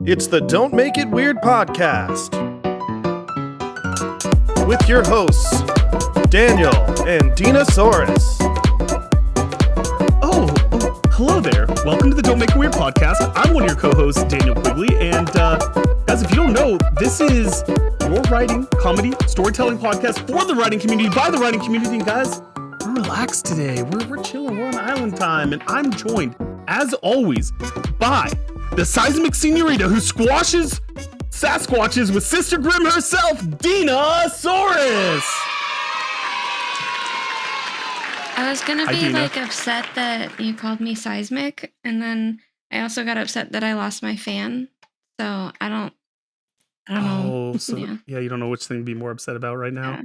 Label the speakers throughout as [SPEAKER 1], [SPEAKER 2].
[SPEAKER 1] It's the Don't Make It Weird podcast with your hosts, Daniel and Dina.
[SPEAKER 2] Hello there. Welcome to the Don't Make It Weird podcast. I'm one of your co-hosts, Daniel Quigley, and guys, if you don't know, this is your writing, comedy, storytelling podcast for the writing community, by the writing community. And guys, we're relaxed today. We're chilling. We're on island time, and I'm joined, as always, by the seismic senorita who squashes Sasquatches with Sister Grimm herself, Dina.
[SPEAKER 3] I was gonna be upset that you called me seismic, and then I also got upset that I lost my fan. So I don't know.
[SPEAKER 2] Oh, so yeah, you don't know which thing to be more upset about right now. Yeah.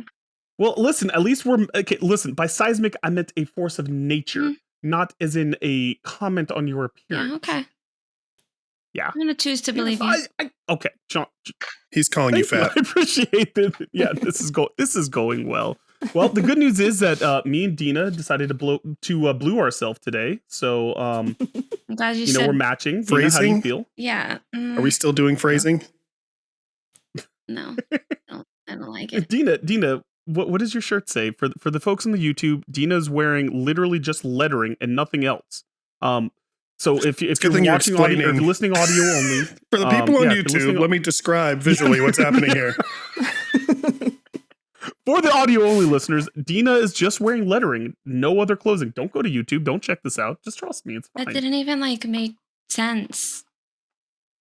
[SPEAKER 2] Well, listen, at least we're okay. Listen, by seismic, I meant a force of nature, not as in a comment on your appearance.
[SPEAKER 3] Yeah, okay.
[SPEAKER 2] Yeah,
[SPEAKER 3] I'm gonna choose to believe you.
[SPEAKER 2] Okay, Sean.
[SPEAKER 1] He's calling you fat.
[SPEAKER 2] I appreciate that. Yeah, this is going well. Well, the good news is that me and Dina decided to blue ourselves today. So,
[SPEAKER 3] I'm glad you said
[SPEAKER 2] we're matching.
[SPEAKER 1] Phrasing?
[SPEAKER 2] Dina, how do you feel?
[SPEAKER 3] Yeah.
[SPEAKER 1] Are we still doing phrasing?
[SPEAKER 3] No, I don't like it.
[SPEAKER 2] Dina, what does your shirt say? For the folks on the YouTube, Dina's wearing literally just lettering and nothing else. So if you're watching audio, or if you're listening audio only,
[SPEAKER 1] for the people on YouTube, let me describe visually what's happening here.
[SPEAKER 2] For the audio-only listeners, Dina is just wearing lettering, no other clothing. Don't go to YouTube. Don't check this out. Just trust me. It's fine.
[SPEAKER 3] That didn't even make sense.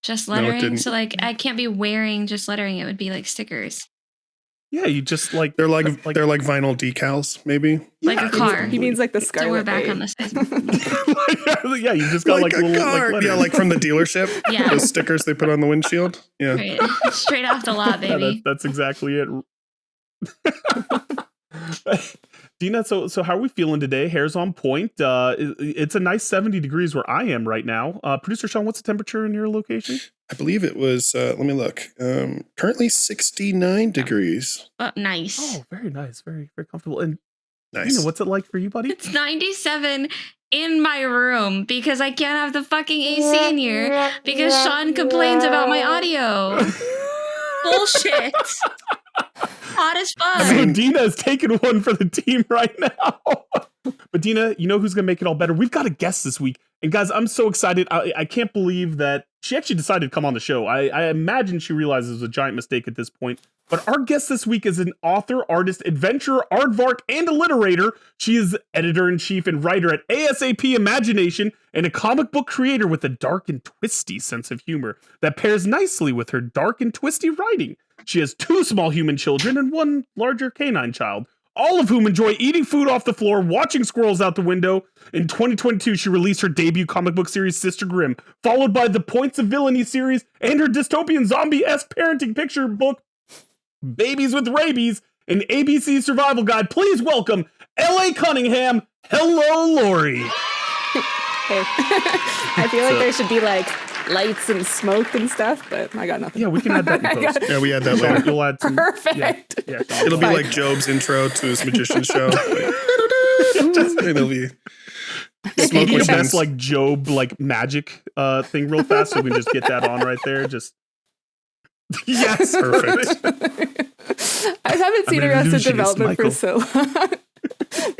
[SPEAKER 3] Just lettering.
[SPEAKER 1] No,
[SPEAKER 3] so I can't be wearing just lettering. It would be stickers.
[SPEAKER 2] Yeah, you just
[SPEAKER 1] they're like vinyl decals, maybe.
[SPEAKER 3] Like a car.
[SPEAKER 4] He means the Scarlet.
[SPEAKER 3] So we're back on the side.
[SPEAKER 2] Yeah, you just got
[SPEAKER 1] a
[SPEAKER 2] little
[SPEAKER 1] car. Yeah, from the dealership.
[SPEAKER 3] Yeah.
[SPEAKER 1] Those stickers they put on the windshield. Yeah.
[SPEAKER 3] Right. Straight off the lot, baby.
[SPEAKER 2] Yeah, that's exactly it. Dina, so how are we feeling today? Hair's on point. It's a nice 70 degrees where I am right now. Producer Sean, what's the temperature in your location?
[SPEAKER 1] I believe it was, let me look. Currently 69 degrees.
[SPEAKER 3] Nice.
[SPEAKER 2] Oh, very nice. Very, very comfortable. And
[SPEAKER 1] nice.
[SPEAKER 2] Dina, what's it like for you, buddy?
[SPEAKER 3] It's 97 in my room because I can't have the fucking AC in here because Sean complains about my audio. Bullshit. Hot as fuck.
[SPEAKER 2] So Dina is taking one for the team right now. But Dina, you know who's going to make it all better? We've got a guest this week. And guys, I'm so excited. I can't believe that she actually decided to come on the show. I imagine she realizes it was a giant mistake at this point. But our guest this week is an author, artist, adventurer, aardvark, and alliterator. She is editor-in-chief and writer at ASAP Imagination and a comic book creator with a dark and twisty sense of humor that pairs nicely with her dark and twisty writing. She has 2 small human children and 1 larger canine child, all of whom enjoy eating food off the floor, watching squirrels out the window. In 2022, she released her debut comic book series, Sister Grimm, followed by the Points of Villainy series and her dystopian zombie-esque parenting picture book, Babies with Rabies, an ABC survival guide. Please welcome L.A. Cunningham. Hello, Laurie.
[SPEAKER 4] Hey. I feel like there should be lights and smoke and stuff, but I got nothing.
[SPEAKER 2] Yeah, we can add that in post.
[SPEAKER 1] Yeah, we add that later.
[SPEAKER 2] You'll add some,
[SPEAKER 4] perfect.
[SPEAKER 2] Yeah,
[SPEAKER 1] it'll be like Job's intro to his magician show. It'll be smoke
[SPEAKER 2] the
[SPEAKER 1] machines.
[SPEAKER 2] best Job magic thing real fast, so we can just get that on right there. Just yes,
[SPEAKER 1] perfect.
[SPEAKER 4] I haven't seen Arrested Development for so long.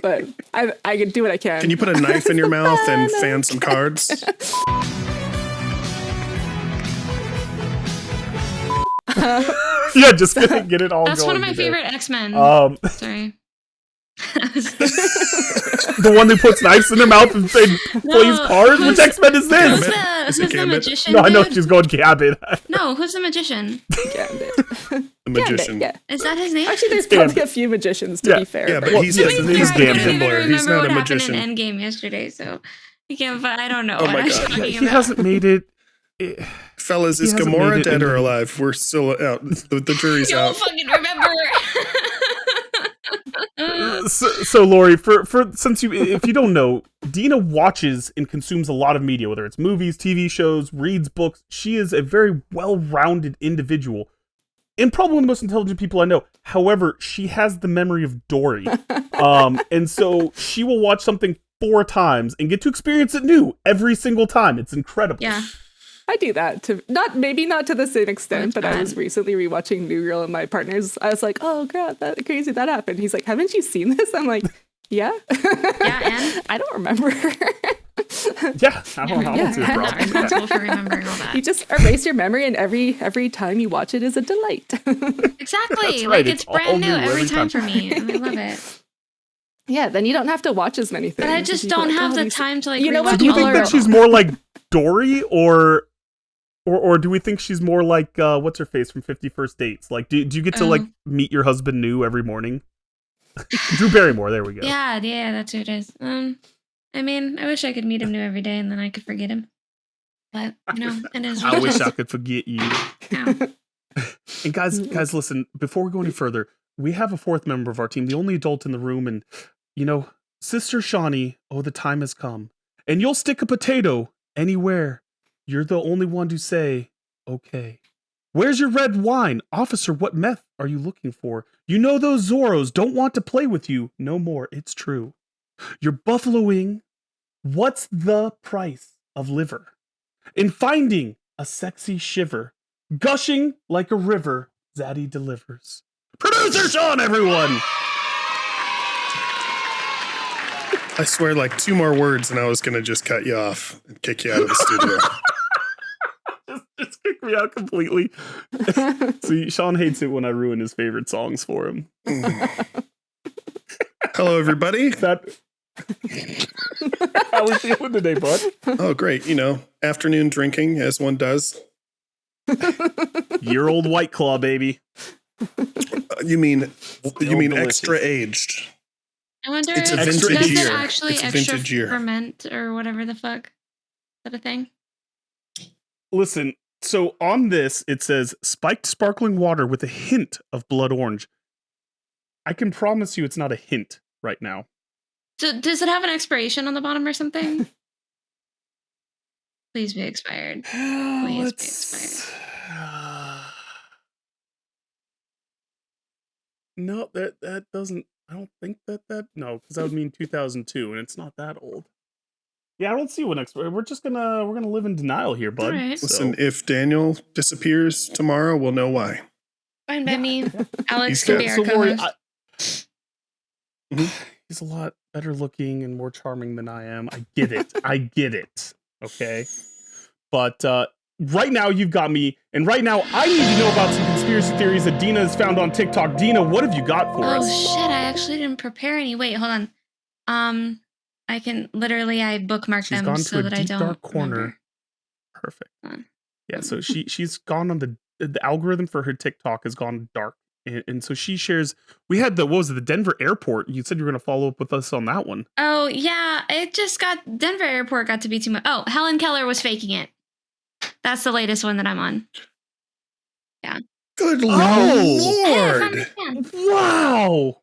[SPEAKER 4] But I can do what I can.
[SPEAKER 1] Can you put a knife in your mouth and fan some cards?
[SPEAKER 2] Yeah, just get it all
[SPEAKER 3] That's
[SPEAKER 2] going.
[SPEAKER 3] One of my favorite X-Men. Sorry.
[SPEAKER 2] The one that puts knives in their mouth and plays cards? Which X-Men is this?
[SPEAKER 3] Who's the magician?
[SPEAKER 2] No, I know she's going Gambit.
[SPEAKER 3] No, who's the magician?
[SPEAKER 4] Gambit.
[SPEAKER 1] The magician.
[SPEAKER 4] Gambit, yeah.
[SPEAKER 3] Is that his name?
[SPEAKER 4] Actually, there's probably a few magicians, to be fair.
[SPEAKER 1] Yeah, but
[SPEAKER 2] he's
[SPEAKER 1] Gambit. He's not a
[SPEAKER 3] magician.
[SPEAKER 1] magician.
[SPEAKER 3] In Endgame yesterday, so I don't know.
[SPEAKER 1] Oh my god,
[SPEAKER 2] he hasn't made it.
[SPEAKER 1] Fellas, is Gamora dead or alive? We're still out. The jury's
[SPEAKER 3] You'll
[SPEAKER 1] out.
[SPEAKER 3] fucking remember.
[SPEAKER 2] So Laurie, since if you don't know, Dina watches and consumes a lot of media, whether it's movies, TV shows, reads books. She is a very well-rounded individual and probably one of the most intelligent people I know. However, she has the memory of Dory. And so she will watch something 4 times and get to experience it new every single time. It's incredible.
[SPEAKER 3] Yeah.
[SPEAKER 4] I do that to maybe not to the same extent, but I was recently rewatching New Girl and my partner's. I was like, "Oh god, that crazy that happened." He's like, "Haven't you seen this?" I'm like, "Yeah,
[SPEAKER 3] yeah," and
[SPEAKER 4] I don't remember.
[SPEAKER 2] Yeah, I don't
[SPEAKER 3] I'm
[SPEAKER 2] see a
[SPEAKER 3] not
[SPEAKER 2] problem.
[SPEAKER 3] responsible for remembering all that.
[SPEAKER 4] You just erase your memory, and every time you watch it is a delight.
[SPEAKER 3] Exactly.
[SPEAKER 2] Right,
[SPEAKER 3] Like
[SPEAKER 2] it's
[SPEAKER 3] it's brand
[SPEAKER 2] all
[SPEAKER 3] new
[SPEAKER 2] new
[SPEAKER 3] every
[SPEAKER 2] every
[SPEAKER 3] time
[SPEAKER 2] time.
[SPEAKER 3] for me. And I love it.
[SPEAKER 4] Yeah, then you don't have to watch as many things.
[SPEAKER 3] But I just
[SPEAKER 4] You go
[SPEAKER 3] don't
[SPEAKER 4] like,
[SPEAKER 3] have
[SPEAKER 4] "Oh,
[SPEAKER 3] the
[SPEAKER 4] these-
[SPEAKER 3] time to like
[SPEAKER 4] You know what?
[SPEAKER 2] So
[SPEAKER 3] rewatch
[SPEAKER 2] do you
[SPEAKER 3] all
[SPEAKER 2] think
[SPEAKER 3] of
[SPEAKER 2] that
[SPEAKER 3] them.
[SPEAKER 2] she's more like Dory, or do we think she's more like what's her face from 50 First Dates? Like, do you get to like meet your husband new every morning? Drew Barrymore. There we go.
[SPEAKER 3] Yeah, that's who it is. I mean, I wish I could meet him new every day and then I could forget him. But it is.
[SPEAKER 2] I wish I could forget you.
[SPEAKER 3] Yeah.
[SPEAKER 2] And guys, listen. Before we go any further, we have a fourth member of our team, the only adult in the room, and Sister Shawnee. Oh, the time has come, and you'll stick a potato anywhere. You're the only one to say, "Okay." Where's your red wine, officer? What meth are you looking for? You know those Zorros don't want to play with you no more. It's true. You're buffaloing. What's the price of liver? In finding a sexy shiver, gushing like a river, Zaddy delivers. Producer Sean, everyone!
[SPEAKER 1] I swear, like 2 more words, and I was gonna just cut you off and kick you out of the studio.
[SPEAKER 2] Just kick me out completely. See, Sean hates it when I ruin his favorite songs for him.
[SPEAKER 1] Hello, everybody.
[SPEAKER 2] How we feeling today, bud?
[SPEAKER 1] Oh, great. Afternoon drinking, as one does.
[SPEAKER 2] Year-old White Claw, baby.
[SPEAKER 1] You mean
[SPEAKER 2] delicious.
[SPEAKER 1] extra aged?
[SPEAKER 3] I wonder
[SPEAKER 1] It's a
[SPEAKER 3] if
[SPEAKER 1] vintage
[SPEAKER 3] does
[SPEAKER 1] year.
[SPEAKER 3] it actually
[SPEAKER 1] It's a
[SPEAKER 3] extra
[SPEAKER 1] vintage year.
[SPEAKER 3] ferment or whatever the fuck? Is that a thing?
[SPEAKER 2] Listen, so on this, it says spiked sparkling water with a hint of blood orange. I can promise you it's not a hint right now.
[SPEAKER 3] So does it have an expiration on the bottom or something? Please be expired. Please be expired.
[SPEAKER 2] No, that doesn't. I don't think that no, because that would mean 2002, and it's not that old. Yeah, I don't see one expiration. We're gonna live in denial here, bud.
[SPEAKER 3] All right.
[SPEAKER 1] Listen, if Daniel disappears tomorrow, we'll know why.
[SPEAKER 3] Fine by me. Alex
[SPEAKER 1] He's
[SPEAKER 3] can
[SPEAKER 1] got-
[SPEAKER 3] be our
[SPEAKER 2] So Laurie,
[SPEAKER 3] co-host.
[SPEAKER 2] he's a lot better looking and more charming than I am. I get it. Okay, but right now you've got me, and right now I need to know about some conspiracy theories that Dina has found on TikTok. Dina, what have you got for
[SPEAKER 3] Oh
[SPEAKER 2] us?
[SPEAKER 3] shit! I actually didn't prepare any. Wait, hold on. I can literally I bookmark
[SPEAKER 2] She's
[SPEAKER 3] them
[SPEAKER 2] gone
[SPEAKER 3] so
[SPEAKER 2] to a
[SPEAKER 3] that I
[SPEAKER 2] deep
[SPEAKER 3] don't
[SPEAKER 2] dark corner.
[SPEAKER 3] remember.
[SPEAKER 2] Perfect.
[SPEAKER 3] Hold on.
[SPEAKER 2] Yeah, so she's gone on the algorithm for her TikTok has gone dark, and so she shares. We had the Denver airport. You said you were going to follow up with us on that one.
[SPEAKER 3] Oh yeah, it just got Denver Airport got to be too much. Oh, Helen Keller was faking it. That's the latest one that I'm on.
[SPEAKER 1] Good
[SPEAKER 2] Oh,
[SPEAKER 3] Yeah, from
[SPEAKER 1] Lord.
[SPEAKER 3] Japan.
[SPEAKER 2] Wow.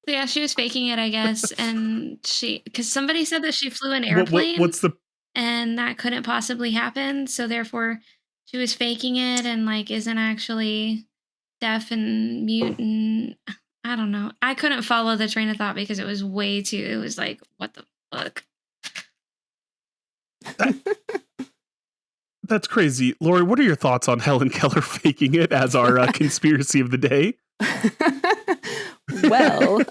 [SPEAKER 3] So yeah, she was faking it, I guess, and because somebody said that she flew an
[SPEAKER 2] What,
[SPEAKER 3] airplane,
[SPEAKER 2] what's the
[SPEAKER 3] and that couldn't possibly happen. So therefore, she was faking it, and like isn't actually deaf and mute, and I don't know. I couldn't follow the train of thought because it was way too. It was like, what the fuck?
[SPEAKER 2] That's crazy. Laurie, what are your thoughts on Helen Keller faking it as our conspiracy of the day?
[SPEAKER 4] Well,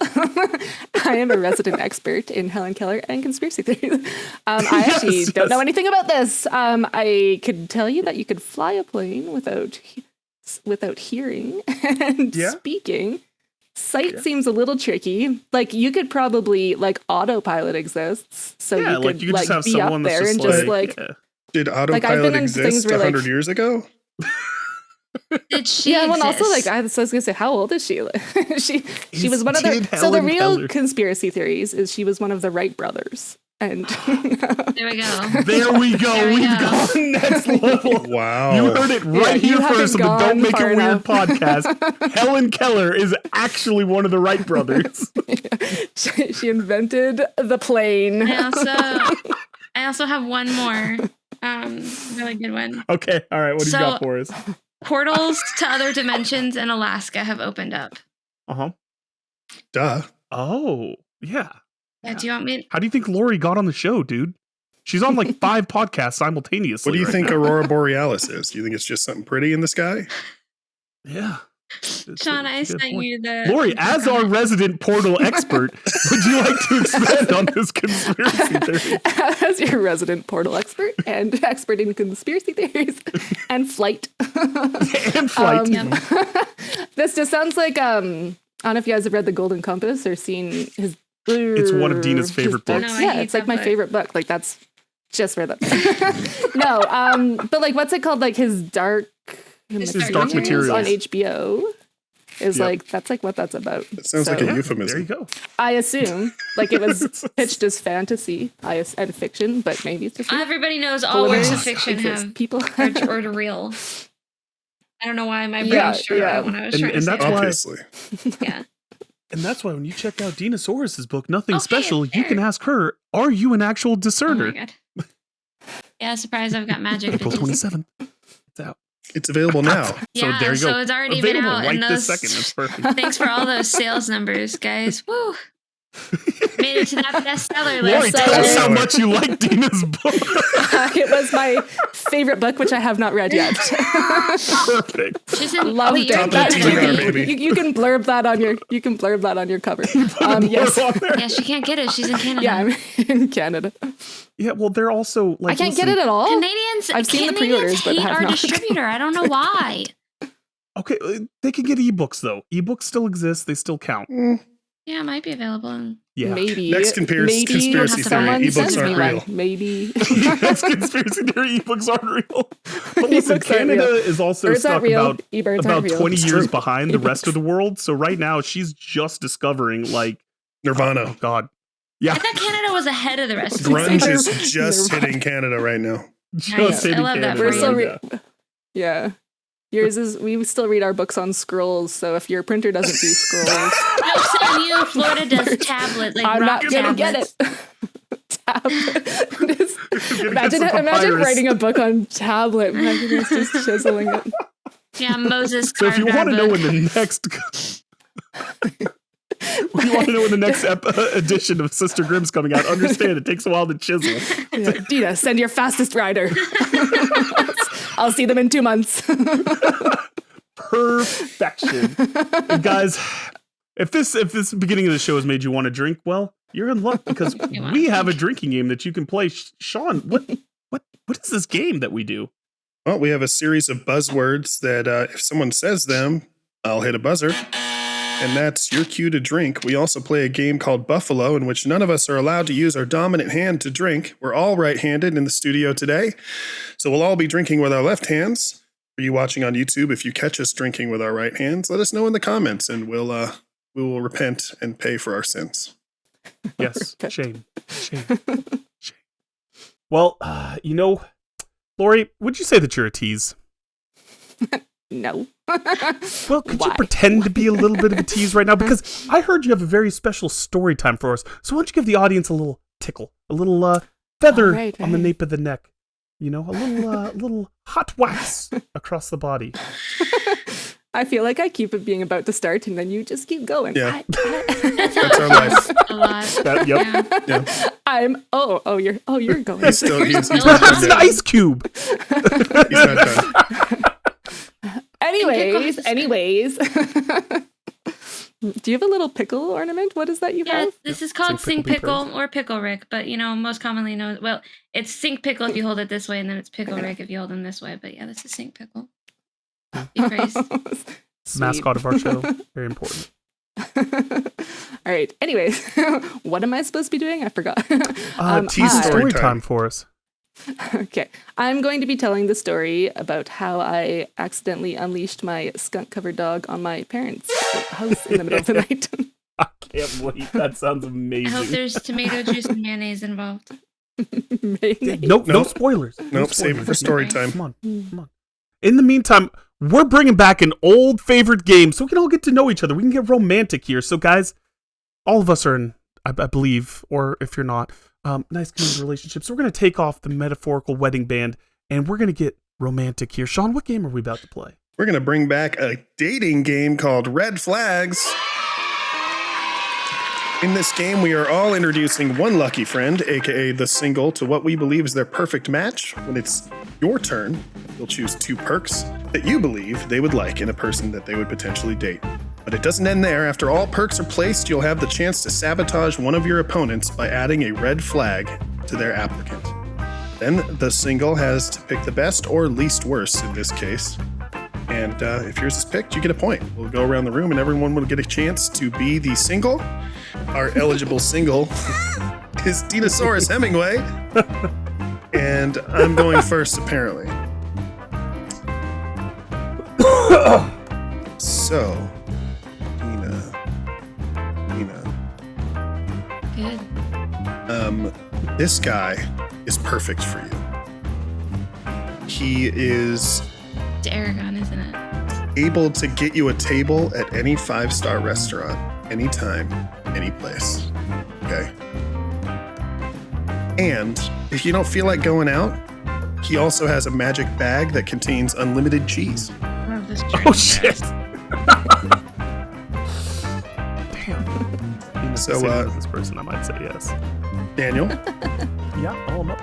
[SPEAKER 4] I am a resident expert in Helen Keller and conspiracy theories. I actually don't know anything about this. I could tell you that you could fly a plane without hearing and speaking. Sight seems a little tricky. Like you could probably autopilot exists, so you could
[SPEAKER 2] just have
[SPEAKER 4] be up
[SPEAKER 2] someone that's
[SPEAKER 4] there and
[SPEAKER 2] just
[SPEAKER 4] just
[SPEAKER 2] yeah.
[SPEAKER 1] Did
[SPEAKER 4] I've
[SPEAKER 1] autopilot
[SPEAKER 4] been in things
[SPEAKER 1] exist
[SPEAKER 4] where,
[SPEAKER 1] 100 years ago?
[SPEAKER 3] Did she?
[SPEAKER 4] Yeah, well, also
[SPEAKER 3] exist?
[SPEAKER 4] I was gonna say, how old is she? she was one of
[SPEAKER 2] Did
[SPEAKER 4] the. So the
[SPEAKER 2] Helen
[SPEAKER 4] real
[SPEAKER 2] Keller-
[SPEAKER 4] conspiracy theories is she was one of the Wright brothers, and
[SPEAKER 3] There we go.
[SPEAKER 2] There we go.
[SPEAKER 3] There we
[SPEAKER 2] We've
[SPEAKER 3] go.
[SPEAKER 2] gone next level.
[SPEAKER 1] Wow.
[SPEAKER 2] You heard it right
[SPEAKER 4] you
[SPEAKER 2] here
[SPEAKER 4] haven't
[SPEAKER 2] first on the
[SPEAKER 4] gone
[SPEAKER 2] Don't Make It
[SPEAKER 4] far
[SPEAKER 2] Weird
[SPEAKER 4] enough.
[SPEAKER 2] podcast. Helen Keller is actually one of the Wright brothers.
[SPEAKER 4] she invented the plane.
[SPEAKER 3] I also have one more really good one.
[SPEAKER 2] Okay, all right. What do you
[SPEAKER 3] So-
[SPEAKER 2] got for us?
[SPEAKER 3] Portals to other dimensions in Alaska have opened up.
[SPEAKER 2] Uh-huh.
[SPEAKER 1] Duh.
[SPEAKER 2] Oh, yeah.
[SPEAKER 3] Yeah, do you want me?
[SPEAKER 2] How do you think Laurie got on the show, dude? She's on like 5 podcasts simultaneously.
[SPEAKER 1] What do you
[SPEAKER 2] right
[SPEAKER 1] think
[SPEAKER 2] now.
[SPEAKER 1] Aurora Borealis is? Do you think it's just something pretty in the sky?
[SPEAKER 2] Yeah.
[SPEAKER 3] Sean, I sent you the
[SPEAKER 2] Lori, as our resident portal expert, would you like to expand on this conspiracy theory?
[SPEAKER 4] As your resident portal expert and expert in conspiracy theories and flight.
[SPEAKER 2] And flight.
[SPEAKER 4] This just sounds like I don't know if you guys have read The Golden Compass or seen his.
[SPEAKER 2] It's one of Dina's favorite
[SPEAKER 4] his
[SPEAKER 2] books.
[SPEAKER 3] No, I
[SPEAKER 4] Yeah,
[SPEAKER 3] hate
[SPEAKER 4] it's like
[SPEAKER 3] that
[SPEAKER 4] my
[SPEAKER 3] book.
[SPEAKER 4] favorite book. Like that's just where that. No, but like what's it called? Like his dark.
[SPEAKER 3] His
[SPEAKER 2] Dark Materials.
[SPEAKER 4] on HBO is
[SPEAKER 2] Yep.
[SPEAKER 4] like that's like what that's about.
[SPEAKER 1] That sounds like a
[SPEAKER 2] There you
[SPEAKER 1] euphemism.
[SPEAKER 2] go.
[SPEAKER 4] I assume like it was pitched as fantasy and fiction, but maybe it's just
[SPEAKER 3] Everybody knows all works of fiction
[SPEAKER 4] exist.
[SPEAKER 3] have
[SPEAKER 4] People.
[SPEAKER 3] or to real. I don't know why my brain
[SPEAKER 4] Yeah,
[SPEAKER 3] showed
[SPEAKER 4] yeah.
[SPEAKER 3] that when I was
[SPEAKER 2] And-
[SPEAKER 3] trying
[SPEAKER 2] and
[SPEAKER 3] to say
[SPEAKER 2] that's
[SPEAKER 3] that.
[SPEAKER 2] why-
[SPEAKER 1] Obviously.
[SPEAKER 3] Yeah.
[SPEAKER 2] And that's why when you check out Dina Saurus's book, Nothing
[SPEAKER 3] Okay,
[SPEAKER 2] Special, you
[SPEAKER 3] fair.
[SPEAKER 2] can ask her, are you an actual
[SPEAKER 3] Oh my
[SPEAKER 2] discerner?
[SPEAKER 3] god. Yeah, surprise! I've got magic.
[SPEAKER 2] April
[SPEAKER 3] bitches.
[SPEAKER 2] 27th. It's out.
[SPEAKER 1] It's available now.
[SPEAKER 2] So
[SPEAKER 3] Yeah,
[SPEAKER 2] there you go.
[SPEAKER 3] so it's already been
[SPEAKER 2] Available
[SPEAKER 3] out,
[SPEAKER 2] right
[SPEAKER 3] and
[SPEAKER 2] this
[SPEAKER 3] those-
[SPEAKER 2] second. That's perfect.
[SPEAKER 3] Thanks for all those sales numbers, guys. Woo! Made it to that bestseller
[SPEAKER 2] Lori,
[SPEAKER 3] list.
[SPEAKER 2] tell us how
[SPEAKER 1] bestseller.
[SPEAKER 2] much you like Dina's book.
[SPEAKER 4] It was my favorite book, which I have not read yet.
[SPEAKER 2] Perfect.
[SPEAKER 3] She's in
[SPEAKER 4] Loved
[SPEAKER 3] wait, you're
[SPEAKER 4] it.
[SPEAKER 3] in
[SPEAKER 1] Top of the
[SPEAKER 3] Canada,
[SPEAKER 1] TBR,
[SPEAKER 3] right?
[SPEAKER 1] baby.
[SPEAKER 4] You can blurb that on your cover. Yes.
[SPEAKER 2] On there.
[SPEAKER 3] Yeah, she can't get it. She's in Canada.
[SPEAKER 4] Yeah, I'm in Canada.
[SPEAKER 2] Yeah, well, they're also like.
[SPEAKER 4] I can't
[SPEAKER 2] listen,
[SPEAKER 4] get it at all.
[SPEAKER 3] Canadians.
[SPEAKER 4] I've seen the
[SPEAKER 3] Canadians
[SPEAKER 4] pre-orders, but
[SPEAKER 3] hate
[SPEAKER 4] have
[SPEAKER 3] our
[SPEAKER 4] not.
[SPEAKER 3] distributor. I don't know why.
[SPEAKER 2] Okay, they can get ebooks though. Ebooks still exist. They still count.
[SPEAKER 3] Yeah, it might be available.
[SPEAKER 2] Yeah.
[SPEAKER 4] Maybe.
[SPEAKER 1] Next conspiracy
[SPEAKER 4] maybe
[SPEAKER 1] theory,
[SPEAKER 4] someone
[SPEAKER 1] ebooks
[SPEAKER 4] sends me
[SPEAKER 1] aren't
[SPEAKER 4] one.
[SPEAKER 1] real.
[SPEAKER 4] Maybe.
[SPEAKER 2] Next conspiracy theory, ebooks aren't real. But listen,
[SPEAKER 4] Ebooks aren't
[SPEAKER 2] Canada
[SPEAKER 4] real.
[SPEAKER 2] is also
[SPEAKER 4] Birds aren't
[SPEAKER 2] stuck
[SPEAKER 4] real.
[SPEAKER 2] about
[SPEAKER 4] E-birds
[SPEAKER 2] about
[SPEAKER 4] aren't real.
[SPEAKER 2] 20
[SPEAKER 1] It's
[SPEAKER 2] years
[SPEAKER 1] true.
[SPEAKER 2] behind the rest of the world. So right now she's just discovering like,
[SPEAKER 1] Nirvana.
[SPEAKER 2] oh God. Yeah.
[SPEAKER 3] I thought Canada was ahead of the rest of the world.
[SPEAKER 1] Grunge is just
[SPEAKER 4] Nirvana.
[SPEAKER 1] hitting Canada right now.
[SPEAKER 2] Just
[SPEAKER 3] Nice. I
[SPEAKER 2] hitting
[SPEAKER 3] love that
[SPEAKER 2] Canada
[SPEAKER 4] We're
[SPEAKER 3] for
[SPEAKER 4] still
[SPEAKER 3] you.
[SPEAKER 4] yeah. Yours is we still read our books on scrolls, so if your printer doesn't do scrolls,
[SPEAKER 3] No, Sam, you. Florida does tablet, like
[SPEAKER 4] I'm
[SPEAKER 3] rock
[SPEAKER 4] not gonna
[SPEAKER 3] tablets.
[SPEAKER 4] get it. Tablet.
[SPEAKER 2] Gonna
[SPEAKER 4] imagine
[SPEAKER 2] get some
[SPEAKER 4] imagine
[SPEAKER 2] papyrus.
[SPEAKER 4] writing a book on tablet. Imagine us just chiseling it.
[SPEAKER 3] Yeah, Moses.
[SPEAKER 2] So if you
[SPEAKER 3] carved our
[SPEAKER 2] want to know
[SPEAKER 3] book.
[SPEAKER 2] when the next if you want to know when the next edition of Sister Grimm's coming out, understand it takes a while to chisel.
[SPEAKER 4] Yeah. Dina, send your fastest rider. I'll see them in 2 months.
[SPEAKER 2] Perfection. And guys, if this beginning of the show has made you want to drink, well, you're in luck because
[SPEAKER 3] You wanna
[SPEAKER 2] we have a drinking game that you can play. Sean, what is this game that we do?
[SPEAKER 1] Well, we have a series of buzzwords that if someone says them, I'll hit a buzzer. And that's your cue to drink. We also play a game called Buffalo, in which none of us are allowed to use our dominant hand to drink. We're all right-handed in the studio today. So we'll all be drinking with our left hands. For you watching on YouTube, if you catch us drinking with our right hands, let us know in the comments and we will repent and pay for our sins.
[SPEAKER 2] Yes, shame. Well, Laurie, would you say that you're a tease?
[SPEAKER 4] No.
[SPEAKER 2] Well, could you
[SPEAKER 4] Why?
[SPEAKER 2] pretend to be a little bit of a tease right now? Because I heard you have a very special story time for us. So why don't you give the audience a little tickle, a little feather
[SPEAKER 4] All right,
[SPEAKER 2] on the
[SPEAKER 4] right.
[SPEAKER 2] nape of the neck, a little hot wax across the body.
[SPEAKER 4] I feel like I keep it being about to start, and then you just keep going.
[SPEAKER 1] Yeah.
[SPEAKER 3] That's
[SPEAKER 1] That's our life.
[SPEAKER 3] a lot.
[SPEAKER 2] Yep.
[SPEAKER 3] Yeah.
[SPEAKER 1] Yeah.
[SPEAKER 4] I'm. You're going.
[SPEAKER 1] He's still he's not
[SPEAKER 2] Perhaps
[SPEAKER 1] done
[SPEAKER 2] an
[SPEAKER 1] yet.
[SPEAKER 2] ice cube.
[SPEAKER 1] He's not done.
[SPEAKER 4] Anyways. Do you have a little pickle ornament? What is that you
[SPEAKER 3] Yeah,
[SPEAKER 4] have?
[SPEAKER 3] this is called
[SPEAKER 2] Sink
[SPEAKER 3] Sink
[SPEAKER 2] Pickle Be
[SPEAKER 3] Pickle or Pickle Rick, but most commonly known. Well, it's Sink Pickle if you hold it this way, and then it's Pickle Rick if you hold them this way. But yeah, this is Sink Pickle. Be praised.
[SPEAKER 4] Sweet.
[SPEAKER 2] Mascot of our show. Very important.
[SPEAKER 4] All right. Anyways, what am I supposed to be doing? I forgot.
[SPEAKER 2] Tease
[SPEAKER 4] hi.
[SPEAKER 2] story
[SPEAKER 1] Storytime.
[SPEAKER 2] time for us.
[SPEAKER 4] Okay. I'm going to be telling the story about how I accidentally unleashed my skunk-covered dog on my parents' house in the middle of the night.
[SPEAKER 2] I can't wait. That sounds
[SPEAKER 3] I hope
[SPEAKER 2] amazing.
[SPEAKER 3] there's tomato juice and mayonnaise involved.
[SPEAKER 2] No
[SPEAKER 1] Nope.
[SPEAKER 2] spoilers. No
[SPEAKER 1] Nope, save it for
[SPEAKER 2] spoilers.
[SPEAKER 1] story time.
[SPEAKER 2] Come on. In the meantime, we're bringing back an old favorite game so we can all get to know each other. We can get romantic here. So, guys, all of us are in, I believe, or if you're not, nice committed relationships. So we're going to take off the metaphorical wedding band and we're going to get romantic here. Sean, what game are we about to play?
[SPEAKER 1] We're going to bring back a dating game called Red Flags. In this game, we are all introducing one lucky friend, aka the single, to what we believe is their perfect match. When it's your turn, you'll choose 2 perks that you believe they would like in a person that they would potentially date. But it doesn't end there. After all perks are placed, you'll have the chance to sabotage one of your opponents by adding a red flag to their applicant. Then the single has to pick the best or least worst in this case. And if yours is picked, you get a point. We'll go around the room and everyone will get a chance to be the single. Our eligible single is Dinosaurus Hemingway. And I'm going first, apparently. So, Dina.
[SPEAKER 3] Good.
[SPEAKER 1] This guy is perfect for you. He is
[SPEAKER 3] It's Aragon, isn't it?
[SPEAKER 1] able to get you a table at any 5-star restaurant, anytime, any place. Okay? And if you don't feel like going out, he also has a magic bag that contains unlimited cheese.
[SPEAKER 3] Love this
[SPEAKER 2] Oh
[SPEAKER 3] journey.
[SPEAKER 2] shit! Damn.
[SPEAKER 1] So,
[SPEAKER 2] This person, I might say yes.
[SPEAKER 1] Daniel,
[SPEAKER 2] Yeah, oh no.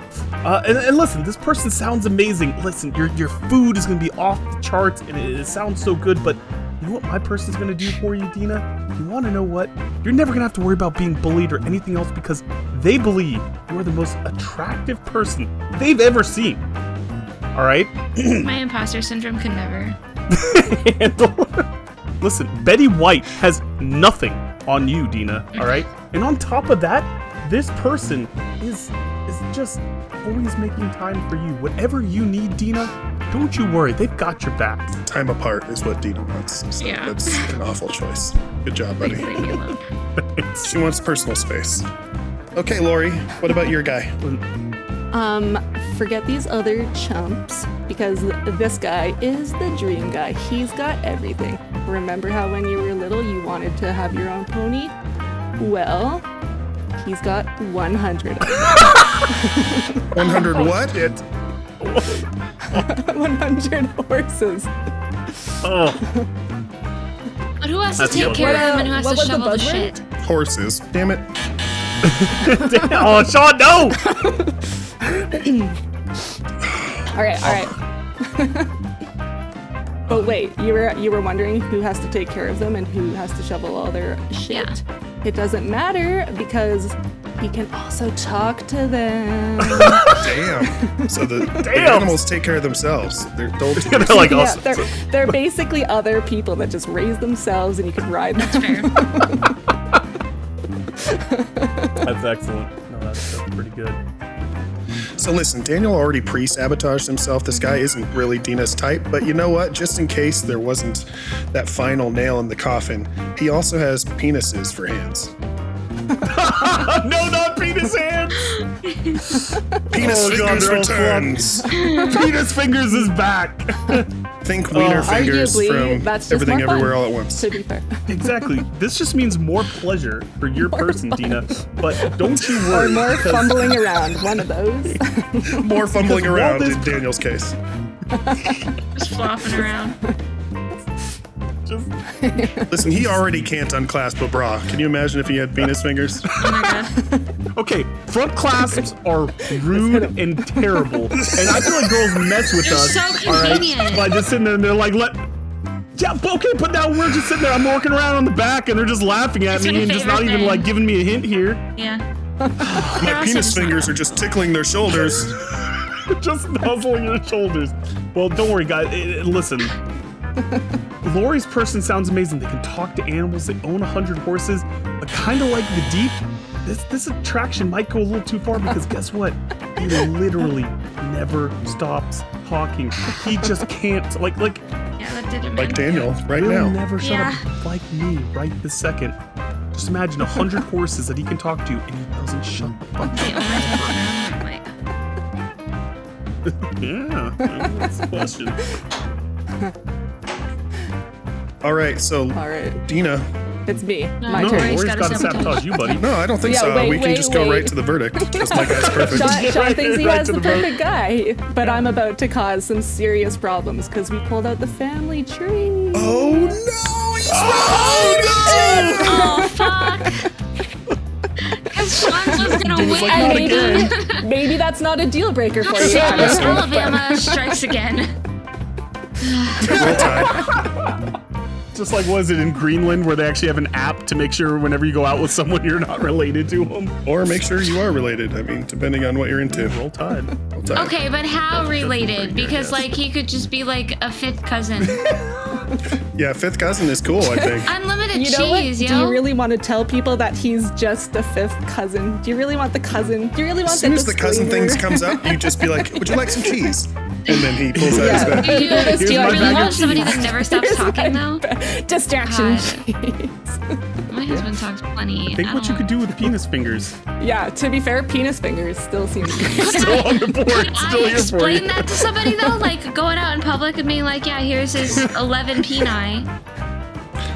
[SPEAKER 2] And listen, this person sounds amazing. Listen, your food is gonna be off the charts, and it sounds so good. But you know what my person's gonna do for you, Dina? You want to know what? You're never gonna have to worry about being bullied or anything else because they believe you are the most attractive person they've ever seen. All right.
[SPEAKER 3] My imposter syndrome could never.
[SPEAKER 2] Listen, Betty White has nothing on you, Dina. All right. And on top of that, this person is just always making time for you. Whatever you need, Dina, don't you worry. They've got your back.
[SPEAKER 1] time apart is what Dina wants. So
[SPEAKER 3] Yeah.
[SPEAKER 1] that's an awful choice. Good job, buddy.
[SPEAKER 3] Leave me alone.
[SPEAKER 1] She wants personal space. Okay, Laurie, what about your guy?
[SPEAKER 4] Forget these other chumps because this guy is the dream guy. He's got everything. Remember how when you were little you wanted to have your own pony? Well, he's got 100 of them.
[SPEAKER 1] 100 what?
[SPEAKER 4] 100 horses.
[SPEAKER 2] Oh,
[SPEAKER 3] But who has to
[SPEAKER 2] That's
[SPEAKER 3] take
[SPEAKER 2] good.
[SPEAKER 3] care of them and who has
[SPEAKER 4] What
[SPEAKER 3] to
[SPEAKER 4] was the
[SPEAKER 3] shovel the
[SPEAKER 4] buzzword?
[SPEAKER 3] shit?
[SPEAKER 1] Horses. Damn it.
[SPEAKER 2] oh, Sean, no!
[SPEAKER 4] All right. But wait, you were wondering who has to take care of them and who has to shovel all their shit.
[SPEAKER 3] Yeah.
[SPEAKER 4] It doesn't matter because he can also talk to them.
[SPEAKER 1] Damn. So the
[SPEAKER 2] Damn.
[SPEAKER 1] animals take care of themselves. They're told to.
[SPEAKER 2] They're like,
[SPEAKER 4] Yeah,
[SPEAKER 2] also,
[SPEAKER 4] they're basically other people that just raise themselves and you can ride them.
[SPEAKER 3] Fair.
[SPEAKER 2] that's excellent. No, that's pretty good.
[SPEAKER 1] So listen, Daniel already pre-sabotaged himself. This guy isn't really Dina's type, but you know what? Just in case there wasn't that final nail in the coffin, he also has penises for hands.
[SPEAKER 2] No, not penis hands!
[SPEAKER 1] Penis
[SPEAKER 2] Oh, God,
[SPEAKER 1] fingers
[SPEAKER 2] they're all
[SPEAKER 1] returns.
[SPEAKER 2] Penis fingers is back!
[SPEAKER 1] Think wiener fingers
[SPEAKER 4] Arguably,
[SPEAKER 1] from
[SPEAKER 4] that's just
[SPEAKER 1] Everything
[SPEAKER 4] more fun,
[SPEAKER 1] Everywhere All at Once.
[SPEAKER 4] To be fair.
[SPEAKER 2] Exactly. This just means more pleasure for your person, Dina. But don't you
[SPEAKER 4] Or
[SPEAKER 2] worry.
[SPEAKER 4] more
[SPEAKER 2] because-
[SPEAKER 4] fumbling around. One of those.
[SPEAKER 1] More fumbling
[SPEAKER 2] Because
[SPEAKER 1] around
[SPEAKER 2] while
[SPEAKER 1] in
[SPEAKER 2] this-
[SPEAKER 1] Daniel's case.
[SPEAKER 3] Just flopping around.
[SPEAKER 2] just-
[SPEAKER 1] Listen, he already can't unclasp a bra. Can you imagine if he had penis fingers?
[SPEAKER 3] Oh my god.
[SPEAKER 2] Okay, front clasps are rude and terrible. And I feel like girls mess with
[SPEAKER 3] They're
[SPEAKER 2] us.
[SPEAKER 3] so
[SPEAKER 2] all right,
[SPEAKER 3] convenient.
[SPEAKER 2] by just sitting there and they're like, yeah, but okay, but now we're just sitting there. I'm walking around on the back and they're just laughing at
[SPEAKER 3] That's
[SPEAKER 2] me
[SPEAKER 3] my
[SPEAKER 2] and just not
[SPEAKER 3] favorite
[SPEAKER 2] even
[SPEAKER 3] thing.
[SPEAKER 2] like giving me a hint here.
[SPEAKER 3] Yeah.
[SPEAKER 1] My penis fingers are just tickling their shoulders.
[SPEAKER 2] Just nuzzling your shoulders. Well, don't worry, guys. Listen. Laurie's person sounds amazing. They can talk to animals. They own 100 horses. But kind of like the Deep, this attraction might go a little too far because guess what? He literally never stops talking. He just can't. Like
[SPEAKER 3] Yeah, that didn't
[SPEAKER 1] Like Daniel right
[SPEAKER 2] he'll
[SPEAKER 1] now.
[SPEAKER 2] never shut
[SPEAKER 3] Yeah.
[SPEAKER 2] up like me right this second. Just imagine 100 horses that he can talk to and he doesn't shut the fuck
[SPEAKER 3] The only time I'm like,
[SPEAKER 2] up. Yeah, that's the question.
[SPEAKER 1] All right, so
[SPEAKER 4] All right.
[SPEAKER 1] Dina.
[SPEAKER 4] It's me.
[SPEAKER 3] No,
[SPEAKER 4] My
[SPEAKER 2] No,
[SPEAKER 4] turn.
[SPEAKER 3] Laurie's
[SPEAKER 2] Laurie's
[SPEAKER 3] gotta
[SPEAKER 2] got to sabotage you, buddy.
[SPEAKER 1] No, I don't think
[SPEAKER 4] Yeah,
[SPEAKER 1] so.
[SPEAKER 4] wait,
[SPEAKER 1] We can
[SPEAKER 4] wait,
[SPEAKER 1] just go
[SPEAKER 4] wait.
[SPEAKER 1] right to the verdict. Because my guy's perfect.
[SPEAKER 4] Sean thinks he
[SPEAKER 2] Right
[SPEAKER 4] has
[SPEAKER 2] to
[SPEAKER 4] the
[SPEAKER 2] the vote.
[SPEAKER 4] perfect guy, but I'm about to cause some serious problems because we pulled out the family tree.
[SPEAKER 1] Oh no! He's
[SPEAKER 3] oh fuck. Sean was gonna
[SPEAKER 2] Dude was
[SPEAKER 3] win.
[SPEAKER 2] like, not
[SPEAKER 4] maybe,
[SPEAKER 2] again.
[SPEAKER 4] maybe that's not a deal breaker for you.
[SPEAKER 3] Alabama strikes again.
[SPEAKER 1] Roll Tide.
[SPEAKER 2] Just like, was it in Greenland where they actually have an app to make sure whenever you go out with someone you're not related to them?
[SPEAKER 1] Or make sure you are related. I mean, depending on what you're into.
[SPEAKER 2] Roll Tide.
[SPEAKER 1] Roll Tide.
[SPEAKER 3] Okay, but how related? Because
[SPEAKER 1] Yes.
[SPEAKER 3] like he could just be like a fifth cousin.
[SPEAKER 1] Yeah, fifth cousin is cool, I think.
[SPEAKER 3] Unlimited
[SPEAKER 4] You know what?
[SPEAKER 3] cheese,
[SPEAKER 4] Do
[SPEAKER 3] yo.
[SPEAKER 4] you really want to tell people that he's just a fifth cousin? Do you really want the cousin? Do you really want
[SPEAKER 1] As soon as the cousin
[SPEAKER 4] disclaimer?
[SPEAKER 1] things comes up, you just be like, would you like some cheese? And then he pulls out
[SPEAKER 4] Yeah.
[SPEAKER 1] his bag.
[SPEAKER 3] Do you,
[SPEAKER 2] Here's
[SPEAKER 3] do you
[SPEAKER 2] my
[SPEAKER 3] really
[SPEAKER 2] bag of
[SPEAKER 3] want somebody
[SPEAKER 2] cheese.
[SPEAKER 3] that never stops
[SPEAKER 4] Here's
[SPEAKER 3] talking
[SPEAKER 4] my
[SPEAKER 3] though?
[SPEAKER 4] Distraction.
[SPEAKER 3] God.
[SPEAKER 4] cheese.
[SPEAKER 3] My husband talks plenty.
[SPEAKER 2] Think
[SPEAKER 3] I
[SPEAKER 2] what you
[SPEAKER 3] don't-
[SPEAKER 2] could do with penis fingers.
[SPEAKER 4] Yeah, to be fair, penis fingers still seems good.
[SPEAKER 2] Still on the board.
[SPEAKER 3] Could
[SPEAKER 2] Still
[SPEAKER 3] I
[SPEAKER 2] here for you.
[SPEAKER 3] explain that to somebody though? Like going out in public and being like, yeah, here's his 11 peni.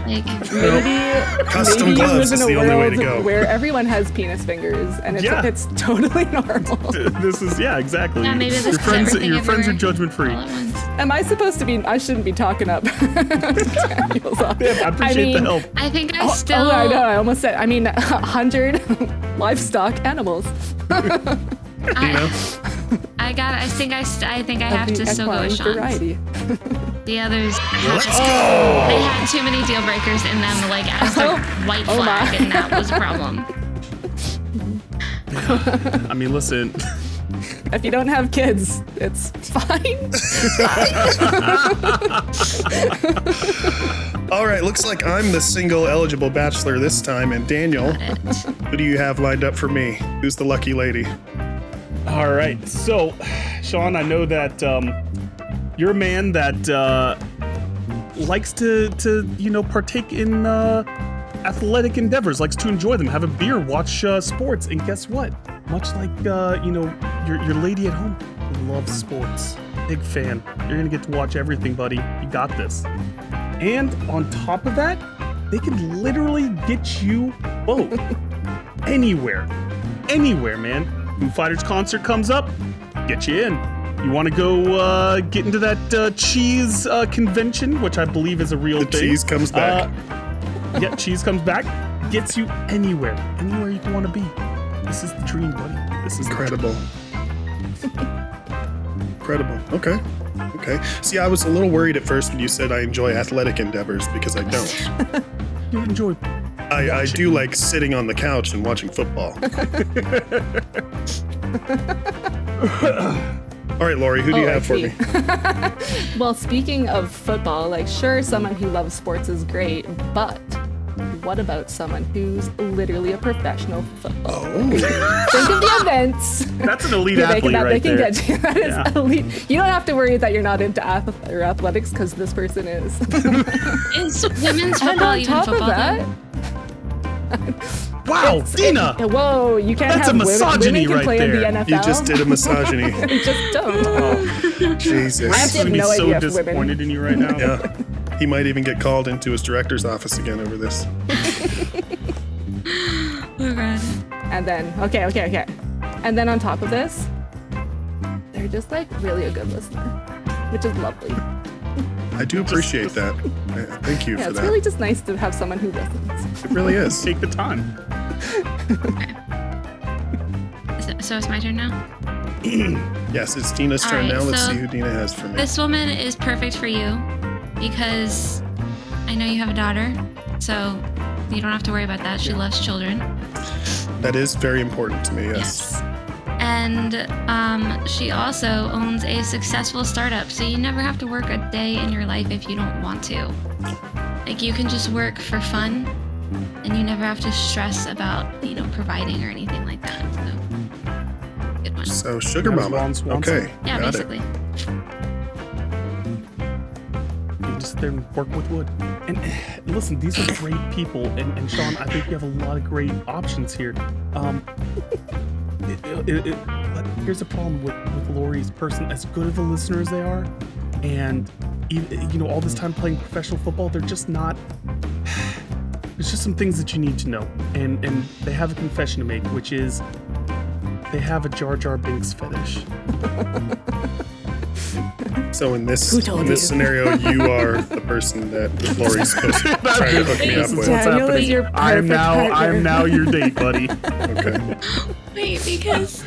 [SPEAKER 3] Like,
[SPEAKER 4] Maybe,
[SPEAKER 1] Custom
[SPEAKER 4] maybe you
[SPEAKER 1] gloves
[SPEAKER 4] live
[SPEAKER 1] is
[SPEAKER 4] in a
[SPEAKER 1] the only way
[SPEAKER 4] world
[SPEAKER 1] to go.
[SPEAKER 4] where everyone has penis fingers and
[SPEAKER 2] Yeah.
[SPEAKER 4] it's totally normal.
[SPEAKER 2] This is, yeah, exactly.
[SPEAKER 3] yeah, maybe this
[SPEAKER 2] your
[SPEAKER 3] is
[SPEAKER 2] friends,
[SPEAKER 3] everything
[SPEAKER 2] your friends are
[SPEAKER 3] everywhere
[SPEAKER 2] judgment free.
[SPEAKER 3] all at once.
[SPEAKER 4] Am I supposed to be? I shouldn't be talking up. Daniel's off.
[SPEAKER 2] Yeah, I appreciate the help.
[SPEAKER 3] I think I still.
[SPEAKER 4] Oh, I know. I almost said. I mean, 100 livestock animals.
[SPEAKER 1] Dina?
[SPEAKER 3] I think I have
[SPEAKER 4] of
[SPEAKER 3] to
[SPEAKER 4] the
[SPEAKER 3] still go with
[SPEAKER 4] equine
[SPEAKER 3] Sean's.
[SPEAKER 4] variety.
[SPEAKER 3] The others,
[SPEAKER 1] Let's go.
[SPEAKER 3] they had too many deal breakers in them, like as the white
[SPEAKER 4] Oh
[SPEAKER 3] flag,
[SPEAKER 4] my.
[SPEAKER 3] and that was a problem.
[SPEAKER 2] I mean, listen.
[SPEAKER 4] If you don't have kids, it's fine.
[SPEAKER 1] All right, looks like I'm the single eligible bachelor this time. And Daniel, who do you have lined up for me? Who's the lucky lady?
[SPEAKER 2] All right. So, Sean, I know that you're a man that likes to partake in athletic endeavors, likes to enjoy them, have a beer, watch sports, and guess what? Much like your lady at home loves sports. Big fan. You're gonna get to watch everything, buddy. You got this. And on top of that, they can literally get you both anywhere, man. Foo Fighters concert comes up, get you in. You want to go get into that cheese convention, which I believe is a real
[SPEAKER 1] The
[SPEAKER 2] thing.
[SPEAKER 1] cheese comes back.
[SPEAKER 2] Yeah, cheese comes back, gets you anywhere you want to be. This is the dream, buddy. This is
[SPEAKER 1] Incredible. Incredible. Okay. See, I was a little worried at first when you said I enjoy athletic endeavors because I don't.
[SPEAKER 2] You enjoy.
[SPEAKER 1] I do like sitting on the couch and watching football. All right, Laurie, who do you
[SPEAKER 4] I
[SPEAKER 1] have for
[SPEAKER 4] see.
[SPEAKER 1] me?
[SPEAKER 4] Well, speaking of football, like, sure, someone who loves sports is great, but what about someone who's literally a professional footballer?
[SPEAKER 1] Oh,
[SPEAKER 4] Think of the events
[SPEAKER 2] That's an elite
[SPEAKER 4] that they
[SPEAKER 2] athlete
[SPEAKER 4] can,
[SPEAKER 2] right there.
[SPEAKER 4] get to. That is
[SPEAKER 2] Yeah.
[SPEAKER 4] elite. You don't have to worry that you're not into athletics because this person is.
[SPEAKER 3] Is women's
[SPEAKER 4] And
[SPEAKER 3] football
[SPEAKER 4] on
[SPEAKER 3] even
[SPEAKER 4] top of
[SPEAKER 3] football?
[SPEAKER 4] that,
[SPEAKER 2] Wow, Dina!
[SPEAKER 4] whoa, you can't
[SPEAKER 2] That's
[SPEAKER 4] have
[SPEAKER 2] a misogyny
[SPEAKER 4] women can
[SPEAKER 2] right
[SPEAKER 4] play
[SPEAKER 2] there.
[SPEAKER 4] in the NFL.
[SPEAKER 1] you just did a misogyny.
[SPEAKER 4] You just don't.
[SPEAKER 1] Jesus.
[SPEAKER 4] I have
[SPEAKER 2] He's
[SPEAKER 4] to
[SPEAKER 2] gonna be
[SPEAKER 4] no
[SPEAKER 2] so
[SPEAKER 4] idea if
[SPEAKER 2] disappointed
[SPEAKER 4] women-
[SPEAKER 2] in you right now.
[SPEAKER 1] Yeah. He might even get called into his director's office again over this.
[SPEAKER 3] Oh god.
[SPEAKER 4] And then, okay. And then on top of this, they're just like really a good listener, which is lovely.
[SPEAKER 1] I do appreciate that. Thank you
[SPEAKER 4] Yeah,
[SPEAKER 1] for
[SPEAKER 4] it's
[SPEAKER 1] that.
[SPEAKER 4] really just nice to have someone who listens.
[SPEAKER 1] It really is.
[SPEAKER 2] Take the time.
[SPEAKER 3] So it's my turn now.
[SPEAKER 1] Yes, it's Dina's
[SPEAKER 3] All
[SPEAKER 1] turn
[SPEAKER 3] right,
[SPEAKER 1] now. Let's
[SPEAKER 3] so
[SPEAKER 1] see who Dina has for me.
[SPEAKER 3] This woman is perfect for you because I know you have a daughter, so you don't have to worry about that. She loves children.
[SPEAKER 1] That is very important to me, yes.
[SPEAKER 3] And she also owns a successful startup, so you never have to work a day in your life if you don't want to. Like, you can just work for fun, and you never have to stress about, providing or anything like that. So, good one.
[SPEAKER 1] So, Sugar
[SPEAKER 2] That was
[SPEAKER 1] Mama.
[SPEAKER 2] Ron Swanson.
[SPEAKER 1] Okay,
[SPEAKER 3] Yeah,
[SPEAKER 1] got
[SPEAKER 3] basically.
[SPEAKER 2] You can just sit there and work with wood. And listen, these are great people. And Sean, I think you have a lot of great options here. But here's the problem with Laurie's person. As good of a listener as they are, and all this time playing professional football, they're just not. There's just some things that you need to know, and they have a confession to make, which is they have a Jar Jar Binks fetish.
[SPEAKER 1] So in this
[SPEAKER 4] Who told you?
[SPEAKER 1] scenario, you are the person that Laurie's supposed to try to hook me up
[SPEAKER 2] This is
[SPEAKER 1] with.
[SPEAKER 2] what's
[SPEAKER 4] Daniel
[SPEAKER 2] happening.
[SPEAKER 4] is your
[SPEAKER 2] I'm
[SPEAKER 4] perfect partner.
[SPEAKER 2] now your date, buddy.
[SPEAKER 1] Okay.
[SPEAKER 3] Wait, because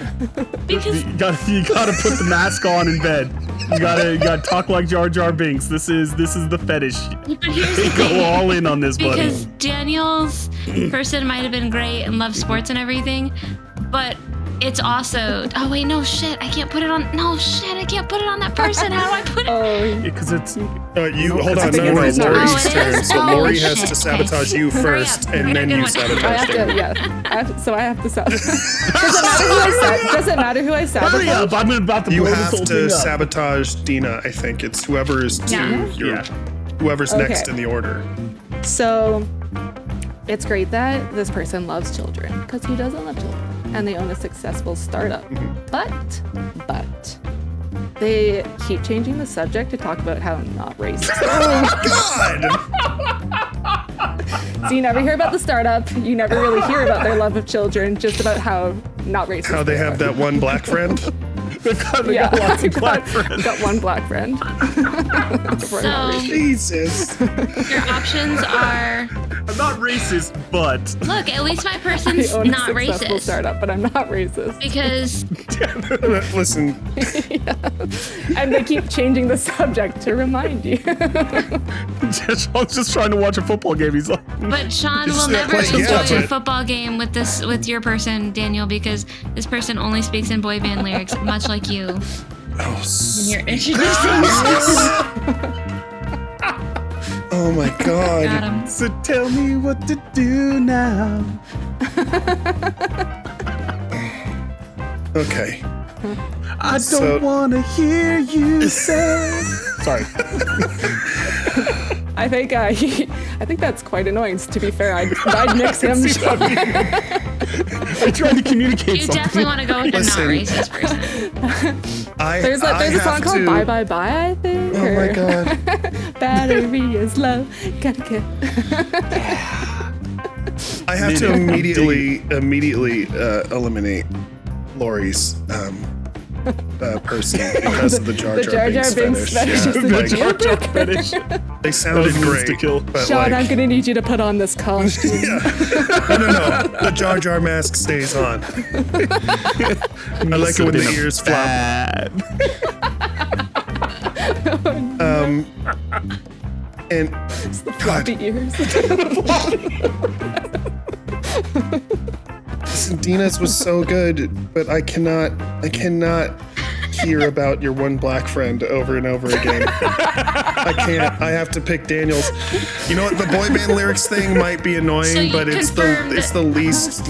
[SPEAKER 2] You gotta put the mask on in bed. You gotta talk like Jar Jar Binks. This is the fetish.
[SPEAKER 3] but here's the
[SPEAKER 2] Go
[SPEAKER 3] thing.
[SPEAKER 2] all in on this, buddy.
[SPEAKER 3] Because Daniel's person might have been great and loved sports and everything, but it's also I can't put it on that person. How do I put it?
[SPEAKER 4] Oh,
[SPEAKER 2] Because it's
[SPEAKER 1] You hold on.
[SPEAKER 2] I think
[SPEAKER 1] No,
[SPEAKER 2] it's
[SPEAKER 1] Laurie's
[SPEAKER 3] Oh, it
[SPEAKER 1] turn.
[SPEAKER 3] is?
[SPEAKER 1] So
[SPEAKER 3] Oh,
[SPEAKER 1] Laurie has
[SPEAKER 3] shit.
[SPEAKER 1] to sabotage you
[SPEAKER 3] Hurry
[SPEAKER 1] first,
[SPEAKER 3] up.
[SPEAKER 1] and then
[SPEAKER 3] Good
[SPEAKER 1] you
[SPEAKER 3] one.
[SPEAKER 4] I
[SPEAKER 1] sabotage
[SPEAKER 4] have to,
[SPEAKER 1] Daniel.
[SPEAKER 4] yeah. So I have to sabotage. Doesn't matter who I
[SPEAKER 2] hurry up!
[SPEAKER 4] sabotage.
[SPEAKER 2] I'm about to
[SPEAKER 1] You
[SPEAKER 2] blow this
[SPEAKER 1] have
[SPEAKER 2] whole
[SPEAKER 1] to
[SPEAKER 2] thing up.
[SPEAKER 1] sabotage Dina. I think it's whoever is
[SPEAKER 3] Yeah.
[SPEAKER 1] whoever's next
[SPEAKER 4] Okay.
[SPEAKER 1] in the order.
[SPEAKER 4] So it's great that this person loves children, because who doesn't love children? And they own a successful startup. But they keep changing the subject to talk about how not racist.
[SPEAKER 1] God!
[SPEAKER 4] So you never hear about the startup. You never really hear about their love of children, just about how not racist.
[SPEAKER 1] How they have that one black friend?
[SPEAKER 2] They got lots of black friends.
[SPEAKER 4] Got one black friend. We're not
[SPEAKER 3] So
[SPEAKER 4] racist.
[SPEAKER 1] Jesus.
[SPEAKER 3] your options are
[SPEAKER 2] I'm not racist, but
[SPEAKER 3] look. At least my
[SPEAKER 4] I
[SPEAKER 3] person's
[SPEAKER 4] own
[SPEAKER 3] not
[SPEAKER 4] a successful
[SPEAKER 3] racist
[SPEAKER 4] startup, but I'm not racist.
[SPEAKER 3] because
[SPEAKER 1] Listen,
[SPEAKER 4] And they keep changing the subject to remind you.
[SPEAKER 2] Sean's just trying to watch a football game. He's like,
[SPEAKER 3] But Sean
[SPEAKER 1] Just
[SPEAKER 3] will never
[SPEAKER 1] play-
[SPEAKER 3] enjoy
[SPEAKER 1] yeah,
[SPEAKER 3] a
[SPEAKER 1] but-
[SPEAKER 3] football game with your person, Daniel, because this person only speaks in boy band lyrics, much like you.
[SPEAKER 1] oh,
[SPEAKER 3] When you're introducing
[SPEAKER 1] oh my
[SPEAKER 3] Got
[SPEAKER 1] God.
[SPEAKER 3] him.
[SPEAKER 2] so tell me what to do now.
[SPEAKER 1] Okay.
[SPEAKER 2] I don't
[SPEAKER 1] So-
[SPEAKER 2] want to hear you say. Sorry.
[SPEAKER 4] I think that's quite annoying. To be fair, I'd mix him.
[SPEAKER 2] I'm trying to communicate
[SPEAKER 3] You
[SPEAKER 2] something.
[SPEAKER 3] definitely want to go with a not
[SPEAKER 1] Listen.
[SPEAKER 3] racist person.
[SPEAKER 4] There's a song called "Bye Bye Bye," I think.
[SPEAKER 1] Oh my
[SPEAKER 4] or
[SPEAKER 1] God.
[SPEAKER 4] Battery is low. Gotta get.
[SPEAKER 1] I have to immediately eliminate Laurie's person because of the Jar
[SPEAKER 4] The
[SPEAKER 1] Jar
[SPEAKER 4] Jar Jar
[SPEAKER 1] Binks
[SPEAKER 4] Binks
[SPEAKER 1] fetish.
[SPEAKER 4] fetish is
[SPEAKER 1] Yeah,
[SPEAKER 4] the
[SPEAKER 1] like,
[SPEAKER 4] deal
[SPEAKER 2] Jar Jar
[SPEAKER 4] breaker.
[SPEAKER 2] fetish.
[SPEAKER 1] they sounded
[SPEAKER 2] That was
[SPEAKER 1] great,
[SPEAKER 2] to kill.
[SPEAKER 1] but
[SPEAKER 4] Sean,
[SPEAKER 1] like,
[SPEAKER 4] I'm gonna need you to put on this costume.
[SPEAKER 1] no, the Jar Jar mask stays on. I like it when the ears flop. And
[SPEAKER 4] It's the floppy ears.
[SPEAKER 1] listen, Dina's was so good, but I cannot hear about your one black friend over and over again. I can't. I have to pick Daniel's. You know what? The boy band lyrics thing might be annoying,
[SPEAKER 3] So you
[SPEAKER 1] but it's the least.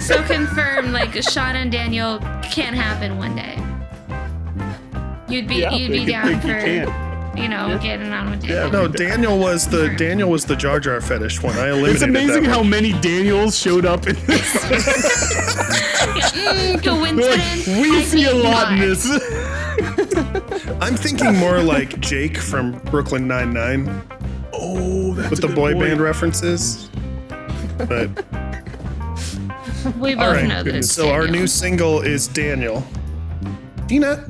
[SPEAKER 3] So confirm, like Sean and Daniel can happen one day. You'd be down for getting on with Daniel.
[SPEAKER 1] No, Daniel was the Jar Jar fetish one. I eliminated
[SPEAKER 2] It's amazing
[SPEAKER 1] that
[SPEAKER 2] how
[SPEAKER 1] one.
[SPEAKER 2] many Daniels showed up in this.
[SPEAKER 3] Coincidence?
[SPEAKER 2] We
[SPEAKER 3] I
[SPEAKER 2] see a
[SPEAKER 3] think
[SPEAKER 2] lot in
[SPEAKER 3] not.
[SPEAKER 2] this.
[SPEAKER 1] I'm thinking more like Jake from Brooklyn Nine-Nine
[SPEAKER 2] Oh, that's
[SPEAKER 1] with
[SPEAKER 2] a
[SPEAKER 1] the
[SPEAKER 2] good
[SPEAKER 1] boy
[SPEAKER 2] point.
[SPEAKER 1] band references. But
[SPEAKER 3] We both
[SPEAKER 1] all right,
[SPEAKER 3] know this.
[SPEAKER 1] so our
[SPEAKER 3] Daniel.
[SPEAKER 1] new single is Daniel. Dina,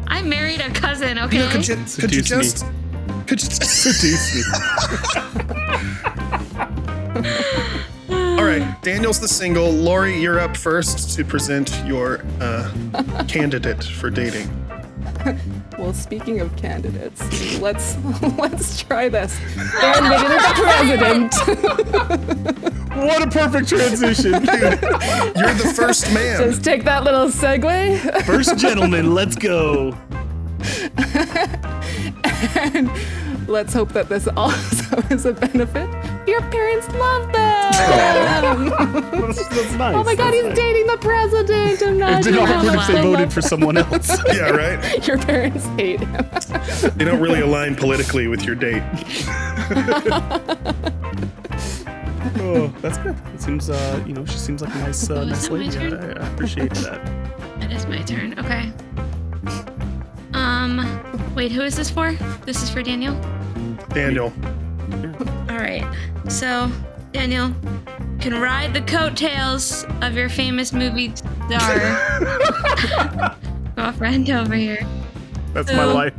[SPEAKER 3] I married a cousin. Okay.
[SPEAKER 1] Dina, could you
[SPEAKER 2] Seduce me.
[SPEAKER 1] just
[SPEAKER 2] Seduce me.
[SPEAKER 1] All right, Daniel's the single. Laurie, you're up first to present your candidate for dating.
[SPEAKER 4] Well, speaking of candidates, let's try this. And making it the president.
[SPEAKER 2] What a perfect transition.
[SPEAKER 1] You're the first man.
[SPEAKER 4] Just take that little segue.
[SPEAKER 2] First gentleman, let's go.
[SPEAKER 4] And let's hope that this also is a benefit. Your parents love them.
[SPEAKER 2] That's nice.
[SPEAKER 4] Oh my God, he's dating the president.
[SPEAKER 2] It'd been awkward if they voted for someone else.
[SPEAKER 1] Yeah, right?
[SPEAKER 4] Your parents hate him.
[SPEAKER 1] They don't really align politically with your date.
[SPEAKER 2] Oh, that's good. It seems, she seems like a nice, nice
[SPEAKER 3] it my
[SPEAKER 2] lady.
[SPEAKER 3] turn?
[SPEAKER 2] I appreciate that.
[SPEAKER 3] It is my turn. Okay. Wait, who is this for? This is for Daniel?
[SPEAKER 1] Daniel.
[SPEAKER 3] All right. So, Daniel can ride the coattails of your famous movie star. Go off friend over here.
[SPEAKER 2] That's my life.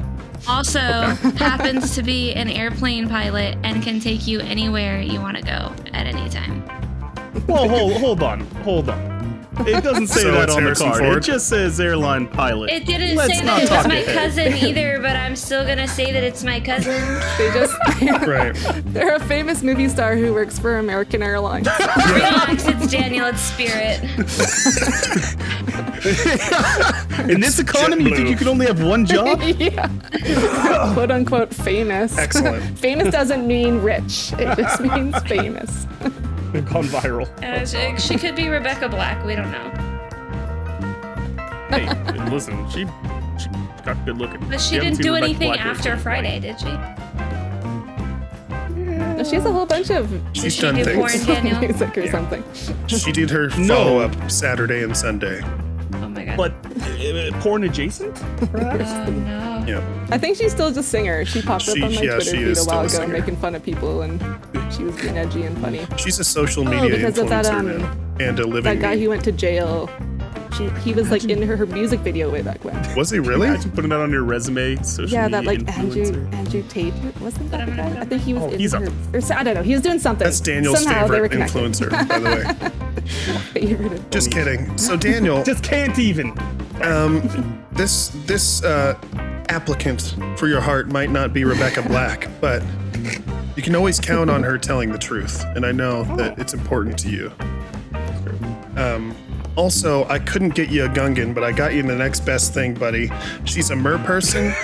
[SPEAKER 3] Also happens to be an airplane pilot and can take you anywhere you want to go at any time.
[SPEAKER 2] Well, hold on. It doesn't say
[SPEAKER 1] So
[SPEAKER 2] that
[SPEAKER 1] it's
[SPEAKER 2] on the
[SPEAKER 1] Harrison
[SPEAKER 2] card.
[SPEAKER 1] Ford?
[SPEAKER 2] It just says airline pilot.
[SPEAKER 3] It didn't
[SPEAKER 2] Let's
[SPEAKER 3] say
[SPEAKER 2] not
[SPEAKER 3] that it
[SPEAKER 2] talk
[SPEAKER 3] was my
[SPEAKER 2] ahead.
[SPEAKER 3] cousin either, but I'm still gonna say that it's my cousin.
[SPEAKER 4] They just
[SPEAKER 1] Right.
[SPEAKER 4] they're a famous movie star who works for American Airlines.
[SPEAKER 3] Relax, it's Daniel, it's Spirit.
[SPEAKER 2] In this economy, you think you can only have one job?
[SPEAKER 4] Yeah. Quote unquote famous.
[SPEAKER 1] Excellent.
[SPEAKER 4] Famous doesn't mean rich. It just means famous.
[SPEAKER 2] They've gone viral.
[SPEAKER 3] She could be Rebecca Black, we don't know.
[SPEAKER 2] Hey, listen, she got good looking.
[SPEAKER 3] But she
[SPEAKER 2] You haven't
[SPEAKER 3] didn't
[SPEAKER 2] seen
[SPEAKER 3] do
[SPEAKER 2] Rebecca
[SPEAKER 3] anything
[SPEAKER 2] Black
[SPEAKER 3] after
[SPEAKER 2] versus
[SPEAKER 3] Friday, did she?
[SPEAKER 4] She has a whole bunch of
[SPEAKER 1] She's
[SPEAKER 3] she
[SPEAKER 1] done
[SPEAKER 3] do
[SPEAKER 1] things.
[SPEAKER 3] porn, Daniel?
[SPEAKER 4] music or something.
[SPEAKER 1] She did her
[SPEAKER 2] No.
[SPEAKER 1] follow-up Saturday and Sunday.
[SPEAKER 3] Oh my god.
[SPEAKER 2] But porn adjacent, perhaps?
[SPEAKER 3] Oh no.
[SPEAKER 1] Yeah.
[SPEAKER 4] I think she's still just singer. She popped up on my
[SPEAKER 1] She
[SPEAKER 4] Twitter feed
[SPEAKER 1] is
[SPEAKER 4] a while
[SPEAKER 1] still a
[SPEAKER 4] ago
[SPEAKER 1] singer.
[SPEAKER 4] making fun of people, and she was being edgy and funny.
[SPEAKER 1] She's a social media
[SPEAKER 4] because of that,
[SPEAKER 1] influencer now. And a living
[SPEAKER 4] That guy
[SPEAKER 1] meme.
[SPEAKER 4] who went to jail, he was like in her music video way back when.
[SPEAKER 1] Was he really?
[SPEAKER 2] Imagine putting that on your resume, social
[SPEAKER 4] Yeah,
[SPEAKER 2] media
[SPEAKER 4] that like
[SPEAKER 2] influencer.
[SPEAKER 4] Andrew Tate, wasn't that the guy? I think he was
[SPEAKER 2] Oh,
[SPEAKER 4] in
[SPEAKER 2] he's
[SPEAKER 4] her,
[SPEAKER 2] up.
[SPEAKER 4] or I don't know. He was doing something.
[SPEAKER 1] That's Daniel's
[SPEAKER 4] Somehow they were
[SPEAKER 1] favorite
[SPEAKER 4] connected.
[SPEAKER 1] influencer, by the way.
[SPEAKER 4] Favorite of-
[SPEAKER 1] Just kidding. So Daniel,
[SPEAKER 2] Just can't even.
[SPEAKER 1] this applicant for your heart might not be Rebecca Black, but you can always count on her telling the truth, and I know that it's important to you. Also, I couldn't get you a Gungan, but I got you the next best thing, buddy. She's a mer person.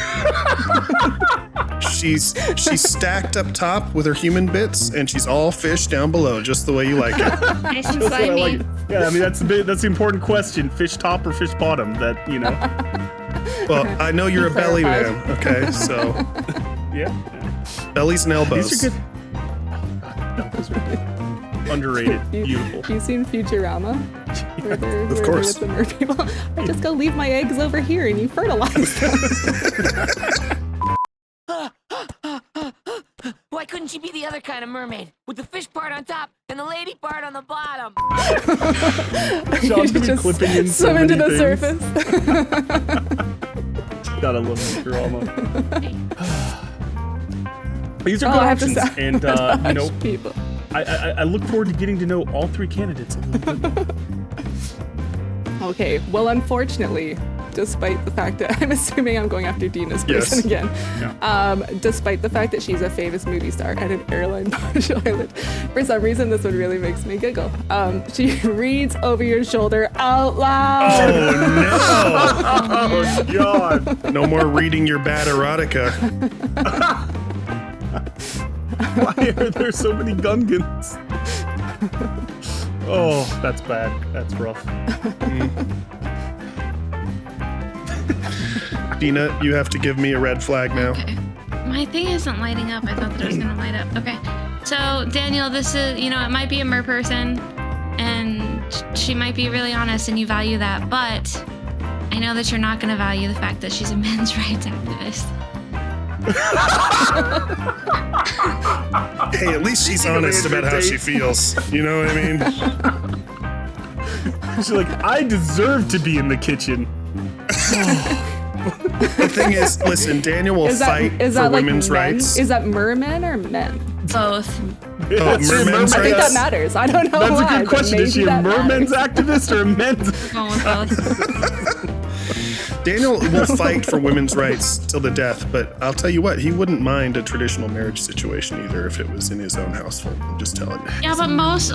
[SPEAKER 1] She's stacked up top with her human bits, and she's all fish down below, just the way you like it.
[SPEAKER 3] Nice and
[SPEAKER 2] That's what I
[SPEAKER 3] slimy.
[SPEAKER 2] like. Yeah, I mean that's the important question: fish top or fish bottom? That
[SPEAKER 1] Well, I know you're a belly man, okay? So
[SPEAKER 2] Yeah.
[SPEAKER 1] bellies and elbows.
[SPEAKER 2] These are good. No, those are good. Underrated. Beautiful.
[SPEAKER 4] Have you seen Futurama? Where they're
[SPEAKER 1] Of course.
[SPEAKER 4] with the mer people. I just go leave my eggs over here and you fertilize them.
[SPEAKER 5] Why couldn't she be the other kind of mermaid? With the fish part on top and the lady part on the bottom?
[SPEAKER 2] Sean's been
[SPEAKER 4] Just
[SPEAKER 2] clipping in so
[SPEAKER 4] swim into
[SPEAKER 2] many
[SPEAKER 4] the
[SPEAKER 2] things.
[SPEAKER 4] surface.
[SPEAKER 2] Gotta love Futurama. These are
[SPEAKER 4] Oh,
[SPEAKER 2] good
[SPEAKER 4] I have to
[SPEAKER 2] options,
[SPEAKER 4] sa-
[SPEAKER 2] and
[SPEAKER 4] people.
[SPEAKER 2] I look forward to getting to know all three candidates a little bit more.
[SPEAKER 4] Okay, well, unfortunately, despite the fact that I'm assuming I'm going after Dina's person
[SPEAKER 1] Yes.
[SPEAKER 4] again,
[SPEAKER 2] Yeah.
[SPEAKER 4] despite the fact that she's a famous movie star and an airline pilot, for some reason this one really makes me giggle. She reads over your shoulder out loud.
[SPEAKER 1] Oh
[SPEAKER 2] Oh God!
[SPEAKER 1] no! No more reading your bad erotica.
[SPEAKER 2] Why are there so many Gungans? Oh, that's bad. That's rough.
[SPEAKER 1] Dina, you have to give me a red flag now.
[SPEAKER 3] Okay. My thing isn't lighting up. I thought that it was gonna light up. Okay. So Daniel, this is, it might be a mer person, and she might be really honest, and you value that. But I know that you're not gonna value the fact that she's a men's rights activist.
[SPEAKER 1] Hey, at least she's honest about how she feels. You know what I mean?
[SPEAKER 2] She's like, I deserve to be in the kitchen.
[SPEAKER 1] The thing is, listen, Daniel will fight for women's rights.
[SPEAKER 4] Is that mermen or men?
[SPEAKER 3] Both.
[SPEAKER 2] That's your
[SPEAKER 1] mermen's
[SPEAKER 4] I think
[SPEAKER 1] rights?
[SPEAKER 4] that matters. I don't know
[SPEAKER 2] That's
[SPEAKER 4] why.
[SPEAKER 2] a good
[SPEAKER 4] but
[SPEAKER 2] question. Is she
[SPEAKER 4] maybe
[SPEAKER 2] a
[SPEAKER 4] that
[SPEAKER 2] merman's
[SPEAKER 4] matters.
[SPEAKER 2] activist or a men's?
[SPEAKER 3] Going with both.
[SPEAKER 1] Daniel will fight for women's rights till the death, but I'll tell you what, he wouldn't mind a traditional marriage situation either if it was in his own household. I'm just telling you.
[SPEAKER 3] Yeah, but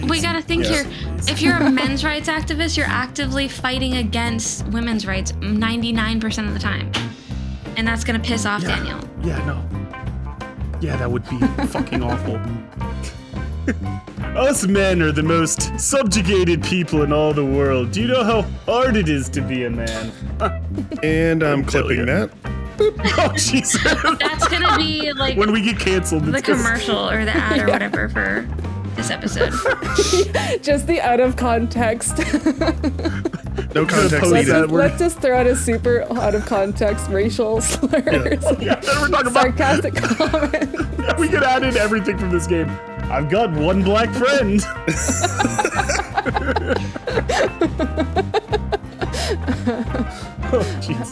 [SPEAKER 3] we gotta think
[SPEAKER 1] Yeah.
[SPEAKER 3] here. If you're a men's rights activist, you're actively fighting against women's rights 99% of the time. And that's gonna piss off Daniel.
[SPEAKER 2] Yeah, no. Yeah, that would be fucking awful. Us men are the most subjugated people in all the world. Do you know how hard it is to be a man?
[SPEAKER 1] And I'm clipping that.
[SPEAKER 2] Oh, Jesus.
[SPEAKER 3] That's gonna be like
[SPEAKER 2] When we get canceled,
[SPEAKER 3] the
[SPEAKER 2] it's 'cause-
[SPEAKER 3] commercial or the ad or whatever for this episode.
[SPEAKER 4] Just the out of context.
[SPEAKER 1] No context
[SPEAKER 2] post
[SPEAKER 1] needed.
[SPEAKER 2] that.
[SPEAKER 4] Let's just throw out a super out of context racial slurs.
[SPEAKER 2] Yeah, then we're talking about.
[SPEAKER 4] Sarcastic comments.
[SPEAKER 2] Yeah, we can add in everything from this game. I've got one black friend. Oh, Jesus.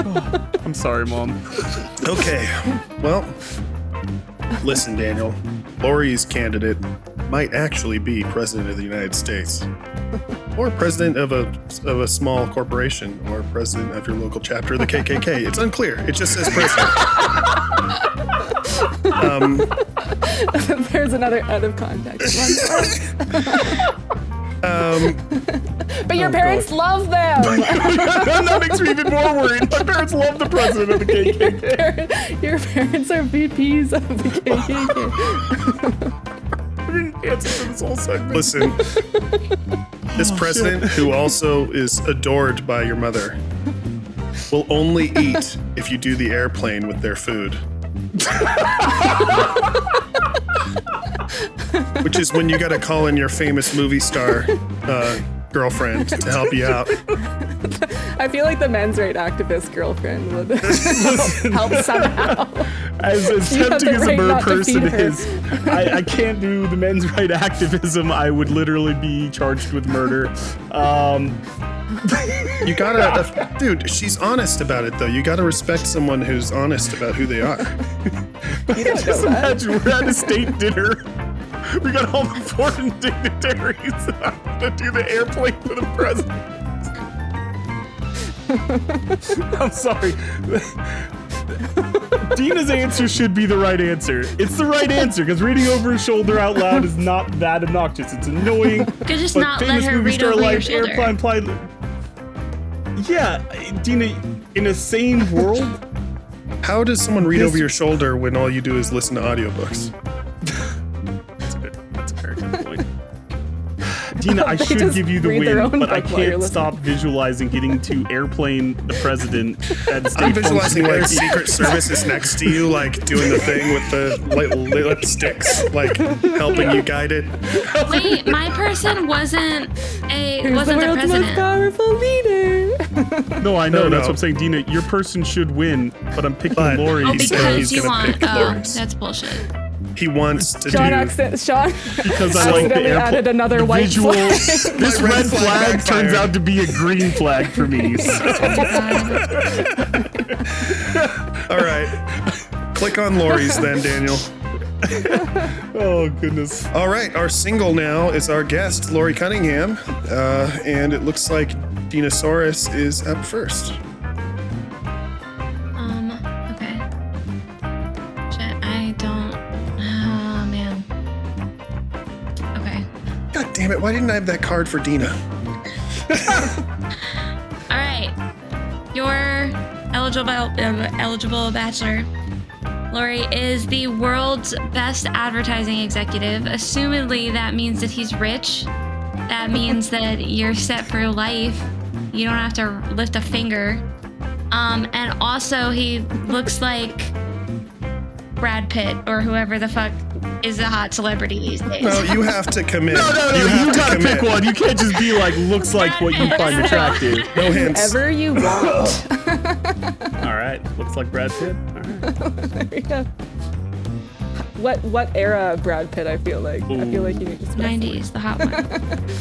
[SPEAKER 2] Oh, I'm sorry, Mom.
[SPEAKER 1] Okay, well, listen, Daniel. Laurie's candidate might actually be president of the United States, or president of a small corporation, or president of your local chapter of the KKK. It's unclear. It just says president.
[SPEAKER 4] There's another out of context one. But your parents love them.
[SPEAKER 2] That makes me even more worried. My parents love the president of the KKK.
[SPEAKER 4] Your parents are VPs of the KKK.
[SPEAKER 2] I didn't answer for this whole segment.
[SPEAKER 1] Listen, this president, who also is adored by your mother, will only eat if you do the airplane with their food. Which is when you gotta call in your famous movie star girlfriend to help you out.
[SPEAKER 4] I feel like the men's right activist girlfriend would help somehow.
[SPEAKER 2] As tempting as a bird person is, I can't do the men's right activism. I would literally be charged with murder.
[SPEAKER 1] You gotta, dude, she's honest about it though. You gotta respect someone who's honest about who they are.
[SPEAKER 2] Just imagine we're at a state dinner. We got all the foreign dignitaries. I'm gonna do the airplane for the president. I'm sorry. Dina's answer should be the right answer. It's the right answer because reading over her shoulder out loud is not that obnoxious. It's annoying.
[SPEAKER 3] Could just
[SPEAKER 2] but
[SPEAKER 3] not let
[SPEAKER 2] famous
[SPEAKER 3] her
[SPEAKER 2] movie
[SPEAKER 3] read
[SPEAKER 2] star
[SPEAKER 3] over your
[SPEAKER 2] like
[SPEAKER 3] shoulder.
[SPEAKER 2] airplane pilot. Yeah, Dina, in a sane world.
[SPEAKER 1] How does someone read over your shoulder when all you do is listen to audiobooks?
[SPEAKER 2] That's a very good point. Dina, I
[SPEAKER 4] They
[SPEAKER 2] should
[SPEAKER 4] just
[SPEAKER 2] give you the
[SPEAKER 4] read their
[SPEAKER 2] win,
[SPEAKER 4] own
[SPEAKER 2] but I
[SPEAKER 4] book while you're
[SPEAKER 2] can't
[SPEAKER 4] listening.
[SPEAKER 2] stop visualizing getting to airplane the president at state
[SPEAKER 1] I'm visualizing like
[SPEAKER 2] functionary.
[SPEAKER 1] Secret Service is next to you, like doing the thing with the lipsticks, like helping you guide it.
[SPEAKER 3] Wait, my person wasn't
[SPEAKER 4] Who's the
[SPEAKER 3] the
[SPEAKER 4] world's most
[SPEAKER 3] president.
[SPEAKER 4] powerful leader?
[SPEAKER 2] No, I know.
[SPEAKER 1] No,
[SPEAKER 2] That's
[SPEAKER 1] no.
[SPEAKER 2] what I'm saying, Dina. Your person should win, but I'm picking
[SPEAKER 1] But-
[SPEAKER 2] Laurie.
[SPEAKER 3] Oh,
[SPEAKER 1] He said
[SPEAKER 3] because
[SPEAKER 1] he's
[SPEAKER 3] you
[SPEAKER 1] gonna
[SPEAKER 3] want.
[SPEAKER 1] pick
[SPEAKER 3] Oh,
[SPEAKER 1] Laurie's.
[SPEAKER 3] that's bullshit.
[SPEAKER 1] He wants to
[SPEAKER 4] Sean,
[SPEAKER 1] do.
[SPEAKER 4] Sean
[SPEAKER 2] because I like the
[SPEAKER 4] accidentally added another
[SPEAKER 2] the
[SPEAKER 4] white
[SPEAKER 2] visual.
[SPEAKER 4] flag.
[SPEAKER 2] This
[SPEAKER 1] My
[SPEAKER 2] red flag turns
[SPEAKER 1] backfired.
[SPEAKER 2] out to be a green flag for me. So.
[SPEAKER 1] All right, click on Laurie's then, Daniel.
[SPEAKER 2] Oh goodness.
[SPEAKER 1] All right, our single now is our guest, Laurie Cunningham, and it looks like Dinosaurus is up first.
[SPEAKER 3] Okay. Shit, I don't. Oh man. Okay.
[SPEAKER 1] God damn it! Why didn't I have that card for Dina?
[SPEAKER 3] All right. Your eligible bachelor, Laurie, is the world's best advertising executive. Assumedly, that means that he's rich. That means that you're set for life. You don't have to lift a finger. And also, he looks like Brad Pitt or whoever the fuck is a hot celebrity these days.
[SPEAKER 1] No, you have to commit.
[SPEAKER 2] No,
[SPEAKER 1] you have
[SPEAKER 2] you
[SPEAKER 1] to
[SPEAKER 2] gotta
[SPEAKER 1] commit.
[SPEAKER 2] pick one. You can't just be like, looks like what you find attractive.
[SPEAKER 1] No hints.
[SPEAKER 4] Whatever you want.
[SPEAKER 2] All right, looks like Brad Pitt. All right.
[SPEAKER 4] There you go. What era of Brad Pitt? I feel like you need to specify.
[SPEAKER 3] 90s, the hot one.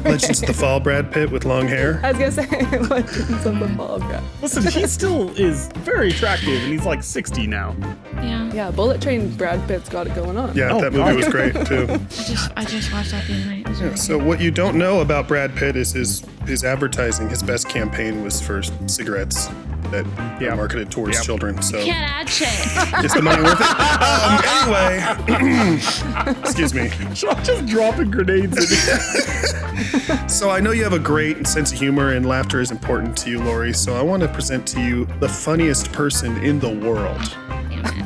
[SPEAKER 1] Legends of the Fall, Brad Pitt with long hair.
[SPEAKER 4] I was gonna say Legends of the Fall of Brad.
[SPEAKER 2] Listen, he still is very attractive, and he's like 60 now.
[SPEAKER 3] Yeah.
[SPEAKER 4] Yeah, Bullet Train Brad Pitt's got it going on.
[SPEAKER 1] Yeah,
[SPEAKER 2] Oh,
[SPEAKER 1] that movie
[SPEAKER 2] God.
[SPEAKER 1] was great too.
[SPEAKER 3] I just watched that the other night. It was
[SPEAKER 1] Yeah,
[SPEAKER 3] really
[SPEAKER 1] so what you don't know about Brad Pitt is his advertising. His best campaign was for cigarettes that
[SPEAKER 2] Yeah.
[SPEAKER 1] are marketed towards
[SPEAKER 2] Yep.
[SPEAKER 1] children. So
[SPEAKER 3] Can't add shit.
[SPEAKER 1] is the money worth it? Anyway, excuse me.
[SPEAKER 2] Sean just dropping grenades in it.
[SPEAKER 1] So I know you have a great sense of humor and laughter is important to you, Laurie. So I want to present to you the funniest person in the world.
[SPEAKER 3] Damn it.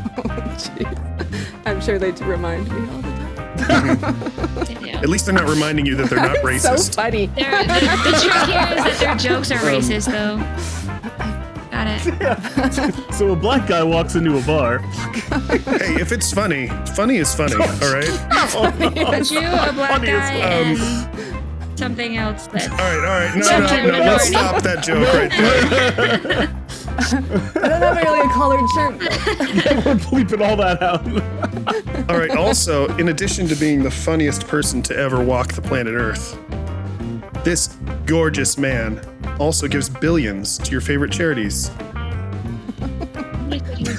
[SPEAKER 4] Jeez. I'm sure they remind me all the time.
[SPEAKER 3] They do.
[SPEAKER 1] At least they're not reminding you that they're not
[SPEAKER 4] So
[SPEAKER 1] racist.
[SPEAKER 4] funny.
[SPEAKER 3] The trick here is that their jokes are racist, though. Got it.
[SPEAKER 2] So a black guy walks into a bar.
[SPEAKER 1] Hey, if it's funny, funny is funny. All right.
[SPEAKER 3] But you, a black
[SPEAKER 2] Funny as
[SPEAKER 3] guy, and something else that.
[SPEAKER 1] All right. No.
[SPEAKER 3] Minority.
[SPEAKER 1] Let's stop that joke right there.
[SPEAKER 4] I don't have really a collared shirt.
[SPEAKER 2] We're bleeping all that out.
[SPEAKER 1] All right. Also, in addition to being the funniest person to ever walk the planet Earth, This gorgeous man also gives billions to your favorite charities.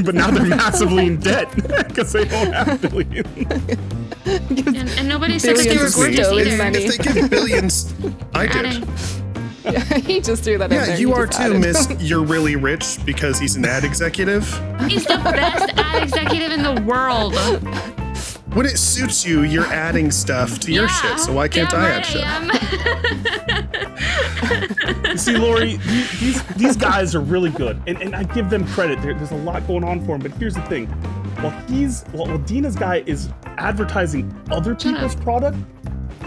[SPEAKER 2] But now they're massively in debt because they don't have billions.
[SPEAKER 3] And nobody said that they were
[SPEAKER 4] Billions
[SPEAKER 3] gorgeous
[SPEAKER 4] of
[SPEAKER 3] either.
[SPEAKER 4] money.
[SPEAKER 1] If they give billions, I did.
[SPEAKER 3] Adding.
[SPEAKER 4] Yeah, he just threw that in
[SPEAKER 1] Yeah,
[SPEAKER 4] there.
[SPEAKER 1] you
[SPEAKER 4] He
[SPEAKER 1] are
[SPEAKER 4] just
[SPEAKER 1] too,
[SPEAKER 4] added.
[SPEAKER 1] Miss. You're really rich because he's an ad executive.
[SPEAKER 3] He's the best ad executive in the world.
[SPEAKER 1] When it suits you, you're adding stuff to your shit. So why can't I add shit?
[SPEAKER 2] You see, Laurie, these guys are really good, and I give them credit. There's a lot going on for them, but here's the thing: while Dina's guy is advertising other people's product,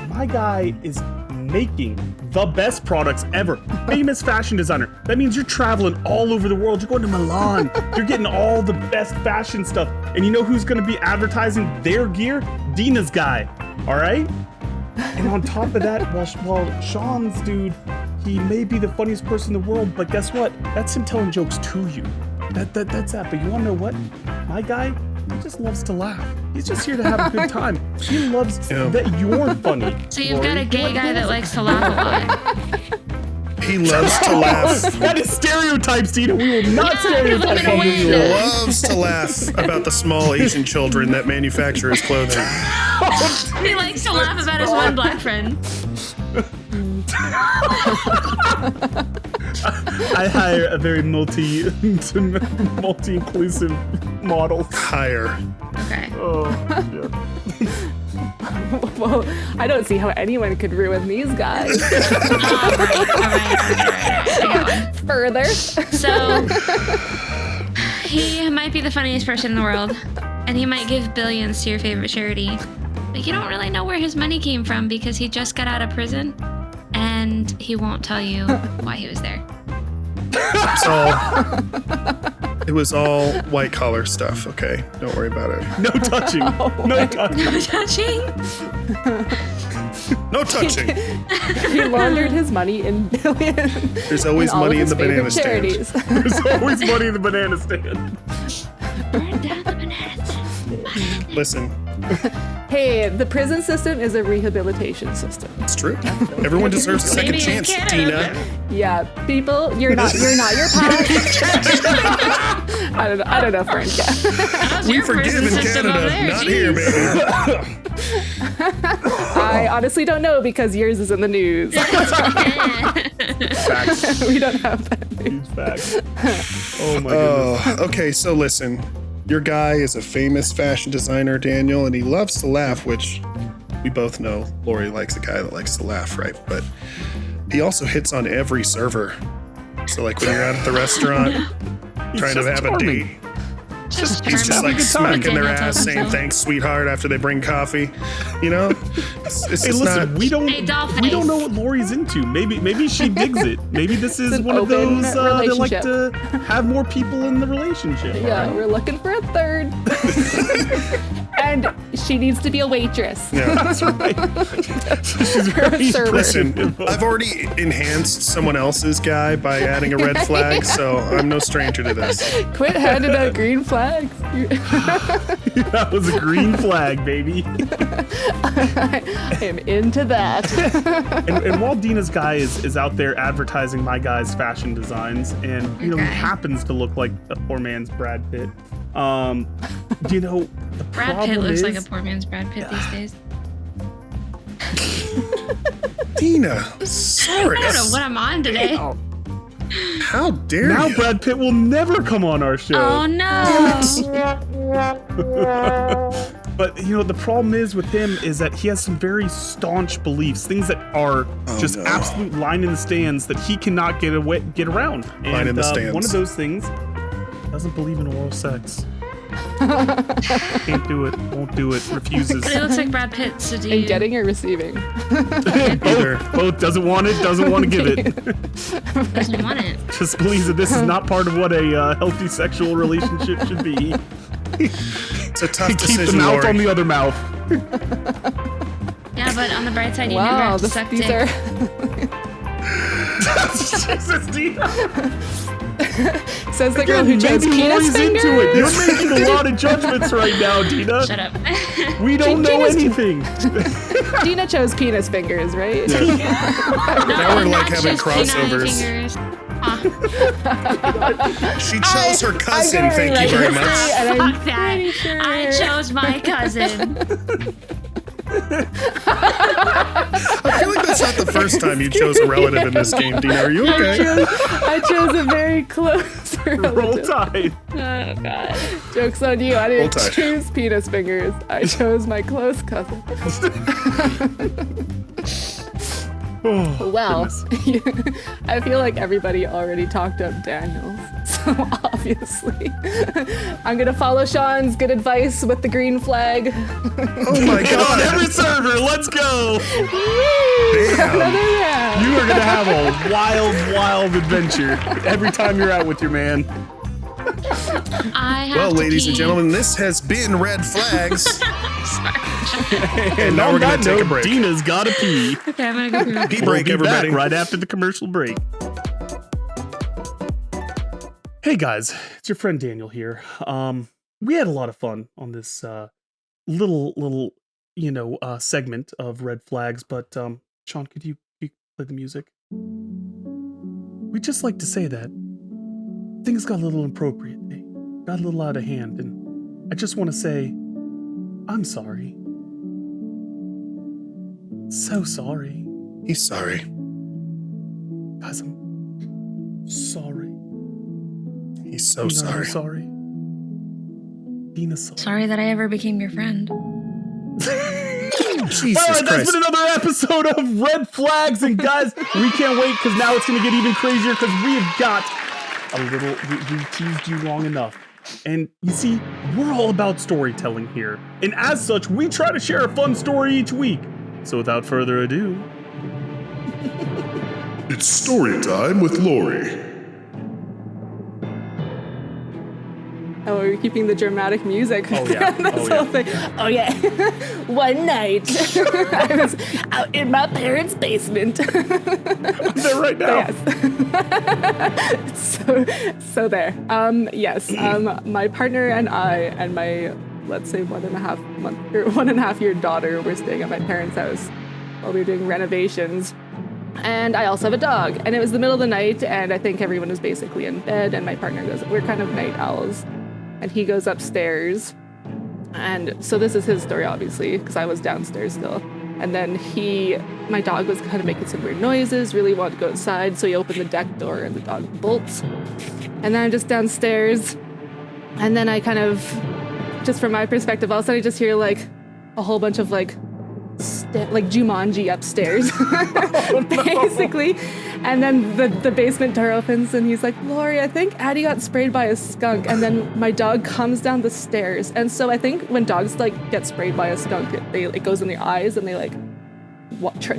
[SPEAKER 2] my guy is making the best products ever. Famous fashion designer. That means you're traveling all over the world. You're going to Milan. You're getting all the best fashion stuff. And you know who's going to be advertising their gear? Dina's guy. All right? And on top of that, while Sean's dude, he may be the funniest person in the world, but guess what? That's him telling jokes to you. That's that. But you want to know what? My guy, he just loves to laugh. He's just here to have a good time. He loves that you're funny.
[SPEAKER 3] So you've got a gay guy that likes to laugh a lot.
[SPEAKER 1] He loves to laugh.
[SPEAKER 2] That is stereotypes, Dina. We will not stereotype
[SPEAKER 3] gonna
[SPEAKER 2] on
[SPEAKER 3] win.
[SPEAKER 2] you.
[SPEAKER 1] Loves to laugh about the small Asian children that manufacture his clothing.
[SPEAKER 3] He likes to laugh about his one black friend.
[SPEAKER 2] I hire a very multi-inclusive model.
[SPEAKER 1] Higher.
[SPEAKER 3] Okay.
[SPEAKER 2] Oh, yeah.
[SPEAKER 4] Well, I don't see how anyone could ruin these guys
[SPEAKER 3] All right. I got one.
[SPEAKER 4] further.
[SPEAKER 3] So, he might be the funniest person in the world, and he might give billions to your favorite charity, but you don't really know where his money came from because he just got out of prison, and he won't tell you why he was there.
[SPEAKER 1] It was all white collar stuff, okay? Don't worry about it.
[SPEAKER 2] No touching. No touching.
[SPEAKER 3] No touching?
[SPEAKER 1] No touching.
[SPEAKER 4] He laundered his money in billions.
[SPEAKER 1] There's always
[SPEAKER 4] all of
[SPEAKER 1] money in
[SPEAKER 4] his
[SPEAKER 1] the banana
[SPEAKER 4] favorite
[SPEAKER 1] stand.
[SPEAKER 4] charities.
[SPEAKER 2] There's always money in the banana stand.
[SPEAKER 3] Burn down the bananas.
[SPEAKER 1] Listen,
[SPEAKER 4] Hey, the prison system is a rehabilitation system.
[SPEAKER 1] it's true. Everyone deserves a second
[SPEAKER 3] Maybe in
[SPEAKER 1] chance,
[SPEAKER 3] Canada.
[SPEAKER 1] Dina.
[SPEAKER 4] Yeah, people, you're not your past. I don't know, Frank.
[SPEAKER 3] How's
[SPEAKER 1] We
[SPEAKER 3] your
[SPEAKER 1] forgive
[SPEAKER 3] prison
[SPEAKER 1] in
[SPEAKER 3] system over
[SPEAKER 1] Canada,
[SPEAKER 3] there?
[SPEAKER 1] not
[SPEAKER 3] Jeez.
[SPEAKER 1] here, baby.
[SPEAKER 4] I honestly don't know because yours is in the news.
[SPEAKER 2] Facts.
[SPEAKER 4] We don't have that news.
[SPEAKER 2] Huge facts. Oh my goodness.
[SPEAKER 1] Okay, so listen. Your guy is a famous fashion designer, Daniel, and he loves to laugh, which we both know Laurie likes a guy that likes to laugh, right? But he also hits on every server. So like when you're out at the restaurant trying to
[SPEAKER 2] just
[SPEAKER 1] have a
[SPEAKER 2] charming.
[SPEAKER 1] date,
[SPEAKER 3] Just
[SPEAKER 1] he's just
[SPEAKER 3] charming.
[SPEAKER 1] like smacking their
[SPEAKER 3] Daniel tells
[SPEAKER 1] ass saying
[SPEAKER 3] himself.
[SPEAKER 1] thanks, sweetheart, after they bring coffee. You know? It's
[SPEAKER 2] Hey,
[SPEAKER 1] just
[SPEAKER 2] listen,
[SPEAKER 1] not,
[SPEAKER 2] we don't
[SPEAKER 3] Hey, dollface.
[SPEAKER 2] we don't know what Laurie's into. Maybe she digs it. Maybe this is
[SPEAKER 4] an
[SPEAKER 2] one of
[SPEAKER 4] open
[SPEAKER 2] those that like
[SPEAKER 4] relationship.
[SPEAKER 2] to have more people in the relationship.
[SPEAKER 4] Yeah, we're looking for a third. And she needs to be a waitress.
[SPEAKER 1] yeah.
[SPEAKER 2] That's right. She's very
[SPEAKER 4] Server.
[SPEAKER 1] Listen, I've already enhanced someone else's guy by adding a red flag, so I'm no stranger to this.
[SPEAKER 4] Quit handing out green flags.
[SPEAKER 2] That was a green flag, baby.
[SPEAKER 4] I am into that.
[SPEAKER 2] And while Dina's guy is out there advertising my guy's fashion designs, and you know he
[SPEAKER 3] Okay.
[SPEAKER 2] happens to look like a poor man's Brad Pitt. You know the
[SPEAKER 3] Brad
[SPEAKER 2] problem
[SPEAKER 3] Pitt looks
[SPEAKER 2] is,
[SPEAKER 3] like a poor man's Brad Pitt these days.
[SPEAKER 1] Dina, sorry.
[SPEAKER 3] I don't know what I'm on today.
[SPEAKER 1] How dare
[SPEAKER 2] now
[SPEAKER 1] you?
[SPEAKER 2] Brad Pitt will never come on our show.
[SPEAKER 3] Oh no!
[SPEAKER 2] But you know the problem is with him is that he has some very staunch beliefs, things that are just
[SPEAKER 1] no.
[SPEAKER 2] absolute line in the stands that he cannot get around. And
[SPEAKER 1] Line in the stands.
[SPEAKER 2] one of those things doesn't believe in oral sex. Can't do it. Won't do it. Refuses.
[SPEAKER 3] But it looks like Brad Pitt, so do
[SPEAKER 4] And
[SPEAKER 3] you?
[SPEAKER 4] getting or receiving.
[SPEAKER 2] Both doesn't want it. Doesn't want to give it.
[SPEAKER 3] Doesn't want it.
[SPEAKER 2] Just believes that this is not part of what a healthy sexual relationship should be.
[SPEAKER 1] It's a tough
[SPEAKER 2] Keep the
[SPEAKER 1] decision,
[SPEAKER 2] mouth
[SPEAKER 1] Laurie.
[SPEAKER 2] on the other mouth.
[SPEAKER 3] Yeah, but on the bright side, you never
[SPEAKER 4] Wow,
[SPEAKER 3] have to suck
[SPEAKER 4] these
[SPEAKER 3] dick.
[SPEAKER 4] are
[SPEAKER 2] Jesus, Dina.
[SPEAKER 4] Says the girl who chose
[SPEAKER 2] maybe
[SPEAKER 4] penis
[SPEAKER 2] Laurie's
[SPEAKER 4] fingers.
[SPEAKER 2] into it. You're making a lot of judgments right now, Dina.
[SPEAKER 3] Shut up.
[SPEAKER 2] We don't know
[SPEAKER 4] Dina's-
[SPEAKER 2] anything.
[SPEAKER 4] Dina chose penis fingers, right?
[SPEAKER 3] No,
[SPEAKER 1] Now we're, like,
[SPEAKER 3] not
[SPEAKER 1] having
[SPEAKER 3] just peanut
[SPEAKER 1] crossovers.
[SPEAKER 3] fingers.
[SPEAKER 1] She chose her cousin,
[SPEAKER 4] I'm gonna
[SPEAKER 1] thank you
[SPEAKER 4] rewrite
[SPEAKER 1] very
[SPEAKER 4] history,
[SPEAKER 1] much.
[SPEAKER 4] and I'm
[SPEAKER 3] Fuck that.
[SPEAKER 4] pretty sure.
[SPEAKER 3] I chose my cousin.
[SPEAKER 1] I feel like that's not the first time you chose a relative in this game, Dina. Are you okay?
[SPEAKER 4] I chose a very close
[SPEAKER 2] Roll
[SPEAKER 4] relative.
[SPEAKER 2] Tide.
[SPEAKER 3] Oh god.
[SPEAKER 4] Joke's on you. I
[SPEAKER 1] Roll
[SPEAKER 4] didn't
[SPEAKER 1] Tide.
[SPEAKER 4] choose penis fingers. I chose my close cousin.
[SPEAKER 2] Oh,
[SPEAKER 4] Well,
[SPEAKER 2] goodness.
[SPEAKER 4] I feel like everybody already talked up Daniels, so obviously I'm gonna follow Sean's good advice with the green flag.
[SPEAKER 1] Oh my
[SPEAKER 2] Get on every
[SPEAKER 1] god.
[SPEAKER 2] server. Let's go.
[SPEAKER 1] Damn.
[SPEAKER 4] Another round.
[SPEAKER 2] You are gonna have a wild adventure every time you're out with your man.
[SPEAKER 3] I have
[SPEAKER 1] Well,
[SPEAKER 3] to
[SPEAKER 1] ladies and
[SPEAKER 3] pee.
[SPEAKER 1] gentlemen, this has been Red Flags.
[SPEAKER 2] And
[SPEAKER 1] now
[SPEAKER 2] on
[SPEAKER 1] we're gonna
[SPEAKER 2] that
[SPEAKER 1] take a
[SPEAKER 2] note,
[SPEAKER 1] break.
[SPEAKER 2] Dina's gotta pee.
[SPEAKER 3] Okay, I'm gonna go pee.
[SPEAKER 1] Pee
[SPEAKER 2] We'll
[SPEAKER 1] break,
[SPEAKER 2] be
[SPEAKER 1] everybody.
[SPEAKER 2] back right after the commercial break. Hey guys, it's your friend Daniel here. We had a lot of fun on this little segment of Red Flags, but Sean, could you play the music? We'd just like to say that things got a little inappropriate. They got a little out of hand, and I just want to say I'm sorry. So sorry.
[SPEAKER 1] He's sorry.
[SPEAKER 2] Guys, I'm sorry.
[SPEAKER 1] He's so
[SPEAKER 2] Dina,
[SPEAKER 1] sorry.
[SPEAKER 2] I'm sorry. Dina's sorry.
[SPEAKER 3] Sorry that I ever became your friend.
[SPEAKER 1] Jesus
[SPEAKER 2] All right, that's
[SPEAKER 1] Christ.
[SPEAKER 2] been another episode of Red Flags, and guys, we can't wait because now it's going to get even crazier because we've got a little. We teased you long enough, and you see, we're all about storytelling here, and as such, we try to share a fun story each week. So without further ado,
[SPEAKER 6] It's story time with Laurie.
[SPEAKER 4] Oh, we're keeping the dramatic music.
[SPEAKER 2] Oh, yeah.
[SPEAKER 4] This
[SPEAKER 2] Oh,
[SPEAKER 4] whole
[SPEAKER 2] yeah.
[SPEAKER 4] thing. Oh yeah. One night, I was out in my parents' basement.
[SPEAKER 2] I'm there right now.
[SPEAKER 4] Yes. so there. Yes. My partner and I and my, let's say 1.5 year daughter were staying at my parents' house while we were doing renovations. And I also have a dog. And it was the middle of the night, and I think everyone was basically in bed, and my partner goes, we're kind of night owls. And he goes upstairs. And so this is his story, obviously, because I was downstairs still. And then my dog was kind of making some weird noises, really wanted to go outside. So he opened the deck door and the dog bolts. And then I'm just downstairs. And then I kind of, just from my perspective, all of a sudden I just hear like a whole bunch of like Jumanji upstairs, basically. And then the basement door opens and he's like, Laurie, I think Addie got sprayed by a skunk. And then my dog comes down the stairs. And so I think when dogs like get sprayed by a skunk, it goes in their eyes and they like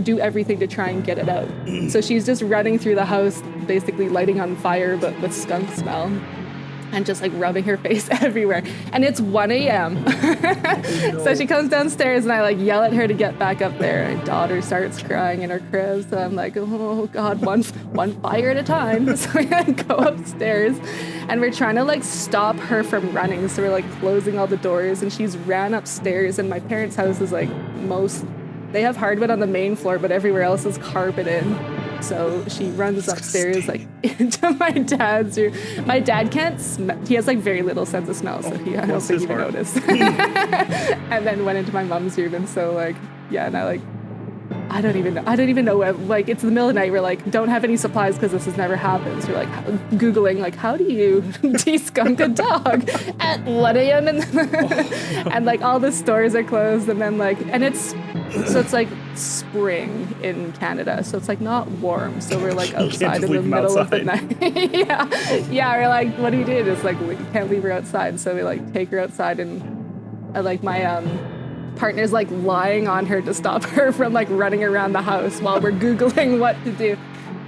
[SPEAKER 4] do everything to try and get it out. So she's just running through the house, basically lighting on fire, but with skunk smell. And just like rubbing her face everywhere. And it's 1 a.m. So she comes downstairs and I like yell at her to get back up there. My daughter starts crying in her crib. So I'm like, oh God, one fire at a time. So we go upstairs and we're trying to like stop her from running. So we're like closing all the doors and she's ran upstairs, and my parents' house is like they have hardwood on the main floor, but everywhere else is carpeted. So she runs upstairs like into my dad's room. My dad can't smell. He has like very little sense of smell, so I don't think he even noticed. And then went into my mom's room, and so like and I don't even know what, like it's the middle of the night. We're like, don't have any supplies because this has never happened. So we're like Googling like, how do you de-skunk a dog at 1 a.m. and like all the stores are closed, and then like, and it's like spring in Canada, so it's like not warm. So we're like outside in the middle of the night. yeah. We're like, what do we do? Just like we can't leave her outside, so we like take her outside, and like my partner's like lying on her to stop her from like running around the house while we're Googling what to do.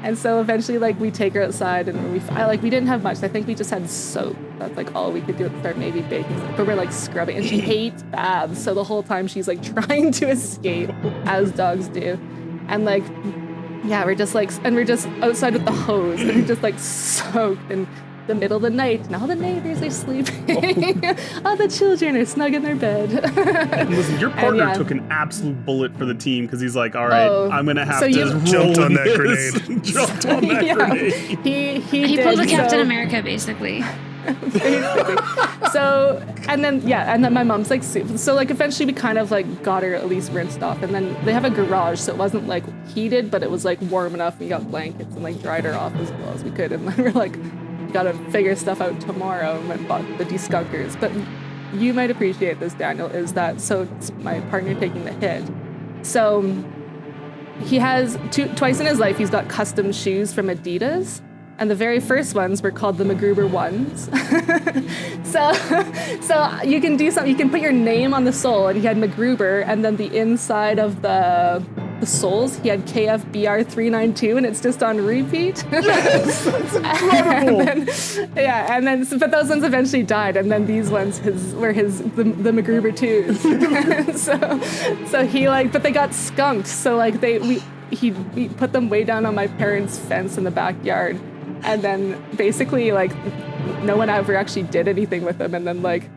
[SPEAKER 4] And so eventually like we take her outside, and we didn't have much. I think we just had soap. That's like all we could do at the start, maybe baking soap. But we're like scrubbing, and she hates baths. So the whole time she's like trying to escape, as dogs do. And like, yeah, we're just outside with the hose, and we're just like soaked. And the middle of the night, and all the neighbors are sleeping. All the children are snug in their bed.
[SPEAKER 2] And listen, your partner took an absolute bullet for the team because he's like, all right, I'm going to have to
[SPEAKER 1] jumped on that
[SPEAKER 2] grenade. Jumped on that grenade.
[SPEAKER 4] He
[SPEAKER 3] pulled a
[SPEAKER 4] did,
[SPEAKER 3] Captain America, basically.
[SPEAKER 4] basically. So, and then my mom's like, so like eventually we kind of like got her at least rinsed off, and then they have a garage, so it wasn't like heated, but it was like warm enough. We got blankets and like dried her off as well as we could, and then we're like, gotta figure stuff out tomorrow, and went bought the deskunkers. But you might appreciate this, Daniel, is that, so it's my partner taking the hit. So he has twice in his life he's got custom shoes from Adidas. And the very first ones were called the MacGruber ones. so you can do something. You can put your name on the sole, and he had MacGruber, and then the inside of the soles he had KFBR392, and it's just on repeat.
[SPEAKER 2] Yes, that's incredible.
[SPEAKER 4] But those ones eventually died, and then these ones were the MacGruber 2s. so he but they got skunked. So like we put them way down on my parents' fence in the backyard. And then basically, like, no one ever actually did anything with them. And then, like,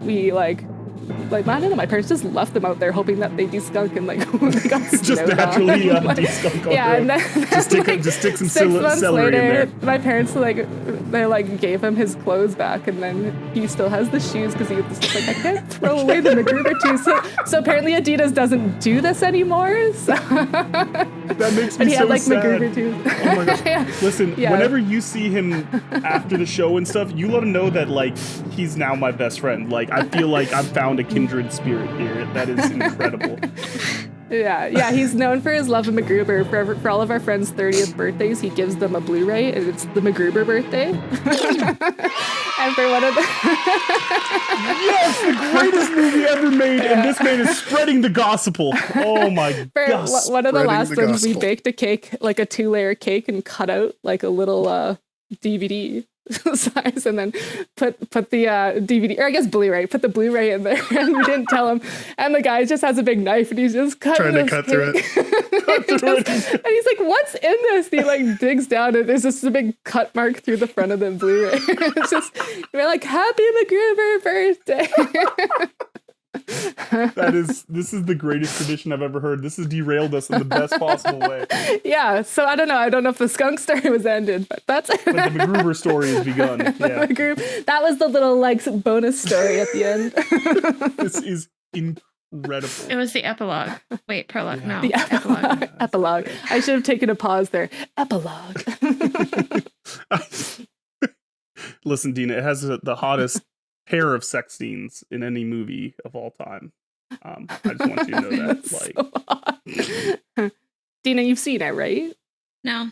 [SPEAKER 4] we, like I don't know, my parents just left them out there hoping that they'd de-skunk, and, like, they got
[SPEAKER 2] just naturally de-skunk.
[SPEAKER 4] And then,
[SPEAKER 2] just stick some
[SPEAKER 4] 6 months
[SPEAKER 2] celery
[SPEAKER 4] later,
[SPEAKER 2] in there.
[SPEAKER 4] my parents, they gave him his clothes back, and then he still has the shoes because he was just like, I can't throw away the MacGruber too. So apparently Adidas doesn't do this anymore. So.
[SPEAKER 2] That makes me
[SPEAKER 4] and he
[SPEAKER 2] so
[SPEAKER 4] had
[SPEAKER 2] sad.
[SPEAKER 4] MacGruber too.
[SPEAKER 2] Oh my gosh. Listen, whenever you see him after the show and stuff, you let him know that he's now my best friend. I feel like I've found a kindred spirit here. That is incredible.
[SPEAKER 4] Yeah, he's known for his love of MacGruber. For all of our friends' 30th birthdays, he gives them a Blu-ray, and it's the MacGruber birthday. And for one of the
[SPEAKER 2] yes, the greatest movie ever made, and this man is spreading the gospel. Oh my god!
[SPEAKER 4] One of the last ones, we baked a cake, like a 2-layer cake, and cut out like a little DVD size, and then put the DVD, or I guess Blu-ray, put the Blu-ray in there, and we didn't tell him, and the guy just has a big knife, and he's just trying to cut through it. And he's like, what's in this? And he digs down, and there's just a big cut mark through the front of the Blu-ray. It's just, we're like, happy MacGruber birthday.
[SPEAKER 2] This is the greatest tradition I've ever heard. This has derailed us in the best possible way.
[SPEAKER 4] Yeah, so I don't know if the skunk story was ended, but that's
[SPEAKER 2] but the MacGruber story has begun. Yeah.
[SPEAKER 4] That was the little bonus story at the end.
[SPEAKER 2] This is incredible.
[SPEAKER 3] It was the epilogue. Wait, prologue. No,
[SPEAKER 4] the epilogue. I should have taken a pause there. Epilogue.
[SPEAKER 2] Listen, Dina, it has the hottest pair of sex scenes in any movie of all time. I just want you to know that.
[SPEAKER 4] So Dina, you've seen it, right?
[SPEAKER 3] No.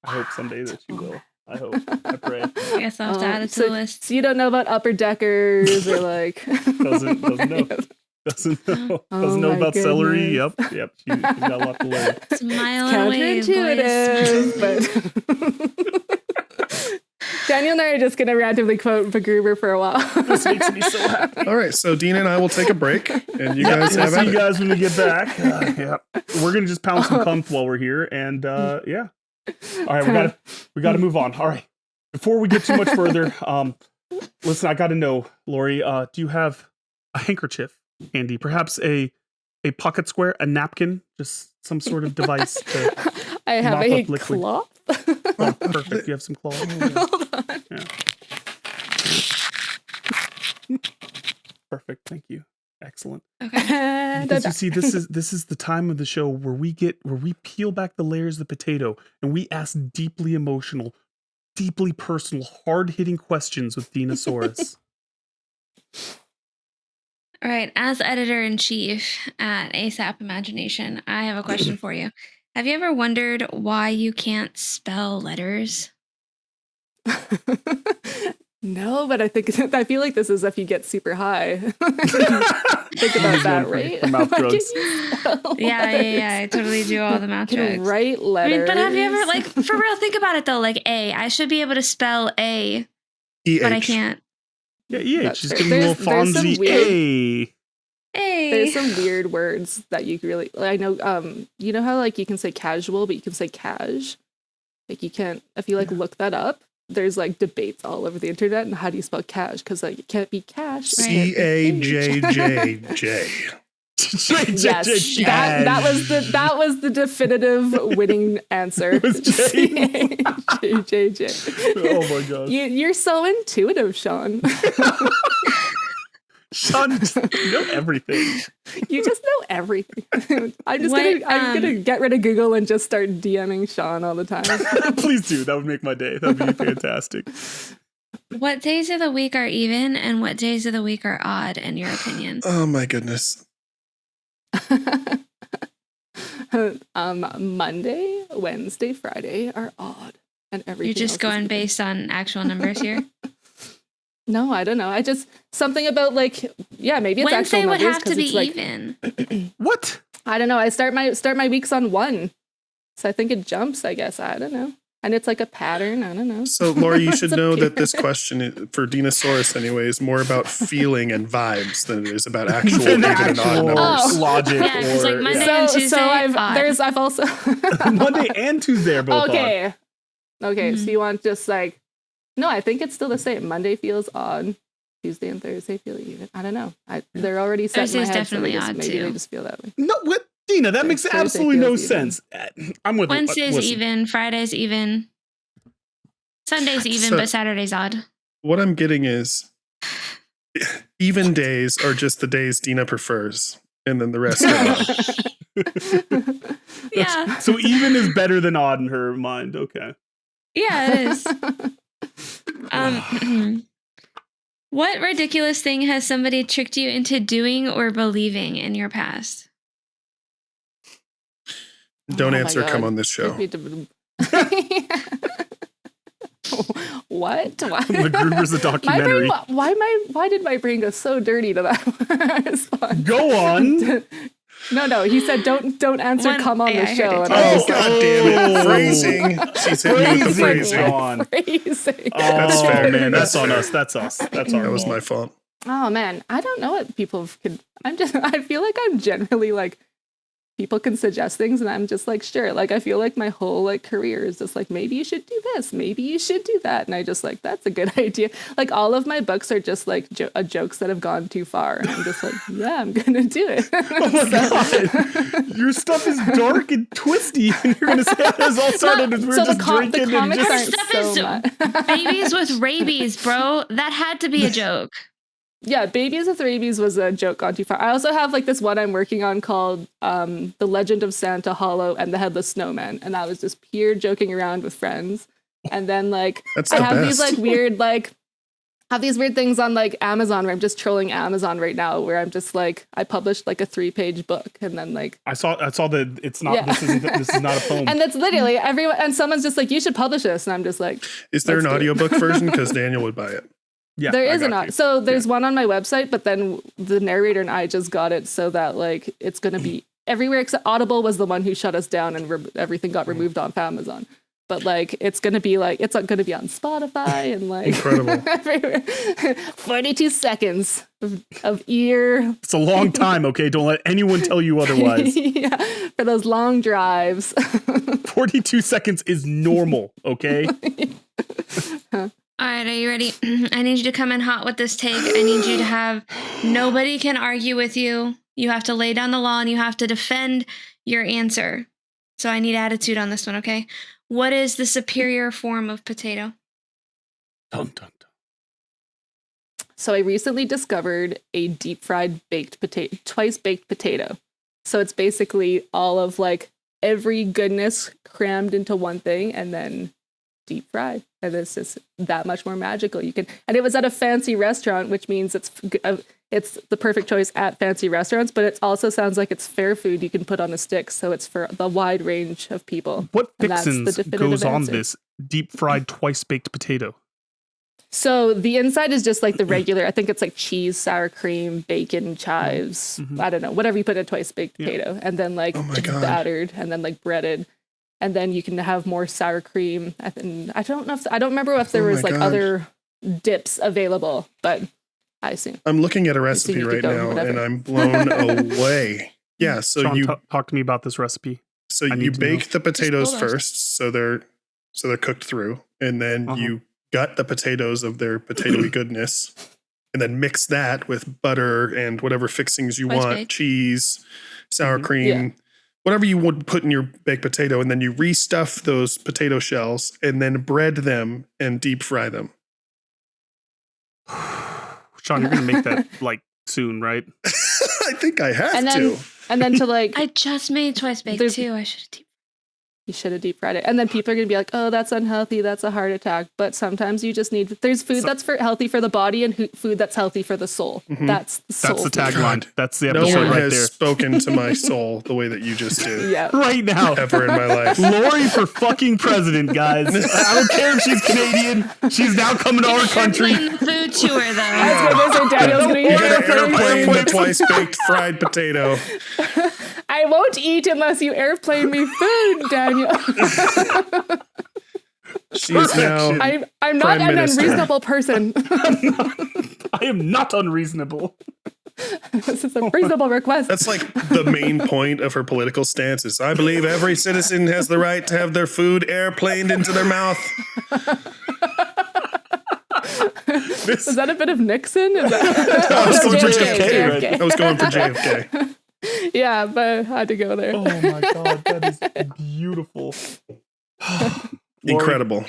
[SPEAKER 2] I hope someday that you will. I hope. I pray.
[SPEAKER 3] I guess I'll have to add it to the list.
[SPEAKER 4] So you don't know about Upper Deckers or
[SPEAKER 2] doesn't know. Doesn't know about celery. Yep. She's got a lot to learn.
[SPEAKER 3] Smile away,
[SPEAKER 4] counterintuitive, but Daniel and I are just going to randomly quote MacGruber for a while.
[SPEAKER 2] This makes me so happy.
[SPEAKER 1] All right, so Dina and I will take a break, and you guys have
[SPEAKER 2] see
[SPEAKER 1] at
[SPEAKER 2] you
[SPEAKER 1] it.
[SPEAKER 2] guys when we get back. We're gonna just pound some cunt while we're here, and yeah. All right, we gotta move on. All right, before we get too much further, listen, I gotta know, Laurie, do you have a handkerchief handy? Perhaps a pocket square, a napkin, just some sort of device to
[SPEAKER 4] I have a
[SPEAKER 2] liquid.
[SPEAKER 4] cloth.
[SPEAKER 2] Oh, perfect. You have some cloth.
[SPEAKER 4] Hold on.
[SPEAKER 2] Yeah. Perfect. Thank you. Excellent.
[SPEAKER 3] Okay.
[SPEAKER 2] Because you see, this is the time of the show where we peel back the layers of the potato and we ask deeply emotional, deeply personal, hard-hitting questions with Dinosaurus.
[SPEAKER 3] All right. As editor-in-chief at ASAP Imagination, I have a question for you. Have you ever wondered why you can't spell letters?
[SPEAKER 4] No, but I feel like this is if you get super high. Think about that, right?
[SPEAKER 2] For mouth drugs.
[SPEAKER 3] Yeah. I totally do all the mouth drugs.
[SPEAKER 4] Write letters.
[SPEAKER 3] But have you ever, for real, think about it though. A, I should be able to spell A,
[SPEAKER 1] E-H.
[SPEAKER 3] but I can't.
[SPEAKER 2] Yeah, EH.
[SPEAKER 4] That's
[SPEAKER 2] Just
[SPEAKER 4] fair.
[SPEAKER 2] give me a little Fonzie A.
[SPEAKER 3] A.
[SPEAKER 4] There's some weird words that you really, I know, you know how you can say casual, but you can say cash? You can't, if you look that up, there's like debates all over the internet and how do you spell cash? Because like it can't be cash.
[SPEAKER 1] CAJJJ.
[SPEAKER 4] Yes, that was the definitive winning answer.
[SPEAKER 2] It was J.
[SPEAKER 4] JJJ.
[SPEAKER 2] Oh my god.
[SPEAKER 4] You're so intuitive, Sean.
[SPEAKER 2] Sean, you know everything.
[SPEAKER 4] You just know everything. I'm gonna get rid of Google and just start DMing Sean all the time.
[SPEAKER 2] Please do. That would make my day. That would be fantastic.
[SPEAKER 3] What days of the week are even and what days of the week are odd, in your opinion?
[SPEAKER 1] Oh my goodness.
[SPEAKER 4] Monday, Wednesday, Friday are odd, and everything.
[SPEAKER 3] You're just going based on actual numbers here.
[SPEAKER 4] No, I don't know. I just something about like maybe it's
[SPEAKER 3] Wednesday
[SPEAKER 4] actual
[SPEAKER 3] would
[SPEAKER 4] numbers
[SPEAKER 3] have to
[SPEAKER 4] 'cause
[SPEAKER 3] be
[SPEAKER 4] it's like,
[SPEAKER 3] even.
[SPEAKER 2] What?
[SPEAKER 4] I don't know. I start my weeks on 1, so I think it jumps. I guess I don't know, and it's like a pattern. I don't know.
[SPEAKER 1] So, Laurie, you should
[SPEAKER 4] It's
[SPEAKER 1] know that
[SPEAKER 4] appear-
[SPEAKER 1] this question for Dinosaurus, anyway, is more about feeling and vibes than it is about actual
[SPEAKER 2] Than
[SPEAKER 1] even and odd
[SPEAKER 2] actual
[SPEAKER 1] numbers.
[SPEAKER 2] logic
[SPEAKER 3] Yeah, 'cause, like,
[SPEAKER 2] or
[SPEAKER 3] Monday and Tuesday,
[SPEAKER 4] I've
[SPEAKER 3] odd.
[SPEAKER 4] also
[SPEAKER 2] Monday and Tuesday are both
[SPEAKER 4] okay. Okay,
[SPEAKER 3] Mhm.
[SPEAKER 4] so you want just like no, I think it's still the same. Monday feels odd. Tuesday and Thursday feel even. I don't know. They're already set in my
[SPEAKER 3] Thursday's
[SPEAKER 4] head,
[SPEAKER 3] definitely
[SPEAKER 4] so
[SPEAKER 3] odd,
[SPEAKER 4] maybe
[SPEAKER 3] too.
[SPEAKER 4] they just feel that way.
[SPEAKER 2] No, what? Dina, that makes
[SPEAKER 4] Thursday
[SPEAKER 2] absolutely no
[SPEAKER 4] feels even.
[SPEAKER 2] sense. I'm with
[SPEAKER 3] Wednesday's
[SPEAKER 2] listen.
[SPEAKER 3] even, Friday's even, Sunday's even,
[SPEAKER 1] So-
[SPEAKER 3] but Saturday's odd.
[SPEAKER 1] What I'm getting is even days are just the days Dina prefers, and then the rest are odd.
[SPEAKER 3] Yeah,
[SPEAKER 2] So even is better than odd in her mind. Okay.
[SPEAKER 3] yeah, it is. What ridiculous thing has somebody tricked you into doing or believing in your past?
[SPEAKER 1] Don't
[SPEAKER 4] Oh my
[SPEAKER 1] answer,
[SPEAKER 4] God.
[SPEAKER 1] come on this show.
[SPEAKER 4] What?
[SPEAKER 2] The Gruber's a documentary.
[SPEAKER 4] Why did my brain go so dirty to that response?
[SPEAKER 2] Go on.
[SPEAKER 4] No. He said don't answer. Come on
[SPEAKER 3] Yeah,
[SPEAKER 4] the
[SPEAKER 3] I heard
[SPEAKER 4] show.
[SPEAKER 3] it
[SPEAKER 4] And I
[SPEAKER 1] Oh,
[SPEAKER 4] was just
[SPEAKER 1] God damn it. Phrasing. She's hit me with the
[SPEAKER 2] Phrasing,
[SPEAKER 1] phrasing.
[SPEAKER 2] Sean.
[SPEAKER 4] like, phrasing.
[SPEAKER 1] That's
[SPEAKER 2] Oh
[SPEAKER 1] fair.
[SPEAKER 2] man, that's
[SPEAKER 1] That's
[SPEAKER 2] on
[SPEAKER 1] fair.
[SPEAKER 2] us. That's us. That's our
[SPEAKER 1] That was
[SPEAKER 2] fault.
[SPEAKER 1] my fault.
[SPEAKER 4] Oh man, I don't know what people could. I feel like I'm generally like people can suggest things, and I'm just like sure. Like I feel like my whole like career is just like maybe you should do this, maybe you should do that, and I just like that's a good idea. Like all of my books are just like jokes that have gone too far, and I'm just like yeah, I'm gonna do it.
[SPEAKER 2] Oh my god, your stuff is dark and twisty, and you're gonna say it has all started as we're
[SPEAKER 4] so
[SPEAKER 2] just
[SPEAKER 4] the
[SPEAKER 2] drinking and
[SPEAKER 4] comics
[SPEAKER 2] just.
[SPEAKER 4] aren't
[SPEAKER 3] Stuff
[SPEAKER 4] so
[SPEAKER 3] is-
[SPEAKER 4] much.
[SPEAKER 3] Babies with rabies, bro. That had to be a joke.
[SPEAKER 4] Yeah, Babies with Rabies was a joke gone too far. I also have like this one I'm working on called The Legend of Santa Hollow and the Headless Snowman. And that was just pure joking around with friends. And then like
[SPEAKER 1] That's
[SPEAKER 4] I
[SPEAKER 1] the
[SPEAKER 4] have these
[SPEAKER 1] best.
[SPEAKER 4] like weird have these weird things on like Amazon where I'm just trolling Amazon right now where I'm just like I published like a 3-page book and then like
[SPEAKER 2] I saw that it's not.
[SPEAKER 4] Yeah.
[SPEAKER 2] This is not a poem.
[SPEAKER 4] and that's literally everyone and someone's just like you should publish this and I'm just like
[SPEAKER 1] Is there an
[SPEAKER 4] Let's do it.
[SPEAKER 1] audiobook version? Because Daniel would buy it.
[SPEAKER 2] Yeah,
[SPEAKER 4] there
[SPEAKER 2] I
[SPEAKER 4] is
[SPEAKER 2] got
[SPEAKER 4] an
[SPEAKER 2] you.
[SPEAKER 4] so there's one on my website, but then the narrator and I just got it so that like it's gonna be everywhere except Audible was the one who shut us down and everything got removed off Amazon. But like it's gonna be on Spotify and like
[SPEAKER 1] Incredible.
[SPEAKER 4] everywhere. 42 seconds of ear.
[SPEAKER 2] It's a long time. Okay, don't let anyone tell you otherwise.
[SPEAKER 4] Yeah, for those long drives.
[SPEAKER 2] 42 seconds is normal. Okay.
[SPEAKER 3] All right, are you ready? I need you to come in hot with this take. I need you to have nobody can argue with you. You have to lay down the law and you have to defend your answer. So I need attitude on this one, okay? What is the superior form of potato?
[SPEAKER 2] Dun, dun, dun.
[SPEAKER 4] So I recently discovered a deep fried baked potato, twice baked potato. So it's basically all of like every goodness crammed into one thing and then deep fried. And it's just that much more magical. And it was at a fancy restaurant, which means it's the perfect choice at fancy restaurants, but it also sounds like it's fair food you can put on a stick. So it's for the wide range of people.
[SPEAKER 2] What
[SPEAKER 4] And that's the
[SPEAKER 2] fixins
[SPEAKER 4] definitive
[SPEAKER 2] goes on
[SPEAKER 4] answer.
[SPEAKER 2] this deep fried twice baked potato?
[SPEAKER 4] So the inside is just like the regular, I think it's like cheese, sour cream, bacon, chives, I don't know, whatever you put in a twice baked
[SPEAKER 2] Yeah.
[SPEAKER 4] potato. And then like
[SPEAKER 1] Oh my
[SPEAKER 4] it's
[SPEAKER 1] God.
[SPEAKER 4] battered and then like breaded. And then you can have more sour cream. I don't know I don't remember if there
[SPEAKER 1] Oh
[SPEAKER 4] was
[SPEAKER 1] my
[SPEAKER 4] like
[SPEAKER 1] God.
[SPEAKER 4] other dips available, but I assume.
[SPEAKER 1] I'm looking at a recipe
[SPEAKER 4] you could
[SPEAKER 1] right
[SPEAKER 4] go
[SPEAKER 1] now
[SPEAKER 4] whatever.
[SPEAKER 1] and I'm blown away. Yeah, so
[SPEAKER 2] Sean,
[SPEAKER 1] you
[SPEAKER 2] talk to me about this recipe. I
[SPEAKER 1] you
[SPEAKER 2] need to
[SPEAKER 1] bake the potatoes
[SPEAKER 3] Just hold on.
[SPEAKER 1] first, so they're cooked through, and then
[SPEAKER 2] Uh-huh.
[SPEAKER 1] you gut the potatoes of their potatoy goodness, and then mix that with butter and whatever fixings you
[SPEAKER 3] Twice
[SPEAKER 1] want,
[SPEAKER 3] baked.
[SPEAKER 1] cheese, sour
[SPEAKER 2] Mhm.
[SPEAKER 1] cream, whatever you would put in your baked potato, and then you restuff those potato shells and then bread them and deep fry them.
[SPEAKER 2] Sean, you're gonna make that like soon, right?
[SPEAKER 1] I think I have
[SPEAKER 4] And then,
[SPEAKER 1] to.
[SPEAKER 4] and then to like,
[SPEAKER 3] I just made twice baked
[SPEAKER 4] There's-
[SPEAKER 3] too. I should have.
[SPEAKER 4] you should have deep fried it. And then people are going to be like, oh, that's unhealthy. That's a heart attack. But sometimes you just need, there's food that's healthy for the body and food that's healthy for the soul.
[SPEAKER 1] Mhm.
[SPEAKER 4] That's the soul.
[SPEAKER 2] That's the
[SPEAKER 4] food.
[SPEAKER 2] tagline.
[SPEAKER 1] God.
[SPEAKER 2] That's the
[SPEAKER 1] No
[SPEAKER 2] episode
[SPEAKER 1] one
[SPEAKER 2] right
[SPEAKER 1] has
[SPEAKER 2] there.
[SPEAKER 1] spoken to my soul the way that you just did
[SPEAKER 4] Yeah.
[SPEAKER 2] Right now.
[SPEAKER 1] ever in my life.
[SPEAKER 2] Laurie for fucking president, guys. I don't care if she's Canadian. She's now coming to our country.
[SPEAKER 3] Airplane food tour though.
[SPEAKER 4] I was going to say Daniel's going to
[SPEAKER 1] You
[SPEAKER 4] eat
[SPEAKER 1] gotta
[SPEAKER 4] airplane.
[SPEAKER 1] airplane the twice baked fried potato.
[SPEAKER 4] I won't eat unless you airplane me food, Daniel.
[SPEAKER 1] She's now.
[SPEAKER 4] I'm not
[SPEAKER 1] Prime
[SPEAKER 4] an
[SPEAKER 1] Minister.
[SPEAKER 4] unreasonable person.
[SPEAKER 2] I am not unreasonable.
[SPEAKER 4] This is a reasonable request.
[SPEAKER 1] That's like the main point of her political stance is I believe every citizen has the right to have their food airplaned into their mouth.
[SPEAKER 4] Is that a bit of Nixon? Is that-
[SPEAKER 1] I was going for
[SPEAKER 2] JFK,
[SPEAKER 1] JFK. I was going for JFK.
[SPEAKER 4] Yeah, but I had to go there.
[SPEAKER 2] Oh my god, that is beautiful. Laurie,
[SPEAKER 1] Incredible.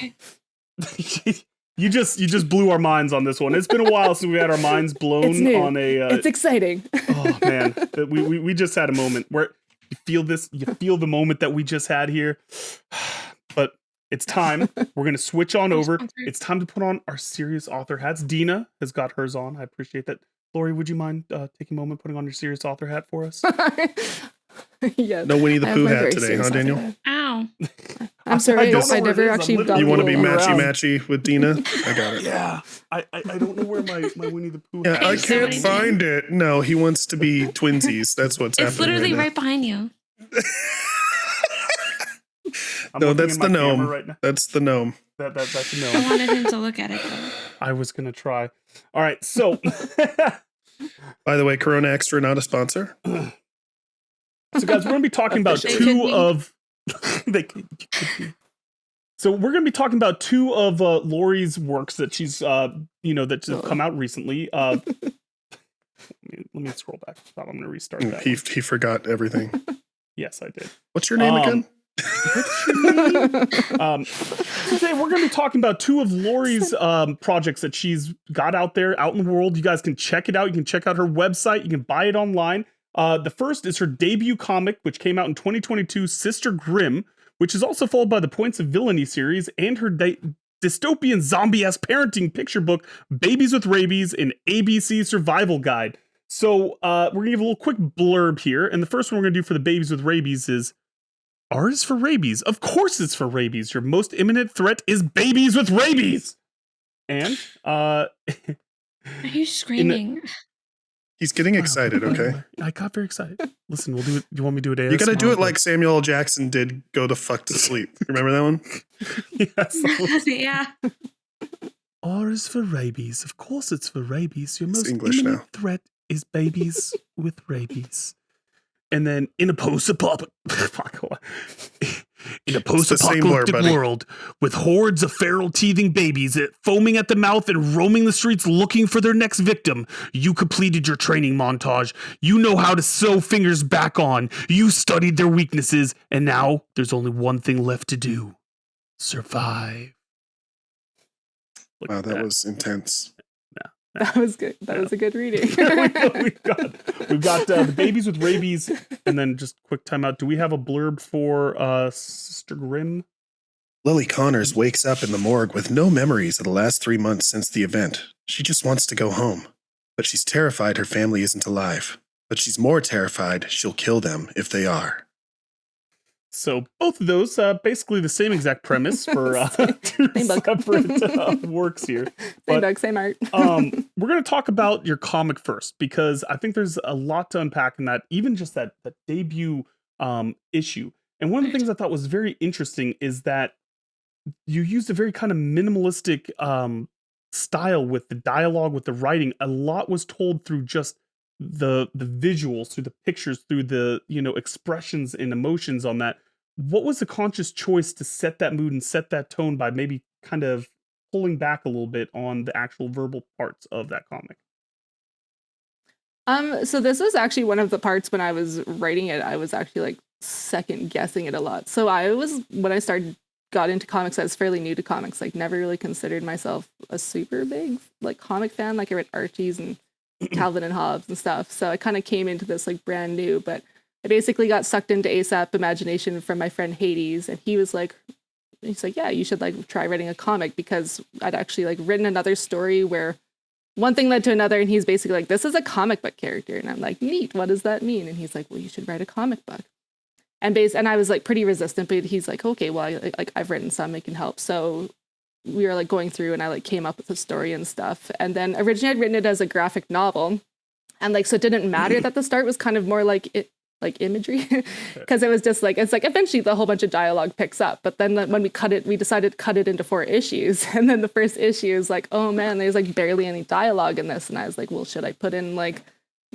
[SPEAKER 2] you just blew our minds on this one. It's been a while since we had our minds
[SPEAKER 4] It's
[SPEAKER 2] blown
[SPEAKER 4] new.
[SPEAKER 2] on a.
[SPEAKER 4] It's exciting.
[SPEAKER 2] Oh man, we just had a moment where you feel this. You feel the moment that we just had here. But it's time. We're gonna switch on over. It's time to put on our serious author hats. Dina has got hers on. I appreciate that. Laurie, would you mind taking a moment putting on your serious author hat for us?
[SPEAKER 4] Yes.
[SPEAKER 1] No Winnie the
[SPEAKER 4] I have
[SPEAKER 1] Pooh
[SPEAKER 4] my
[SPEAKER 1] hat
[SPEAKER 4] very
[SPEAKER 1] today,
[SPEAKER 4] serious
[SPEAKER 1] huh, Daniel?
[SPEAKER 4] outfit.
[SPEAKER 3] Ow.
[SPEAKER 4] I'm sorry.
[SPEAKER 2] don't know
[SPEAKER 4] I
[SPEAKER 2] where it
[SPEAKER 4] never
[SPEAKER 2] is. I'm
[SPEAKER 4] actually
[SPEAKER 2] literally-
[SPEAKER 4] got
[SPEAKER 1] You want to be
[SPEAKER 4] one
[SPEAKER 1] matchy
[SPEAKER 4] around.
[SPEAKER 1] matchy with Dina? I got it.
[SPEAKER 2] Yeah, I don't know where my Winnie the Pooh.
[SPEAKER 1] Yeah,
[SPEAKER 2] hat
[SPEAKER 1] I
[SPEAKER 2] is.
[SPEAKER 1] can't
[SPEAKER 3] Somebody
[SPEAKER 1] find it. No, he wants to be twinsies. That's what's
[SPEAKER 3] It's
[SPEAKER 1] happening.
[SPEAKER 3] literally
[SPEAKER 1] right
[SPEAKER 3] right behind you.
[SPEAKER 2] I'm
[SPEAKER 1] No,
[SPEAKER 2] looking
[SPEAKER 1] that's
[SPEAKER 2] in
[SPEAKER 1] the
[SPEAKER 2] my camera
[SPEAKER 1] gnome.
[SPEAKER 2] right now.
[SPEAKER 1] That's the gnome.
[SPEAKER 2] That's a
[SPEAKER 3] I
[SPEAKER 2] no.
[SPEAKER 3] wanted him to look at it though.
[SPEAKER 2] I was gonna try. All right, so
[SPEAKER 1] By the way, Corona Extra not a sponsor.
[SPEAKER 2] so guys, we're gonna be talking about
[SPEAKER 3] They could
[SPEAKER 2] two
[SPEAKER 3] be.
[SPEAKER 2] of. Could be. So we're gonna be talking about two of Laurie's works that she's that have come out recently. Let me scroll back. I'm gonna restart that.
[SPEAKER 1] He forgot everything.
[SPEAKER 2] Yes, I did.
[SPEAKER 1] What's your name again?
[SPEAKER 2] Today we're going to be talking about two of Laurie's projects that she's got out there, out in the world. You guys can check it out. You can check out her website. You can buy it online. The first is her debut comic, which came out in 2022, Sister Grimm, which is also followed by the Points of Villainy series and her dystopian zombie-esque parenting picture book, Babies with Rabies, an ABC survival guide. So we're going to give a little quick blurb here. And the first one we're going to do for the Babies with Rabies is, R is for rabies. Of course it's for rabies. Your most imminent threat is babies with rabies. And
[SPEAKER 3] Are you screaming?
[SPEAKER 1] He's getting excited, okay?
[SPEAKER 2] I got very excited. Listen, we'll do it. You want me to do it?
[SPEAKER 1] You gotta do it
[SPEAKER 2] ASMR?
[SPEAKER 1] like Samuel L. Jackson did Go the Fuck to Sleep. Remember that one?
[SPEAKER 2] Yes.
[SPEAKER 3] Yeah.
[SPEAKER 2] R is for rabies. Of course it's for rabies. Your
[SPEAKER 1] It's
[SPEAKER 2] most
[SPEAKER 1] English
[SPEAKER 2] imminent
[SPEAKER 1] now.
[SPEAKER 2] threat is babies with rabies. And then in a post-apocalyptic
[SPEAKER 1] the same blur, buddy.
[SPEAKER 2] world with hordes of feral teething babies foaming at the mouth and roaming the streets looking for their next victim, you completed your training montage. You know how to sew fingers back on. You studied their weaknesses, and now there's only one thing left to do: survive. Look
[SPEAKER 1] Wow,
[SPEAKER 2] at
[SPEAKER 1] that was intense.
[SPEAKER 4] That was good. That was a good reading.
[SPEAKER 2] we've got the Babies with Rabies, and then just quick timeout. Do we have a blurb for Sister Grimm?
[SPEAKER 1] Lily Connors wakes up in the morgue with no memories of the last 3 months since the event. She just wants to go home. But she's terrified her family isn't alive. But she's more terrified she'll kill them if they are.
[SPEAKER 2] So both of those, basically the same exact premise for two
[SPEAKER 4] Same book.
[SPEAKER 2] separate works here.
[SPEAKER 4] Same
[SPEAKER 2] But,
[SPEAKER 4] book, same art.
[SPEAKER 2] we're going to talk about your comic first, because I think there's a lot to unpack in that, even just that debut issue. And one of the things I thought was very interesting is that you used a very kind of minimalistic style with the dialogue, with the writing. A lot was told through just the visuals, through the pictures, through the expressions and emotions on that. What was the conscious choice to set that mood and set that tone by maybe kind of pulling back a little bit on the actual verbal parts of that comic?
[SPEAKER 4] So this was actually one of the parts when I was writing it, I was actually like second guessing it a lot. So when I got into comics, I was fairly new to comics, like never really considered myself a super big like comic fan. Like I read Archie's and Calvin and Hobbes and stuff. So I kind of came into this like brand new, but I basically got sucked into ASAP Imagination from my friend Hades. And he's like, yeah, you should like try writing a comic, because I'd actually like written another story where one thing led to another, and he's basically like, this is a comic book character. And I'm like, neat, what does that mean? And he's like, well, you should write a comic book. And I was like pretty resistant, but he's like, okay, well, I've written some, it can help. So we were like going through, and I like came up with a story and stuff. And then originally I'd written it as a graphic novel. And like, so it didn't matter that the start was kind of more like imagery, because it was just like, it's like eventually the whole bunch of dialogue picks up, but then when we decided to cut it into 4 issues, and then the first issue is like, oh man, there's like barely any dialogue in this, and I was like, well, should I put in like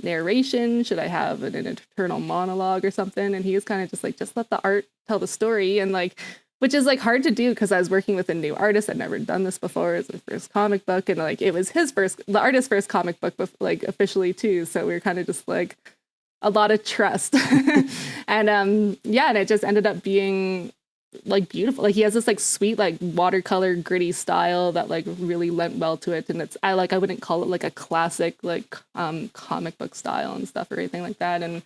[SPEAKER 4] narration? Should I have an internal monologue or something? And he was kind of just like, just let the art tell the story, and like, which is like hard to do because I was working with a new artist. I'd never done this before. It was my first comic book, and like it was the artist's first comic book, like officially too. So we were kind of just like a lot of trust. And and it just ended up being like beautiful. Like he has this like sweet like watercolor gritty style that like really lent well to it, and I wouldn't call it like a classic like comic book style and stuff or anything like that. And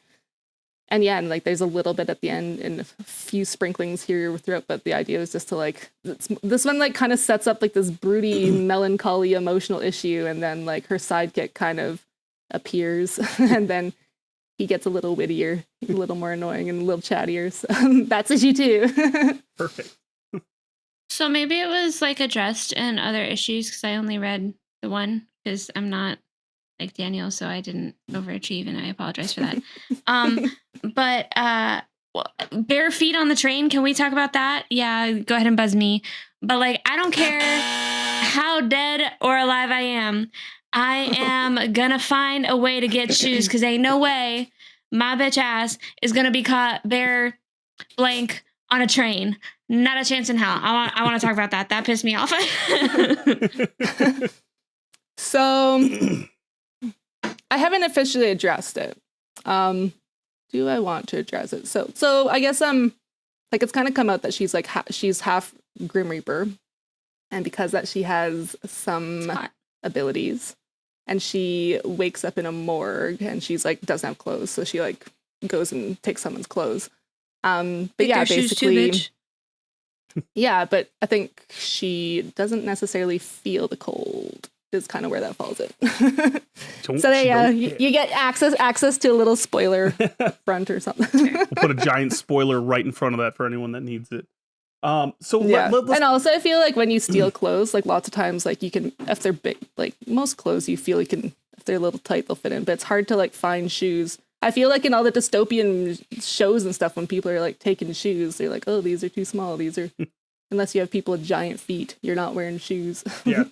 [SPEAKER 4] like there's a little bit at the end and a few sprinklings here throughout, but the idea was just to like, this one like kind of sets up like this broody melancholy emotional issue, and then like her sidekick kind of appears and then he gets a little wittier, a little more annoying, and a little chattier. So that's issue 2.
[SPEAKER 2] Perfect.
[SPEAKER 3] So maybe it was like addressed in other issues, because I only read the one, because I'm not like Daniel, so I didn't overachieve, and I apologize for that. But bare feet on the train, can we talk about that? Yeah, go ahead and buzz me. But like, I don't care how dead or alive I am. I am gonna find a way to get shoes, because ain't no way my bitch ass is gonna be caught bare blank on a train. Not a chance in hell. I want to talk about that. That pissed me off.
[SPEAKER 4] So I haven't officially addressed it. Do I want to address it? So I guess like it's kind of come out that she's like she's half Grim Reaper, and because that she has some abilities. And she wakes up in a morgue, and she's like doesn't have clothes, so she like goes and takes someone's clothes. But yeah, basically, yeah. But I think she doesn't necessarily feel the cold. Is kind of where that falls in. So there you get access to a little spoiler front or something.
[SPEAKER 2] We'll put a giant spoiler right in front of that for anyone that needs it. So
[SPEAKER 4] yeah. And also I feel like when you steal clothes, like lots of times, like you can, if they're big, like most clothes you feel you can, if they're a little tight, they'll fit in, but it's hard to like find shoes. I feel like in all the dystopian shows and stuff, when people are like taking shoes, they're like, oh, these are too small. These are, unless you have people with giant feet, you're not wearing shoes.
[SPEAKER 2] Yeah.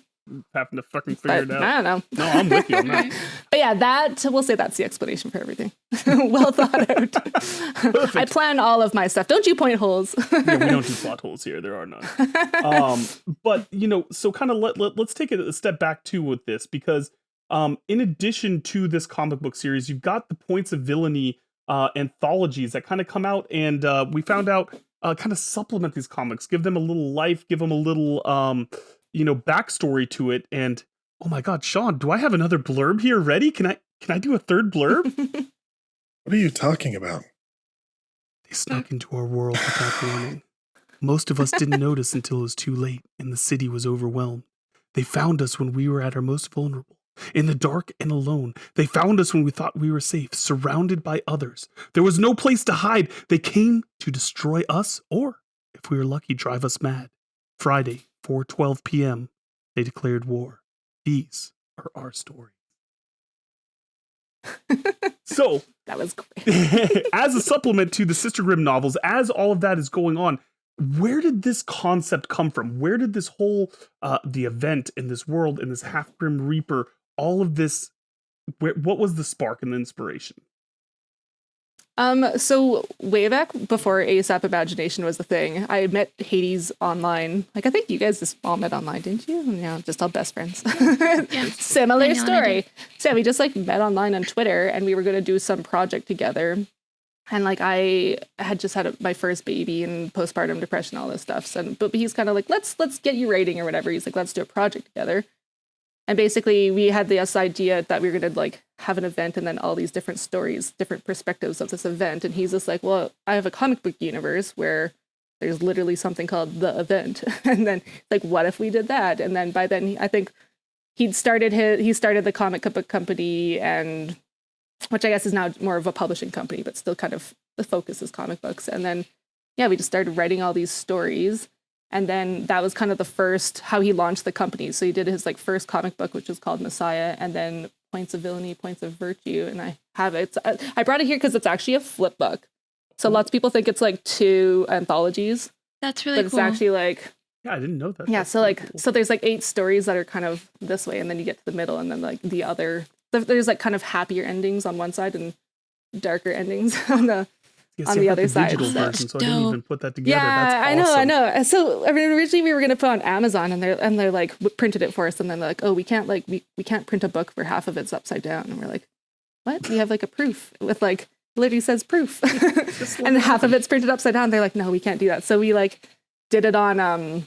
[SPEAKER 2] Having to fucking figure it out.
[SPEAKER 4] I don't know.
[SPEAKER 2] No, I'm with you on that.
[SPEAKER 4] But yeah, we'll say that's the explanation for everything. Well thought out. Perfect. I plan all of my stuff. Don't you point holes?
[SPEAKER 2] Yeah, we don't do plot holes here. There are none. But so kind of let's take it a step back too with this, because in addition to this comic book series, you've got the Points of Villainy anthologies that kind of come out, and we found out kind of supplement these comics, give them a little life, give them a little backstory to it. And oh my God, Sean, do I have another blurb here ready? Can I do a third blurb?
[SPEAKER 1] What are you talking about?
[SPEAKER 2] They snuck into our world without warning. Most of us didn't notice until it was too late and the city was overwhelmed. They found us when we were at our most vulnerable, in the dark and alone. They found us when we thought we were safe, surrounded by others. There was no place to hide. They came to destroy us, or, if we were lucky, drive us mad. Friday, 4:12 p.m., they declared war. These are our stories. So,
[SPEAKER 4] that was great.
[SPEAKER 2] As a supplement to the Sister Grimm novels, as all of that is going on, where did this concept come from? Where did this whole, the event in this world, in this half Grim Reaper, all of this, what was the spark and the inspiration?
[SPEAKER 4] So way back before ASAP Imagination was the thing, I met Hades online. Like, I think you guys just all met online, didn't you? Yeah, just all best friends.
[SPEAKER 3] Yeah.
[SPEAKER 4] Similar
[SPEAKER 3] I know, I
[SPEAKER 4] story.
[SPEAKER 3] did.
[SPEAKER 4] So yeah, we just like met online on Twitter, and we were going to do some project together. And like, I had just had my first baby and postpartum depression, all this stuff. So, but he's kind of like, let's get you writing or whatever. He's like, let's do a project together. And basically, we had this idea that we were going to like have an event and then all these different stories, different perspectives of this event. And he's just like, well, I have a comic book universe where there's literally something called the event. And then like, what if we did that? And then by then, I think he started the comic book company, and which I guess is now more of a publishing company, but still kind of the focus is comic books. And then, yeah, we just started writing all these stories. And then that was kind of the first, how he launched the company. So he did his like first comic book, which was called Messiah, and then Points of Villainy, Points of Virtue. And I have it. I brought it here because it's actually a flip book. So lots of people think it's like 2 anthologies,
[SPEAKER 3] That's really
[SPEAKER 4] but
[SPEAKER 3] cool.
[SPEAKER 4] it's actually like,
[SPEAKER 2] Yeah, I didn't know that.
[SPEAKER 4] yeah.
[SPEAKER 2] That's
[SPEAKER 4] So
[SPEAKER 2] really
[SPEAKER 4] like,
[SPEAKER 2] cool.
[SPEAKER 4] so there's like 8 stories that are kind of this way. And then you get to the middle, and then like the other, there's like kind of happier endings on one side and darker endings on the,
[SPEAKER 2] Yeah,
[SPEAKER 4] on
[SPEAKER 2] see,
[SPEAKER 4] the
[SPEAKER 2] I
[SPEAKER 4] other
[SPEAKER 2] got
[SPEAKER 4] side,
[SPEAKER 2] digital
[SPEAKER 4] so-
[SPEAKER 2] version, so I didn't
[SPEAKER 3] Dope.
[SPEAKER 2] even put that together.
[SPEAKER 4] yeah,
[SPEAKER 2] That's
[SPEAKER 4] I know.
[SPEAKER 2] awesome.
[SPEAKER 4] So I mean, originally we were gonna put on Amazon, and they're like printed it for us, and then they're like, oh, we can't print a book where half of it's upside down, and we're like, what? We have like a proof with like literally says proof, and half of it's printed upside down. They're like, no, we can't do that. So we like did it on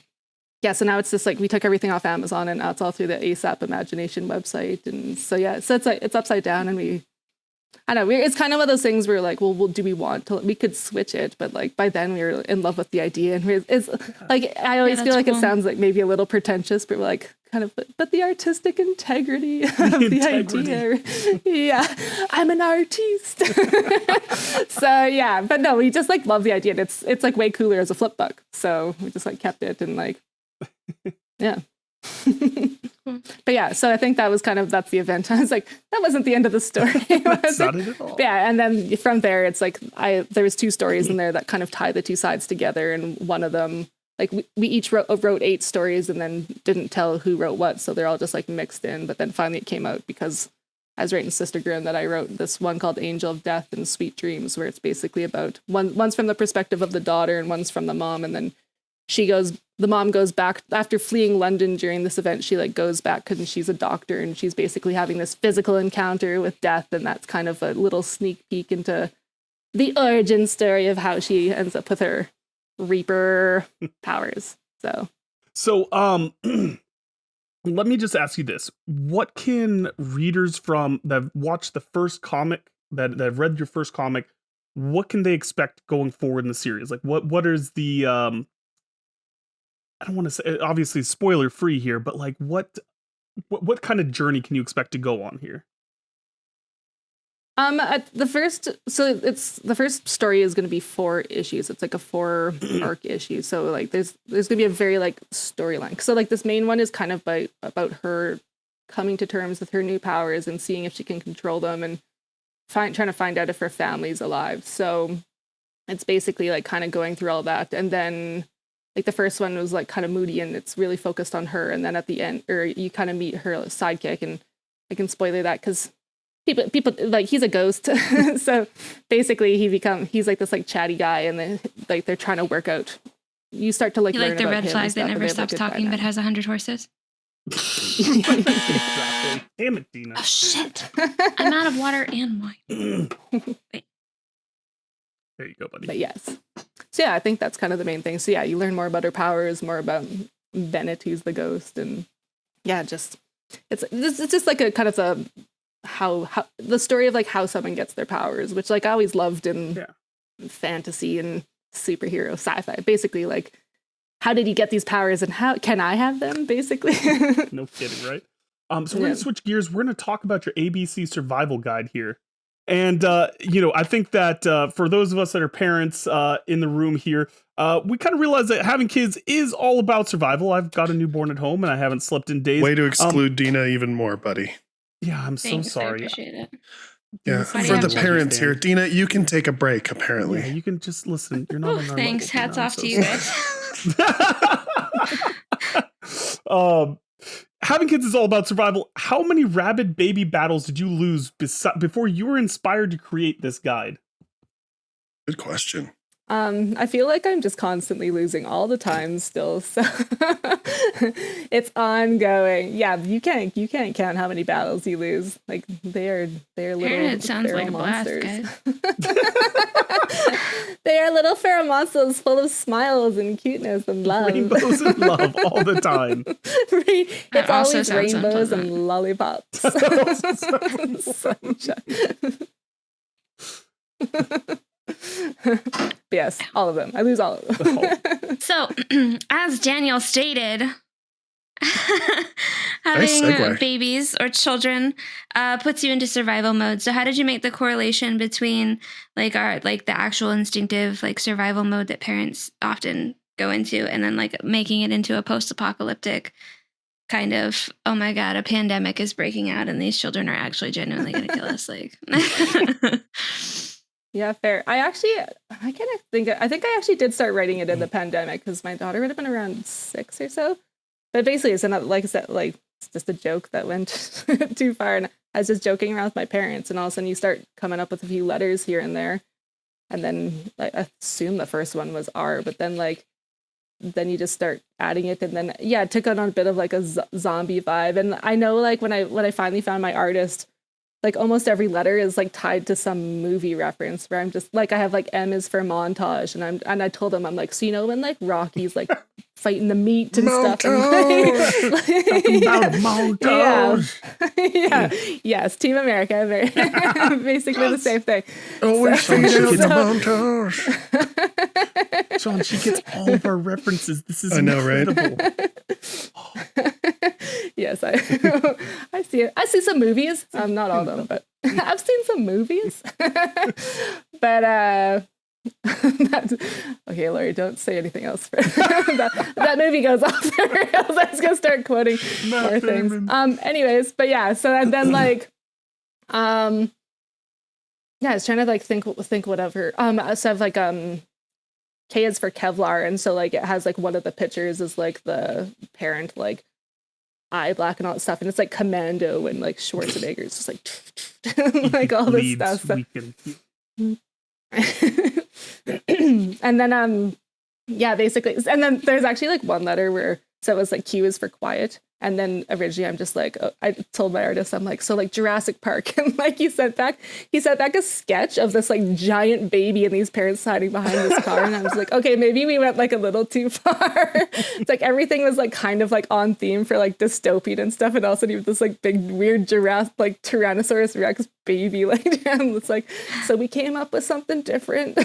[SPEAKER 4] yeah. So now it's just like we took everything off Amazon, and now it's all through the ASAP Imagination website, and so yeah, so it's like it's upside down, and I know it's kind of one of those things where like, well, do we want to? We could switch it, but like by then we were in love with the idea, and it's like I always feel
[SPEAKER 3] that's
[SPEAKER 4] like
[SPEAKER 3] cool.
[SPEAKER 4] it sounds like maybe a little pretentious, but we're like kind of, but the artistic integrity of the idea. Yeah, I'm an artist. So yeah, but no, we just like love the idea. And it's like way cooler as a flip book, so we just like kept it and like yeah. But yeah, so I think that was that's the event. I was like, that wasn't the end of the story.
[SPEAKER 2] That's not it at all.
[SPEAKER 4] Yeah, and then from there, it's like there was 2 stories in there that kind of tie the 2 sides together, and one of them, like we each wrote 8 stories and then didn't tell who wrote what, so they're all just like mixed in. But then finally it came out because I was writing Sister Grin that I wrote this one called Angel of Death and Sweet Dreams, where it's basically about one's from the perspective of the daughter and one's from the mom, and then the mom goes back after fleeing London during this event. She like goes back because she's a doctor, and she's basically having this physical encounter with death. And that's kind of a little sneak peek into the origin story of how she ends up with her Reaper powers. So
[SPEAKER 2] Let me just ask you this. What can readers that have watched the first comic, that have read your first comic, what can they expect going forward in the series? Like what is the I don't want to say, obviously spoiler free here, but like what kind of journey can you expect to go on here?
[SPEAKER 4] the first story is going to be 4 issues. It's like a 4 arc issue. So like there's going to be a very like storyline. So like this main one is kind of about her coming to terms with her new powers and seeing if she can control them, and trying to find out if her family's alive. So it's basically like kind of going through all that. And then like the first one was like kind of moody, and it's really focused on her. And then at the end, or you kind of meet her sidekick, and I can spoiler that because people like he's a ghost. So basically he's like this like chatty guy, and they're trying to work out. You start to like
[SPEAKER 3] You
[SPEAKER 4] learn
[SPEAKER 3] like the
[SPEAKER 4] about
[SPEAKER 3] red
[SPEAKER 4] him
[SPEAKER 3] flag
[SPEAKER 4] and
[SPEAKER 3] that
[SPEAKER 4] stuff, and
[SPEAKER 3] never
[SPEAKER 4] they have,
[SPEAKER 3] stops
[SPEAKER 4] like, a
[SPEAKER 3] talking but
[SPEAKER 4] dynamic.
[SPEAKER 3] has 100 horses?
[SPEAKER 2] Exactly. Damn it, Dina.
[SPEAKER 3] Oh shit! I'm out of water and wine.
[SPEAKER 2] There you go, buddy.
[SPEAKER 4] But yes. So yeah, I think that's kind of the main thing. So yeah, you learn more about her powers, more about Bennett, who's the ghost, and yeah, it's just like a kind of how the story of like how someone gets their powers, which like I always loved in fantasy and superhero sci-fi. Basically, like how did he get these powers, and how can I have them? Basically.
[SPEAKER 2] No kidding, right? So we're gonna switch gears. We're gonna talk about your ABC survival guide here. And, I think that for those of us that are parents in the room here, we kind of realize that having kids is all about survival. I've got a newborn at home and I haven't slept in days.
[SPEAKER 1] Way to exclude Dina even more, buddy.
[SPEAKER 2] Yeah, I'm
[SPEAKER 3] Thanks,
[SPEAKER 2] so
[SPEAKER 3] I
[SPEAKER 2] sorry.
[SPEAKER 3] appreciate it.
[SPEAKER 1] Yeah,
[SPEAKER 3] Why do
[SPEAKER 1] for
[SPEAKER 3] you
[SPEAKER 1] the
[SPEAKER 3] have to
[SPEAKER 1] parents here,
[SPEAKER 2] understand?
[SPEAKER 1] Dina, you can take a break, apparently.
[SPEAKER 2] Yeah, you can just listen. You're not
[SPEAKER 3] Oh,
[SPEAKER 2] on our
[SPEAKER 3] thanks.
[SPEAKER 2] level,
[SPEAKER 3] Hats
[SPEAKER 2] I'm
[SPEAKER 3] off
[SPEAKER 2] so
[SPEAKER 3] to you
[SPEAKER 2] sorry. Having kids is all about survival. How many rabid baby battles did you lose before you were inspired to create this guide?
[SPEAKER 1] Good question.
[SPEAKER 4] I feel like I'm just constantly losing all the time still, so it's ongoing. Yeah, you can't count how many battles you lose. Like they're little
[SPEAKER 3] It sounds
[SPEAKER 4] feral
[SPEAKER 3] like a blast,
[SPEAKER 4] monsters.
[SPEAKER 3] guys.
[SPEAKER 4] They are little feral monsters full of smiles and cuteness and love.
[SPEAKER 2] Rainbows and love all the time.
[SPEAKER 4] It's
[SPEAKER 3] also
[SPEAKER 4] always
[SPEAKER 3] sounds
[SPEAKER 4] rainbows
[SPEAKER 3] unpleasant.
[SPEAKER 4] and lollipops. Sunshine. Yes, all of them. I lose all of them.
[SPEAKER 3] So, as Daniel stated,
[SPEAKER 1] Nice
[SPEAKER 3] having
[SPEAKER 1] segue.
[SPEAKER 3] babies or children puts you into survival mode. So, how did you make the correlation between the actual instinctive survival mode that parents often go into, and then making it into a post-apocalyptic kind of, oh my god, a pandemic is breaking out and these children are actually genuinely going to kill us?
[SPEAKER 4] Yeah, fair. I think I actually did start writing it in the pandemic because my daughter would have been around 6 or so. But basically, it's not, like I said, it's just a joke that went too far. And I was just joking around with my parents, and all of a sudden you start coming up with a few letters here and there. And then I assume the first one was R, but then then you just start adding it, and then it took on a bit of a zombie vibe. And I know when I finally found my artist, almost every letter is tied to some movie reference where I'm just I have M is for montage, and I told him I'm so when Rocky's fighting the meat and stuff.
[SPEAKER 2] Talking about montage.
[SPEAKER 4] Yeah. Yes, Team America, basically the same thing.
[SPEAKER 1] Always
[SPEAKER 4] So-
[SPEAKER 1] fade out
[SPEAKER 2] so-
[SPEAKER 1] the montage.
[SPEAKER 2] Sean, she gets all of our references. This is
[SPEAKER 1] I know, right?
[SPEAKER 2] incredible.
[SPEAKER 4] Yes, I see it. I see some movies. Not all of them, but I've seen some movies. But that's, okay, Laurie, don't say anything else. that movie goes off the rails. I was gonna start quoting more things. Anyways, but yeah. So and then I was trying to think whatever. So I've K is for Kevlar, and so it has one of the pictures is the parent eye black and all that stuff, and it's Commando and Schwarzenegger's just all this
[SPEAKER 2] Leads
[SPEAKER 4] stuff. So.
[SPEAKER 2] weaken.
[SPEAKER 4] And then basically, and then there's actually one letter where it was Q is for quiet, and then originally I'm just I told my artist I'm Jurassic Park, and he sent back a sketch of this giant baby and these parents hiding behind this car, and I was okay, maybe we went a little too far. It's everything was kind of on theme for dystopian and stuff, and also you have this big weird giraffe Tyrannosaurus Rex baby and it's so we came up with something different.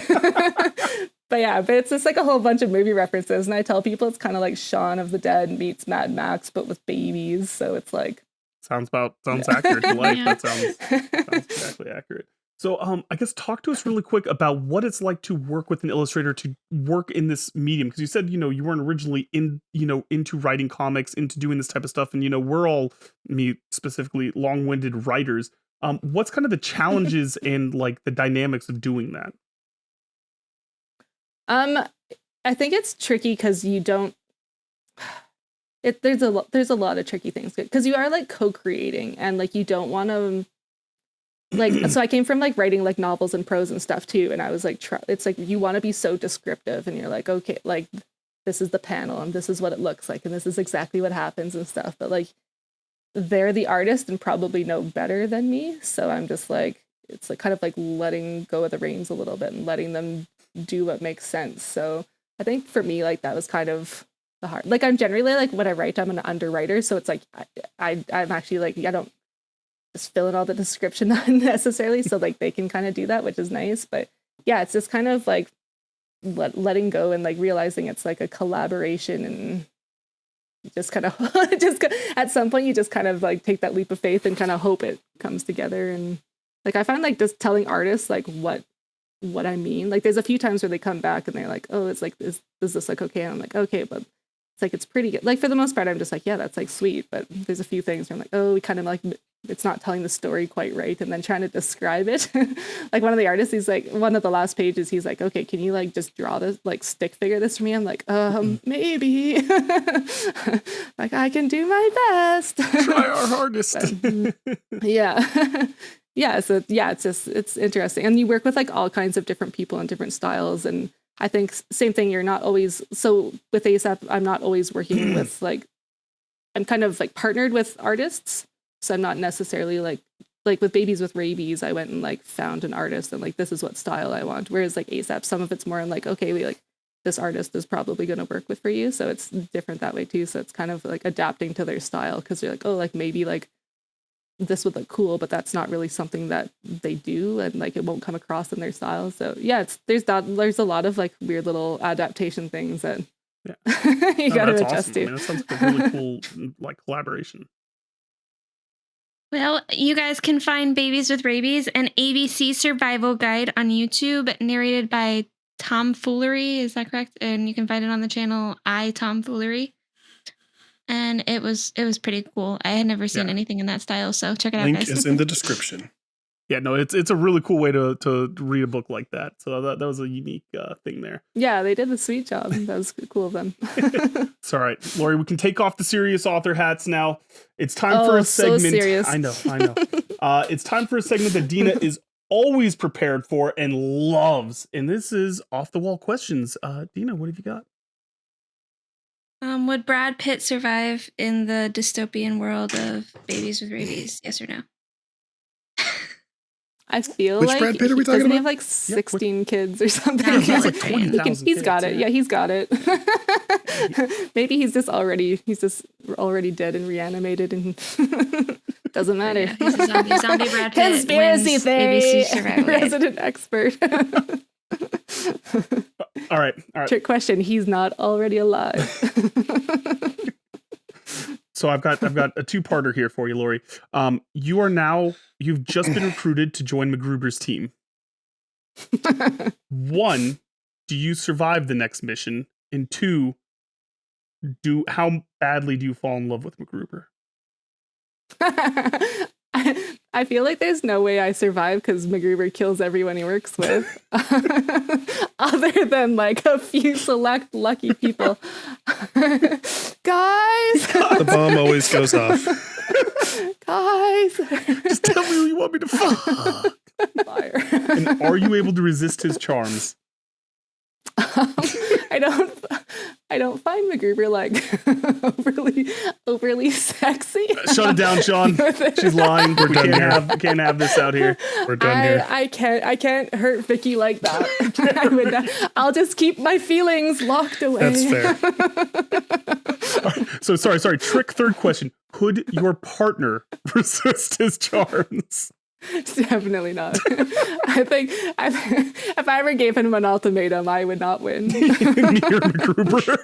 [SPEAKER 4] But it's just a whole bunch of movie references, and I tell people it's kind of Shaun of the Dead meets Mad Max, but with babies. So it's
[SPEAKER 2] Sounds accurate to life.
[SPEAKER 3] Yeah.
[SPEAKER 2] That sounds exactly accurate. So I guess talk to us really quick about what it's like to work with an illustrator, to work in this medium, because you said you weren't originally into writing comics, into doing this type of stuff, and we're all, me specifically, long-winded writers. What's kind of the challenges and the dynamics of doing that?
[SPEAKER 4] I think it's tricky because you don't. There's a lot of tricky things because you are co-creating, and you don't want to so I came from writing novels and prose and stuff too, and I was it's you want to be so descriptive, and you're okay, this is the panel and this is what it looks like and this is exactly what happens and stuff, but they're the artist and probably know better than me, so I'm just it's kind of letting go of the reins a little bit and letting them do what makes sense. So I think for me that was kind of the hard, I'm generally when I write I'm an underwriter, so it's I'm actually I don't just fill in all the description unnecessarily, so they can kind of do that, which is nice. But yeah, it's just kind of letting go and realizing it's a collaboration, and just kind of at some point you just kind of take that leap of faith and kind of hope it comes together. And I find just telling artists what I mean, there's a few times where they come back and they're oh, it's is this okay, and I'm okay, but it's it's pretty good. For the most part I'm just yeah, that's sweet, but there's a few things where I'm oh, we kind of it's not telling the story quite right, and then trying to describe it. One of the artists, he's one of the last pages, he's okay, can you just draw this, stick figure this for me? I'm maybe. I can do my best.
[SPEAKER 2] Try our hardest.
[SPEAKER 4] But, yeah. yeah, so yeah, it's interesting. And you work with like all kinds of different people and different styles. And I think same thing, you're not always, so with ASAP, I'm not always working with like, I'm kind of like partnered with artists. So I'm not necessarily like with Babies with Rabies, I went and like found an artist and like, this is what style I want. Whereas like ASAP, some of it's more like, okay, we like, this artist is probably going to work with for you. So it's different that way too. So it's kind of like adapting to their style. Cause you're like, oh, like maybe like this would look cool, but that's not really something that they do. And like, it won't come across in their style. So yeah, there's a lot of like weird little adaptation things that you got to adjust
[SPEAKER 2] awesome.
[SPEAKER 4] to.
[SPEAKER 2] I mean, that sounds like a really cool like collaboration.
[SPEAKER 3] Well, you guys can find Babies with Rabies, an ABC survival guide on YouTube, narrated by Tomfoolery. Is that correct? And you can find it on the channel Tomfoolery. And it was pretty cool. I had never seen anything in that style, so check it out,
[SPEAKER 1] Link
[SPEAKER 3] guys.
[SPEAKER 1] is in the description.
[SPEAKER 2] Yeah, no, it's a really cool way to read a book like that. So that was a unique thing there.
[SPEAKER 4] Yeah, they did a sweet job. That was cool of them.
[SPEAKER 2] It's all right, Laurie. We can take off the serious author hats now. It's time for a segment.
[SPEAKER 4] So serious.
[SPEAKER 2] I know. It's time for a segment that Dina is always prepared for and loves, and this is off the wall questions. Dina, what have you got?
[SPEAKER 3] Would Brad Pitt survive in the dystopian world of Babies with Rabies? Yes or no?
[SPEAKER 4] I feel
[SPEAKER 1] Which
[SPEAKER 4] like
[SPEAKER 1] Brad Pitt are we talking
[SPEAKER 4] doesn't he
[SPEAKER 1] about?
[SPEAKER 4] have like 16 kids or something?
[SPEAKER 3] No,
[SPEAKER 2] He has like
[SPEAKER 3] He's
[SPEAKER 2] 20,000
[SPEAKER 4] he's got
[SPEAKER 2] kids,
[SPEAKER 4] it. Yeah, he's got it. Maybe he's just already dead and reanimated and doesn't matter.
[SPEAKER 3] Yeah, he's a zombie Brad Pitt.
[SPEAKER 4] Conspiracy
[SPEAKER 3] wins
[SPEAKER 4] theory.
[SPEAKER 3] ABC survival guide.
[SPEAKER 4] Resident expert.
[SPEAKER 2] All right.
[SPEAKER 4] Trick question. He's not already alive.
[SPEAKER 2] So I've got a two-parter here for you, Laurie. You've just been recruited to join MacGruber's team. 1, do you survive the next mission? And 2, how badly do you fall in love with MacGruber?
[SPEAKER 4] I feel like there's no way I survive because MacGruber kills everyone he works with. Other than like a few select lucky people. Guys!
[SPEAKER 1] The bomb always goes off.
[SPEAKER 4] Guys!
[SPEAKER 2] Just tell me who you want me to fuck.
[SPEAKER 4] Liar.
[SPEAKER 2] And are you able to resist his charms?
[SPEAKER 4] I don't find MacGruber like overly sexy.
[SPEAKER 2] Shut it down, Sean. She's lying. We can't have this out here.
[SPEAKER 1] We're done here.
[SPEAKER 4] I can't hurt Vicky like that. I would not, I'll just keep my feelings locked away.
[SPEAKER 1] That's fair.
[SPEAKER 2] So sorry. Trick third question. Could your partner resist his charms?
[SPEAKER 4] Definitely not. I think if I ever gave him an ultimatum, I would not win.
[SPEAKER 2] Near MacGruber.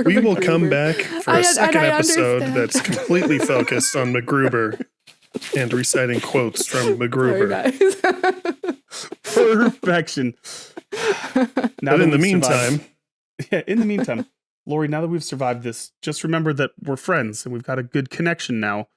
[SPEAKER 1] We will come back for a second episode
[SPEAKER 4] understand.
[SPEAKER 1] that's completely focused on MacGruber and reciting quotes from
[SPEAKER 4] Sorry,
[SPEAKER 1] MacGruber.
[SPEAKER 4] guys.
[SPEAKER 2] Perfection.
[SPEAKER 1] But in the meantime,
[SPEAKER 2] Laurie, now that we've survived this, just remember that we're friends and we've got a good connection now.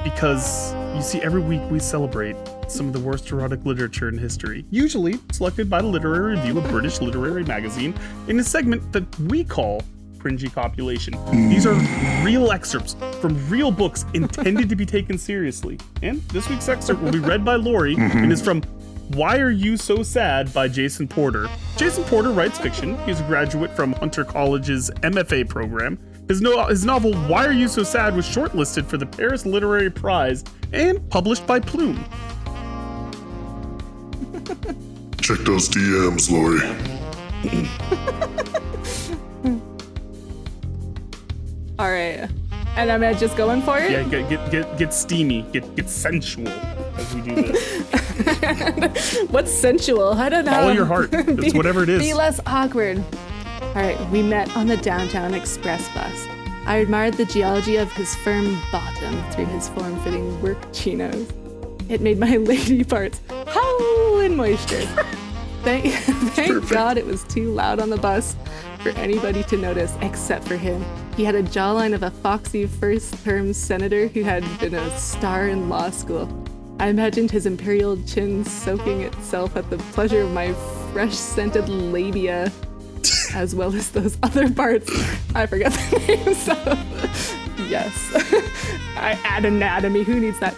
[SPEAKER 2] Because you see, every week we celebrate some of the worst erotic literature in history, usually selected by the Literary Review, a British literary magazine, in a segment that we call Cringey Copulation. These are real excerpts from real books intended to be taken seriously. And this week's excerpt will be read by Laurie and is from Why Are You So Sad by Jason Porter. Jason Porter writes fiction. He's a graduate from Hunter College's MFA program. His novel, Why Are You So Sad, was shortlisted for the Paris Literary Prize and published by Plume.
[SPEAKER 6] Check those DMs, Laurie.
[SPEAKER 4] All right, and I'm just going for it.
[SPEAKER 2] Yeah, get steamy, get sensual as we do this.
[SPEAKER 4] What's sensual? I don't know.
[SPEAKER 2] Follow your heart. It's whatever it is.
[SPEAKER 4] Be less awkward. All right, we met on the downtown express bus. I admired the geology of his firm bottom through his form-fitting work chinos. It made my lady parts howl in moisture. Thank God it was too loud on the bus for anybody to notice except for him. He had a jawline of a foxy first-term senator who had been a star in law school. I imagined his imperial chin soaking itself at the pleasure of my fresh-scented labia, as well as those other parts. I forgot the names of. Yes. Anatomy, who needs that?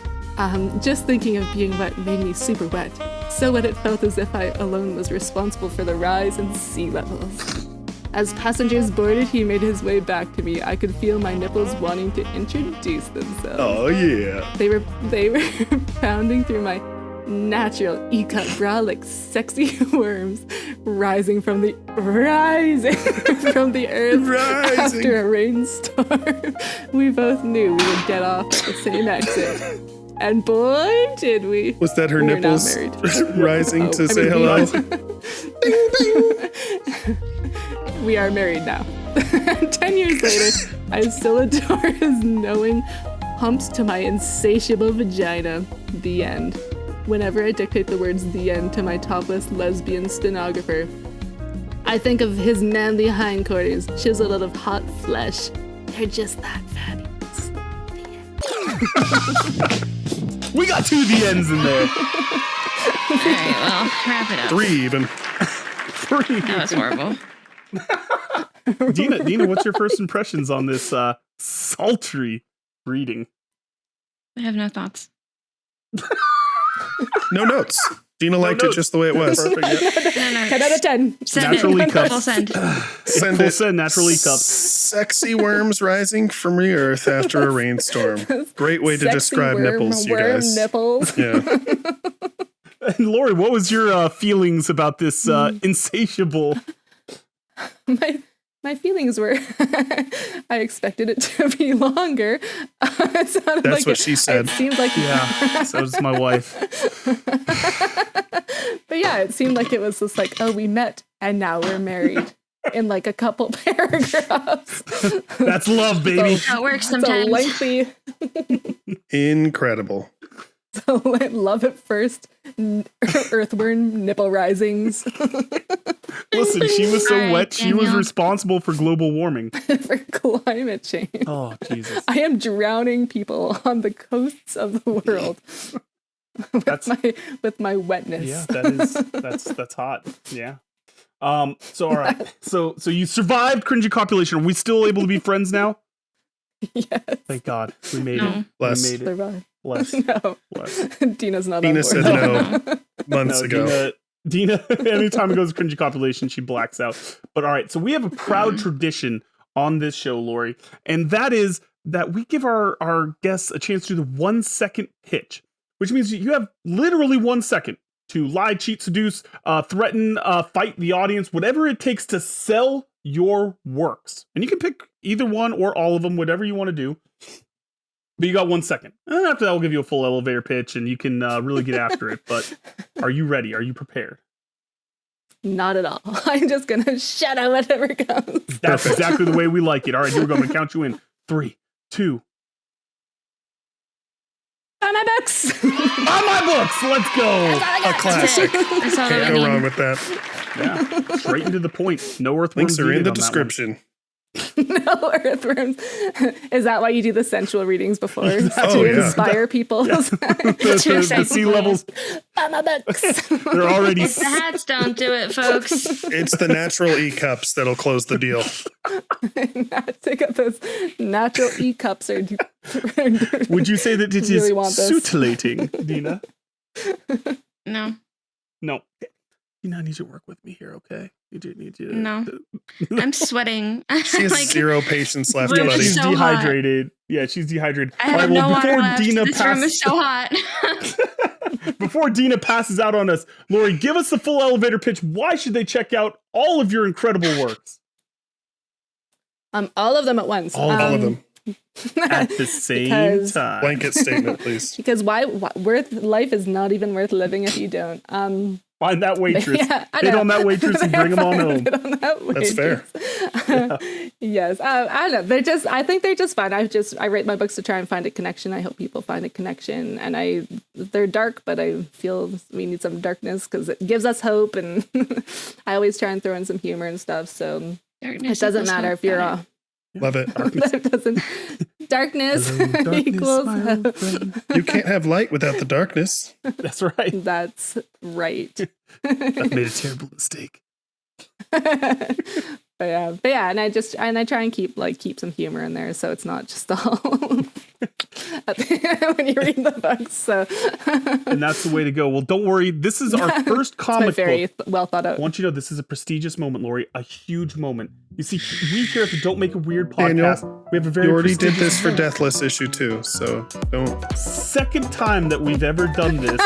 [SPEAKER 4] Just thinking of being wet made me super wet. So wet it felt as if I alone was responsible for the rise in sea levels. As passengers boarded, he made his way back to me. I could feel my nipples wanting to introduce themselves.
[SPEAKER 1] Oh, yeah.
[SPEAKER 4] They were pounding through my natural E-cup bra like sexy worms rising from the earth after a rainstorm. We both knew we would get off the same exit. And boy, did we.
[SPEAKER 1] Was that her
[SPEAKER 4] We are now
[SPEAKER 1] nipples
[SPEAKER 4] married.
[SPEAKER 1] rising to say
[SPEAKER 4] we
[SPEAKER 1] hello?
[SPEAKER 4] We are married now. 10 years later, I still adore his knowing humps to my insatiable vagina. The end. Whenever I dictate the words "the end" to my topless lesbian stenographer, I think of his manly hindquarters chiseled out of hot flesh. They're just that fabulous.
[SPEAKER 2] We got 2 the ends in there.
[SPEAKER 3] All right, well, wrap it up.
[SPEAKER 1] 3 even.
[SPEAKER 2] 3.
[SPEAKER 3] That was horrible.
[SPEAKER 2] Dina, what's your first impressions on this sultry reading?
[SPEAKER 3] I have no thoughts.
[SPEAKER 1] No notes. Dina liked it
[SPEAKER 2] notes.
[SPEAKER 1] just the way it was.
[SPEAKER 2] Perfect. Yeah.
[SPEAKER 3] No,
[SPEAKER 4] 10 out of 10.
[SPEAKER 3] Send
[SPEAKER 2] Naturally
[SPEAKER 3] it.
[SPEAKER 2] cups.
[SPEAKER 3] Full send.
[SPEAKER 1] Send
[SPEAKER 2] Full
[SPEAKER 1] it.
[SPEAKER 2] send, naturally cups.
[SPEAKER 1] Sexy worms rising from the earth after a rainstorm. Great way to
[SPEAKER 4] Sexy
[SPEAKER 1] describe nipples, you
[SPEAKER 4] worm
[SPEAKER 1] guys.
[SPEAKER 4] nipples.
[SPEAKER 1] Yeah.
[SPEAKER 2] And Laurie, what was your feelings about this insatiable?
[SPEAKER 4] My feelings were I expected it to be longer. It sounded
[SPEAKER 1] That's
[SPEAKER 4] like
[SPEAKER 1] what she said.
[SPEAKER 4] It seemed like
[SPEAKER 2] Yeah, so does my wife.
[SPEAKER 4] But yeah, it seemed like it was just like, oh, we met and now we're married in like a couple paragraphs.
[SPEAKER 2] That's love, baby.
[SPEAKER 3] How it works
[SPEAKER 4] So
[SPEAKER 3] sometimes.
[SPEAKER 4] lengthy.
[SPEAKER 1] Incredible.
[SPEAKER 4] So love at first. Earthworm nipple risings
[SPEAKER 2] Listen, she was so
[SPEAKER 3] Alright,
[SPEAKER 2] wet, she was
[SPEAKER 3] Daniel.
[SPEAKER 2] responsible for global warming.
[SPEAKER 4] for climate change.
[SPEAKER 2] Oh, Jesus.
[SPEAKER 4] I am drowning people on the coasts of the world
[SPEAKER 2] That's
[SPEAKER 4] with my wetness.
[SPEAKER 2] yeah, that's hot. Yeah. So all right. So you survived Cringey Copulation. Are we still able to be friends now?
[SPEAKER 4] Yes.
[SPEAKER 2] Thank God. We made
[SPEAKER 3] No.
[SPEAKER 2] it.
[SPEAKER 1] Bless.
[SPEAKER 2] We made it.
[SPEAKER 4] Survive.
[SPEAKER 2] Bless.
[SPEAKER 4] No.
[SPEAKER 2] Bless.
[SPEAKER 4] Dina's not
[SPEAKER 1] Dina
[SPEAKER 4] on board.
[SPEAKER 1] said no months
[SPEAKER 2] No,
[SPEAKER 1] ago.
[SPEAKER 2] Dina, anytime it goes to Cringey Copulation, she blacks out. But all right, so we have a proud tradition on this show, Laurie, and that is that we give our guests a chance to do the 1 second pitch, which means you have literally 1 second to lie, cheat, seduce, threaten, fight the audience, whatever it takes to sell your works. And you can pick either one or all of them, whatever you want to do. But you got 1 second. And after that, we'll give you a full elevator pitch and you can really get after it. But are you ready? Are you prepared?
[SPEAKER 4] Not at all. I'm just gonna shut out whatever comes.
[SPEAKER 2] That's exactly the way we like it. All right, here we go. I'm going to count you in. 3, 2.
[SPEAKER 4] Buy my books.
[SPEAKER 2] Buy my books. Let's go.
[SPEAKER 1] A classic.
[SPEAKER 3] That's all that
[SPEAKER 1] Can't
[SPEAKER 3] we
[SPEAKER 1] go
[SPEAKER 3] need.
[SPEAKER 1] wrong with that.
[SPEAKER 2] Yeah, straight into the point. No earthworms
[SPEAKER 1] Links are in
[SPEAKER 2] needed
[SPEAKER 1] the
[SPEAKER 2] on that one.
[SPEAKER 1] description.
[SPEAKER 4] No earthworms. Is that why you do the sensual readings before?
[SPEAKER 1] Oh,
[SPEAKER 4] To
[SPEAKER 1] yeah.
[SPEAKER 4] inspire people.
[SPEAKER 2] The sea levels,
[SPEAKER 4] Buy my books.
[SPEAKER 2] they're already...
[SPEAKER 3] The hats don't do it, folks.
[SPEAKER 1] It's the natural E-cups that'll close the deal.
[SPEAKER 4] Take up those natural E-cups.
[SPEAKER 2] Would you say that it is
[SPEAKER 4] Really want this.
[SPEAKER 2] sutilating, Dina?
[SPEAKER 3] No,
[SPEAKER 2] No. Dina, I need you to work with me here, okay? Need you.
[SPEAKER 3] No. I'm sweating.
[SPEAKER 1] She has
[SPEAKER 3] Like,
[SPEAKER 1] 0 patience left,
[SPEAKER 3] room is
[SPEAKER 1] buddy.
[SPEAKER 2] She's
[SPEAKER 3] so hot.
[SPEAKER 2] dehydrated. Yeah, she's dehydrated.
[SPEAKER 3] I have no water left. This room is so hot.
[SPEAKER 2] Before Dina passes out on us, Laurie, give us the full elevator pitch. Why should they check out all of your incredible works?
[SPEAKER 4] All of them at once.
[SPEAKER 1] All of them.
[SPEAKER 2] At the same
[SPEAKER 4] Because-
[SPEAKER 2] time.
[SPEAKER 1] Blanket statement, please.
[SPEAKER 4] Because why life is not even worth living if you don't.
[SPEAKER 2] Find that waitress.
[SPEAKER 4] Yeah, I
[SPEAKER 2] Hit
[SPEAKER 4] know.
[SPEAKER 2] on that waitress and bring them on home.
[SPEAKER 4] Hit on that
[SPEAKER 1] That's fair.
[SPEAKER 4] waitress. Yes, I don't know. I think they're just fun. I write my books to try and find a connection. I hope people find a connection, and they're dark, but I feel we need some darkness because it gives us hope. And I always try and throw in some humor and stuff. So
[SPEAKER 3] Darkness
[SPEAKER 4] it doesn't
[SPEAKER 3] equals
[SPEAKER 4] matter
[SPEAKER 3] hope,
[SPEAKER 4] if you're
[SPEAKER 3] got
[SPEAKER 1] Love it.
[SPEAKER 4] it doesn't. Darkness
[SPEAKER 2] Hello, darkness,
[SPEAKER 4] equals
[SPEAKER 2] my
[SPEAKER 4] hope.
[SPEAKER 2] old friend.
[SPEAKER 1] You can't have light without the darkness.
[SPEAKER 2] That's right.
[SPEAKER 4] That's right.
[SPEAKER 2] I've made a terrible mistake.
[SPEAKER 4] but yeah, and I try and keep some humor in there, so it's not just all when you read the books. So,
[SPEAKER 2] And that's the way to go. Well, don't worry. This is our first comic
[SPEAKER 4] very
[SPEAKER 2] book.
[SPEAKER 4] well thought out.
[SPEAKER 2] I want you to know this is a prestigious moment, Laurie. A huge moment. You see, we here at the Don't Make It Weird
[SPEAKER 1] Daniel,
[SPEAKER 2] podcast, we have a very
[SPEAKER 1] You already did
[SPEAKER 2] prestigious
[SPEAKER 1] this for
[SPEAKER 2] moment.
[SPEAKER 1] Deathless issue 2, so don't.
[SPEAKER 2] Second time that we've ever done this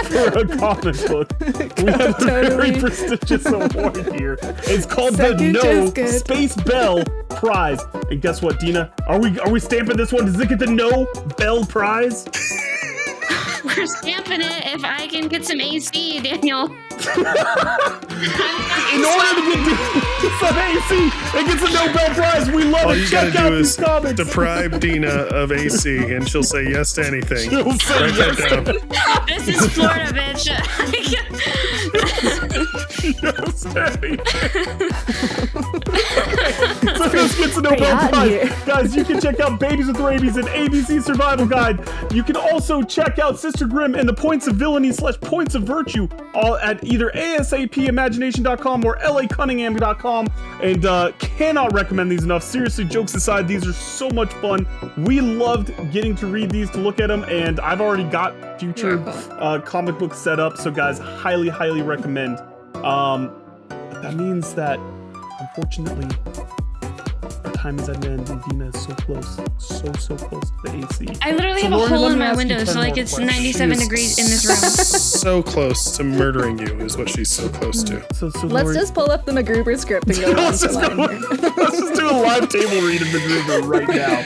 [SPEAKER 2] for a comic book. We have a very
[SPEAKER 4] Totally.
[SPEAKER 2] prestigious award here. It's called
[SPEAKER 4] Second
[SPEAKER 2] the No
[SPEAKER 4] is good.
[SPEAKER 2] Space Bell Prize. And guess what, Dina? Are we stamping this one? Does it get the No Bell Prize?
[SPEAKER 3] We're stamping it if I can get some AC, Daniel.
[SPEAKER 2] In order to get some AC and get some Nobel Prize, we love
[SPEAKER 1] All
[SPEAKER 2] it.
[SPEAKER 1] you
[SPEAKER 2] Check
[SPEAKER 1] gotta
[SPEAKER 2] out
[SPEAKER 1] do
[SPEAKER 2] these
[SPEAKER 1] is
[SPEAKER 2] comics.
[SPEAKER 1] deprive Dina of AC, and she'll say yes to anything.
[SPEAKER 2] She'll say
[SPEAKER 1] Write
[SPEAKER 2] yes.
[SPEAKER 1] that down.
[SPEAKER 3] This is Florida, bitch.
[SPEAKER 2] Yes, Daddy. So this gets a Nobel
[SPEAKER 4] hot in
[SPEAKER 2] Prize.
[SPEAKER 4] here.
[SPEAKER 2] Guys, you can check out Babies with Rabies and ABC Survival Guide. You can also check out Sister Grimm and the Points of Villainy / Points of Virtue all at either asapimagination.com or lacunningham.com. And cannot recommend these enough. Seriously, jokes aside, these are so much fun. We loved getting to read these, to look at them, and I've already got future comic books set up. So guys, highly, highly recommend. But that means that, unfortunately, our time is at an end, and Dina is so close, so close to the AC.
[SPEAKER 3] I literally
[SPEAKER 2] So
[SPEAKER 3] have a
[SPEAKER 2] Laurie,
[SPEAKER 3] hole
[SPEAKER 2] let
[SPEAKER 3] in
[SPEAKER 2] me
[SPEAKER 3] my
[SPEAKER 2] ask you
[SPEAKER 3] window,
[SPEAKER 2] 10
[SPEAKER 3] so like
[SPEAKER 2] more
[SPEAKER 3] it's
[SPEAKER 2] questions.
[SPEAKER 3] 97 degrees in this room.
[SPEAKER 1] So close to murdering you is what she's so close to.
[SPEAKER 2] So
[SPEAKER 4] Let's
[SPEAKER 2] Laurie,
[SPEAKER 4] just pull up the MacGruber script and go
[SPEAKER 2] let's
[SPEAKER 4] on
[SPEAKER 2] just
[SPEAKER 4] to
[SPEAKER 2] go.
[SPEAKER 4] line here.
[SPEAKER 2] Let's just do a live table read of the Gruber right now.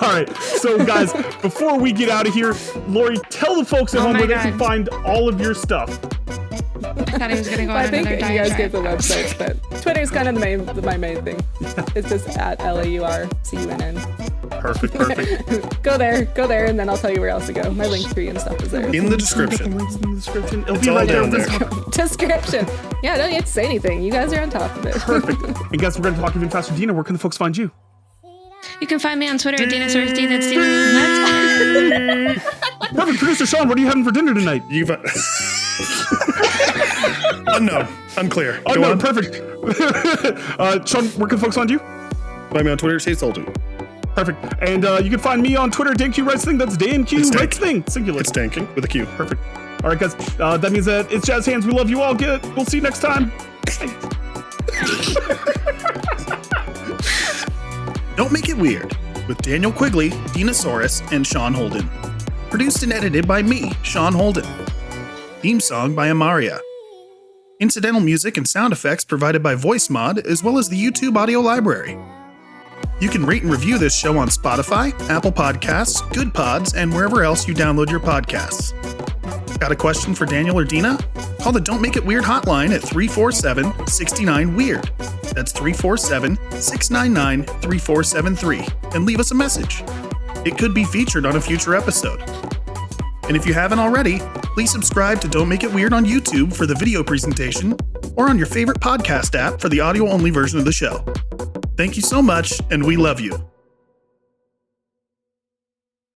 [SPEAKER 2] All right, so guys, before we get out of here, Laurie, tell the folks at
[SPEAKER 3] Oh
[SPEAKER 2] home
[SPEAKER 3] my
[SPEAKER 2] where they can
[SPEAKER 3] God.
[SPEAKER 2] find all of your stuff.
[SPEAKER 3] I thought he was gonna go
[SPEAKER 4] I
[SPEAKER 3] on
[SPEAKER 4] think
[SPEAKER 3] another
[SPEAKER 4] you guys gave
[SPEAKER 3] diatribe.
[SPEAKER 4] the websites, but Twitter's kind of my main thing. It's just at LAURCUNN.
[SPEAKER 2] Perfect.
[SPEAKER 4] Go there, and then I'll tell you where else to go. My link tree and stuff is there.
[SPEAKER 1] In the description.
[SPEAKER 2] Links in the description. It'll
[SPEAKER 1] It's
[SPEAKER 2] be
[SPEAKER 1] all
[SPEAKER 2] right there.
[SPEAKER 1] down
[SPEAKER 2] This-
[SPEAKER 1] there.
[SPEAKER 4] Description. Yeah, I don't have to say anything. You guys are on top of it.
[SPEAKER 2] Perfect. And guys, we're going to talk even faster. Dina, where can the folks find you?
[SPEAKER 3] You can find me on Twitter at DinaSourceD. That's Dina.
[SPEAKER 2] Perfect. Producer Sean, what are you having for dinner tonight?
[SPEAKER 1] You've. Unknown. Unclear.
[SPEAKER 2] Oh,
[SPEAKER 1] Go
[SPEAKER 2] no,
[SPEAKER 1] on.
[SPEAKER 2] perfect. Sean, where can folks find you?
[SPEAKER 1] Find me on Twitter, Chase Oldu.
[SPEAKER 2] Perfect. And you can find me on Twitter, DanQ Writes Thing. That's DanQ
[SPEAKER 1] It's
[SPEAKER 2] Writes Thing. Singular.
[SPEAKER 1] It's Danking with a Q.
[SPEAKER 2] Perfect. All right, guys. That means that it's Jazz Hands. We love you all. We'll see you next time.
[SPEAKER 7] Don't Make It Weird, with Daniel Quigley, Dinosaurus, and Sean Holden. Produced and edited by me, Sean Holden. Theme song by Amaria. Incidental music and sound effects provided by VoiceMod, as well as the YouTube audio library. You can rate and review this show on Spotify, Apple Podcasts, Good Pods, and wherever else you download your podcasts. Got a question for Daniel or Dina? Call the Don't Make It Weird hotline at 347-69-WEIRD. That's 347-699-3473, and leave us a message. It could be featured on a future episode. And if you haven't already, please subscribe to Don't Make It Weird on YouTube for the video presentation, or on your favorite podcast app for the audio-only version of the show. Thank you so much, and we love you.